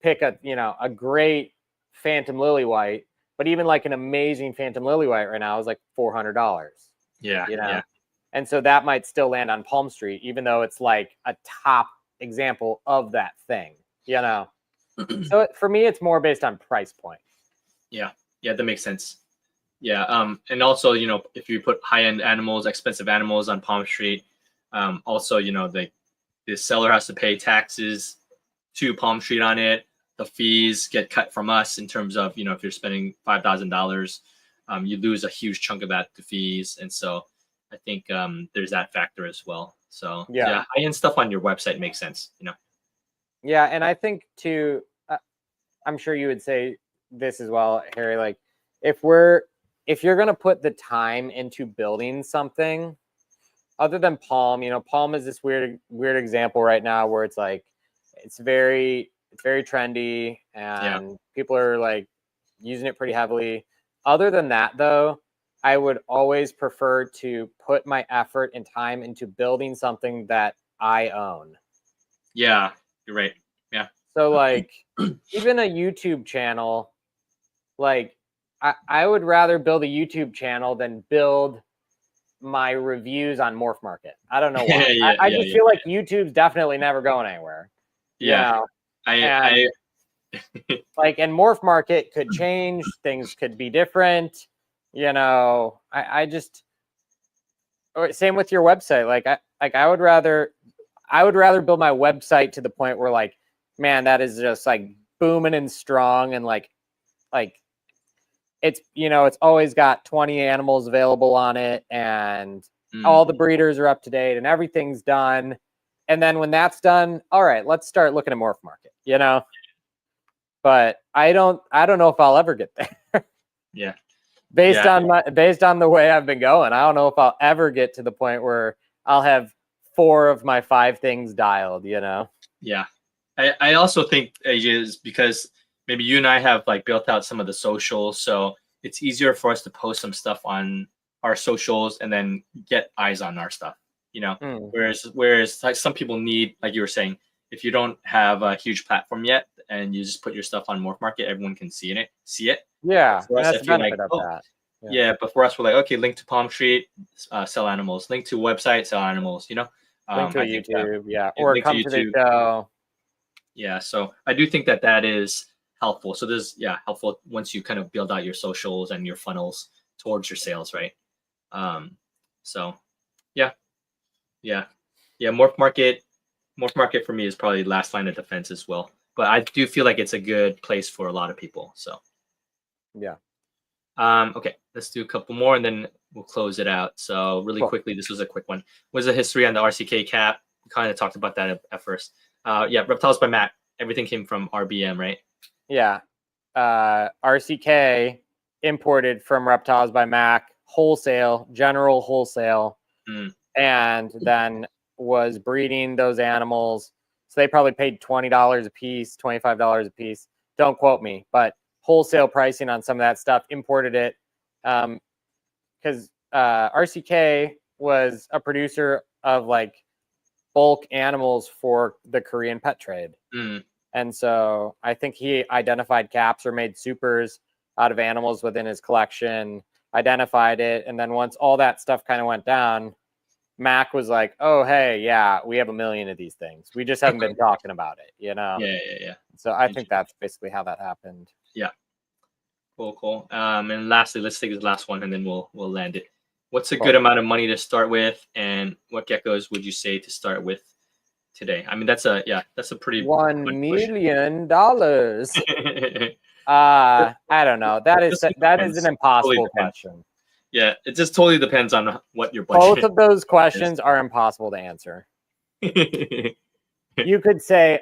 a great Phantom Lily White, but even like an amazing Phantom Lily White right now is like $400. Yeah. And so that might still land on Palm Street, even though it's like a top example of that thing, So for me, it's more based on price point. Yeah, that makes sense. Yeah, and also, if you put high-end animals, expensive animals on Palm Street, also, the seller has to pay taxes to Palm Street on it. The fees get cut from us in terms of, if you're spending $5,000, you lose a huge chunk of that to fees. And so I think there's that factor as well. So yeah, high-end stuff on your website makes sense, Yeah, and I think too, I'm sure you would say this as well, Harry. Like, if you're gonna put the time into building something, other than Palm, Palm is this weird example right now where it's like it's very trendy and people are like using it pretty heavily. Other than that, though, I would always prefer to put my effort and time into building something that I own. Yeah, you're right. Yeah. So like even a YouTube channel, like I would rather build a YouTube channel than build my reviews on morphmarket. I don't know why. I just feel like YouTube's definitely never going anywhere. Yeah. And like, and morphmarket could change, things could be different. I just, or same with your website. I would rather build my website to the point where like, man, that is just like booming and strong and like it's it's always got 20 animals available on it and all the breeders are up to date and everything's done. And then when that's done, all right, let's start looking at morphmarket, but I don't know if I'll ever get there. Yeah. Based on the way I've been going, I don't know if I'll ever get to the point where I'll have 4 of my 5 things dialed, Yeah. I also think is because maybe you and I have like built out some of the socials, so it's easier for us to post some stuff on our socials and then get eyes on our stuff, Whereas like some people need, like you were saying, if you don't have a huge platform yet and you just put your stuff on morphmarket, everyone can see it. Yeah, for us, that's the benefit of that. Yeah, but for us, we're like, okay, link to Palm Street, sell animals. Link to website, sell animals. Link to YouTube, or come to the show. Yeah, so I do think that is helpful. So there's helpful once you kind of build out your socials and your funnels towards your sales, right? So yeah. Morphmarket for me is probably last line of defense as well. But I do feel like it's a good place for a lot of people. So yeah. Okay, let's do a couple more and then we'll close it out. So really quickly, this was a quick one. What's the history on the RCK cap? We kind of talked about that at first. Reptiles by Matt. Everything came from RBM, right? Yeah. RCK imported from Reptiles by Mac, general wholesale, and then was breeding those animals. So they probably paid $20 a piece, $25 a piece. Don't quote me, but wholesale pricing on some of that stuff, imported it. Because RCK was a producer of like bulk animals for the Korean pet trade. And so I think he identified caps or made supers out of animals within his collection, identified it. And then once all that stuff kind of went down, Mac was like, oh, hey, yeah, we have 1 million of these things. We just haven't been talking about it, Yeah. So I think that's basically how that happened. Yeah. Cool. And lastly, let's take this last one and then we'll land it. What's a good amount of money to start with, and what geckos would you say to start with today? I mean, that's a pretty $1 million. I don't know. That is an impossible question. Yeah, it just totally depends on what your budget. Both of those questions are impossible to answer. You could say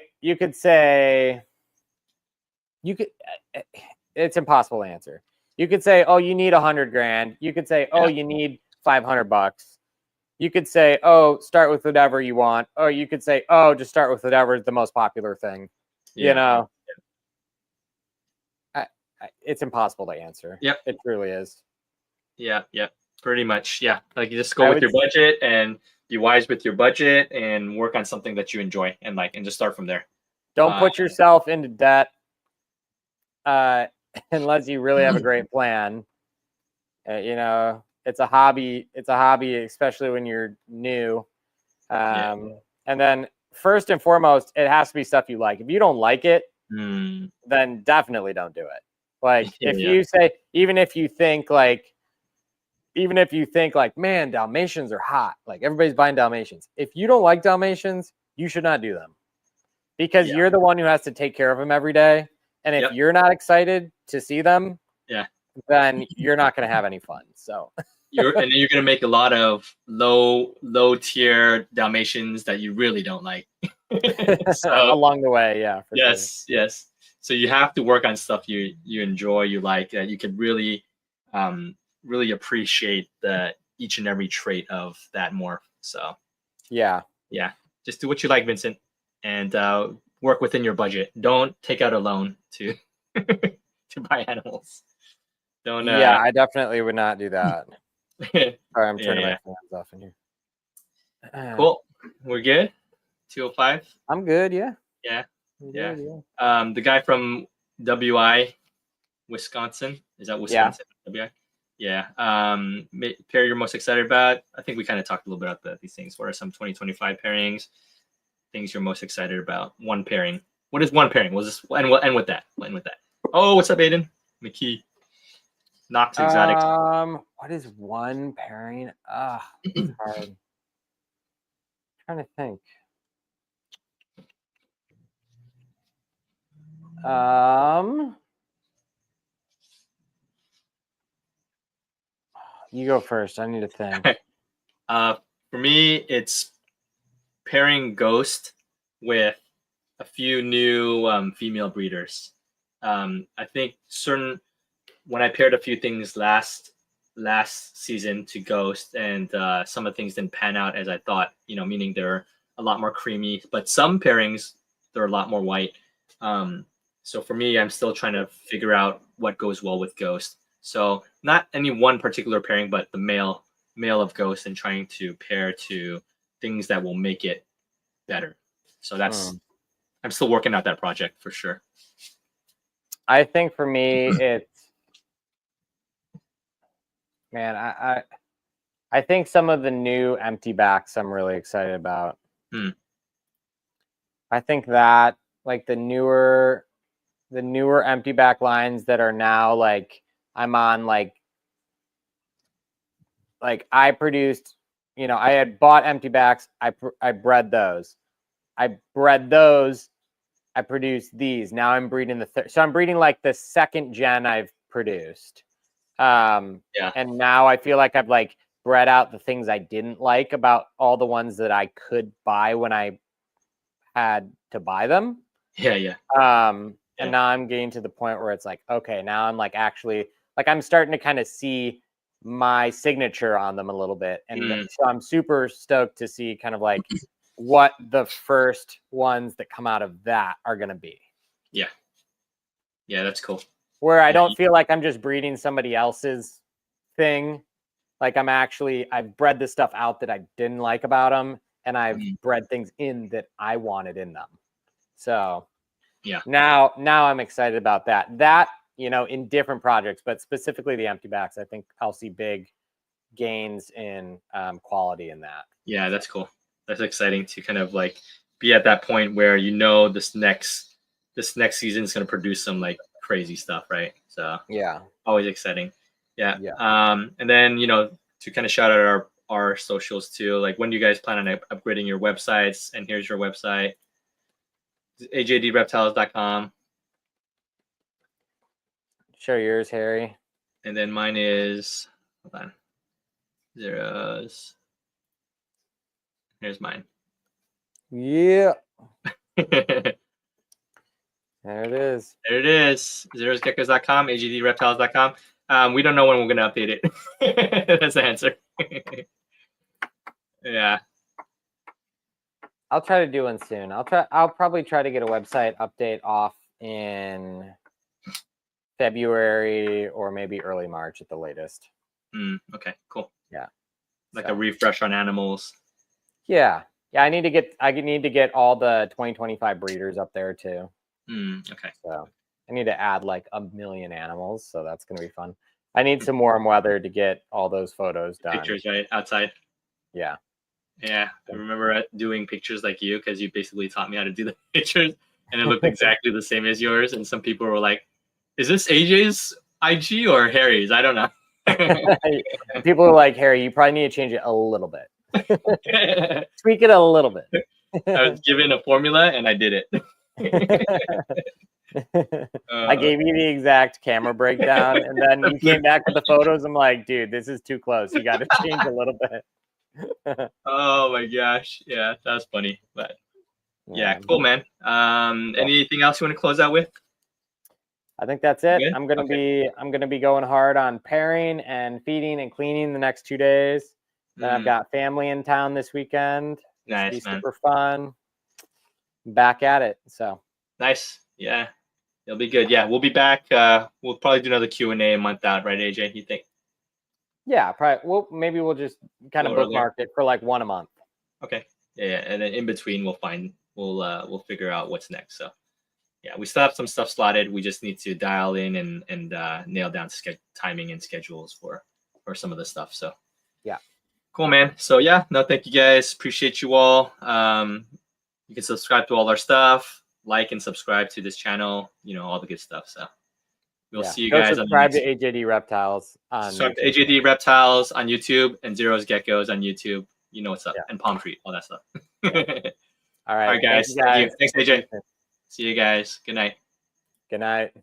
it's impossible to answer. You could say, oh, you need $100,000. You could say, oh, you need $500. You could say, oh, start with whatever you want. Or you could say, oh, just start with whatever is the most popular thing. It's impossible to answer. Yep. It truly is. Yeah, pretty much. Yeah, like you just go with your budget and be wise with your budget and work on something that you enjoy and just start from there. Don't put yourself into debt unless you really have a great plan. It's a hobby. Especially when you're new. And then first and foremost, it has to be stuff you like. If you don't like it, then definitely don't do it. Like you say, even if you think like, man, Dalmatians are hot. Like everybody's buying Dalmatians. If you don't like Dalmatians, you should not do them because you're the one who has to take care of them every day. And if you're not excited to see them, then you're not going to have any fun. So you're going to make a lot of low tier Dalmatians that you really don't like. So along the way, yeah, for sure. yes. So you have to work on stuff you enjoy, you like, that you can really really appreciate the each and every trait of that morph. So Yeah. just do what you like, Vincent, and work within your budget. Don't take out a loan to to buy animals. Don't Yeah, I definitely would not do that. Sorry, I'm turning yeah. my fans off in here. Cool. We're good. 205. I'm good, yeah. Yeah. I'm Yeah. good, yeah. The guy from WI, Wisconsin. Is that Wisconsin? WI? Yeah. Pair you're most excited about. I think we kind of talked a little bit about these things. What are some 2025 pairings? Things you're most excited about. One pairing. What is one pairing? We'll just end with that. We'll end with that. Oh, what's up, Aiden? McKee. Not too exotic. What is one pairing? It's hard. I'm trying to think. You go first. I need to think. For me, it's pairing Ghost with a few new female breeders. I think when I paired a few things last season to Ghost, and some of the things didn't pan out as I thought. Meaning they're a lot more creamy, but some pairings they're a lot more white. So for me, I'm still trying to figure out what goes well with Ghost. So not any one particular pairing, but the male of Ghost, and trying to pair to things that will make it better. So that's I'm still working out that project for sure. I think for me, it's I think some of the new empty backs I'm really excited about. I think that like the newer empty back lines that are now like I'm on like I produced, I had bought empty backs. I bred those. I produced these. Now I'm breeding the third. So I'm breeding like the second gen I've produced. And now I feel like I've like bred out the things I didn't like about all the ones that I could buy when I had to buy them. Yeah. And now I'm getting to the point where it's like, okay, now I'm like actually like I'm starting to kind of see my signature on them a little bit. And so I'm super stoked to see kind of like what the first ones that come out of that are going to be. Yeah, that's cool. Where I don't feel like I'm just breeding somebody else's thing. Like I've bred the stuff out that I didn't like about them, and I've bred things in that I wanted in them. So now I'm excited about that. That, in different projects, but specifically the empty backs, I think I'll see big gains in quality in that. Yeah, that's cool. That's exciting to kind of like be at that point where this next season is going to produce some like crazy stuff, right? So always exciting. Yeah. And then to kind of shout out our socials too. Like, when do you guys plan on upgrading your websites? And here's your website: ajdreptiles.com. Show yours, Harry. And then mine is, hold on, zeros. Here's mine. Yeah. There it is. There it is. Zerosgeckos.com, ajdreptiles.com. We don't know when we're going to update it. That's the answer. Yeah. I'll try to do one soon. I'll probably try to get a website update off in February or maybe early March at the latest. Okay, cool. Yeah. Like a refresh on animals. Yeah. I need to get all the 2025 breeders up there too. Okay. So I need to add like 1 million animals, so that's gonna be fun. I need some warm weather to get all those photos done. Pictures, right? Outside. Yeah. Yeah. I remember doing pictures like you, because you basically taught me how to do the pictures, and it looked exactly the same as yours. And some people were like, is this AJ's IG or Harry's? I don't know. People are like, Harry, you probably need to change it a little bit. Tweak it a little bit. I was given a formula and I did it. I gave you the exact camera breakdown, and then you came back with the photos. I'm like, dude, this is too close. You got to change a little bit. Oh my gosh. Yeah, that was funny. But Yeah, cool, man. Anything else you want to close out with? I think that's it. Good? I'm gonna be going hard on pairing and feeding and cleaning the next 2 days. Then I've got family in town this weekend. Nice, Should be man. super fun. Back at it. So nice. Yeah, it'll be good. Yeah, we'll be back. We'll probably do another Q&A a month out, right, AJ? You think? Yeah, probably. Maybe we'll just kind of bookmark it for like one a month. Okay. Yeah, and then in between we'll figure out what's next. So yeah, we still have some stuff slotted. We just need to dial in and nail down timing and schedules for some of the stuff. So yeah, cool, man. So yeah, no, thank you guys. Appreciate you all. You can subscribe to all our stuff, like and subscribe to this channel. You know, all the good stuff. So we'll see you guys. Subscribe to AJD Reptiles on subscribe to AJD Reptiles on YouTube and Zero's Geckos on YouTube. You know what's up. Yeah. And Palm Tree, all that stuff. All right, guys. Thank you. Thanks, AJ. See you guys. Good night. Good night.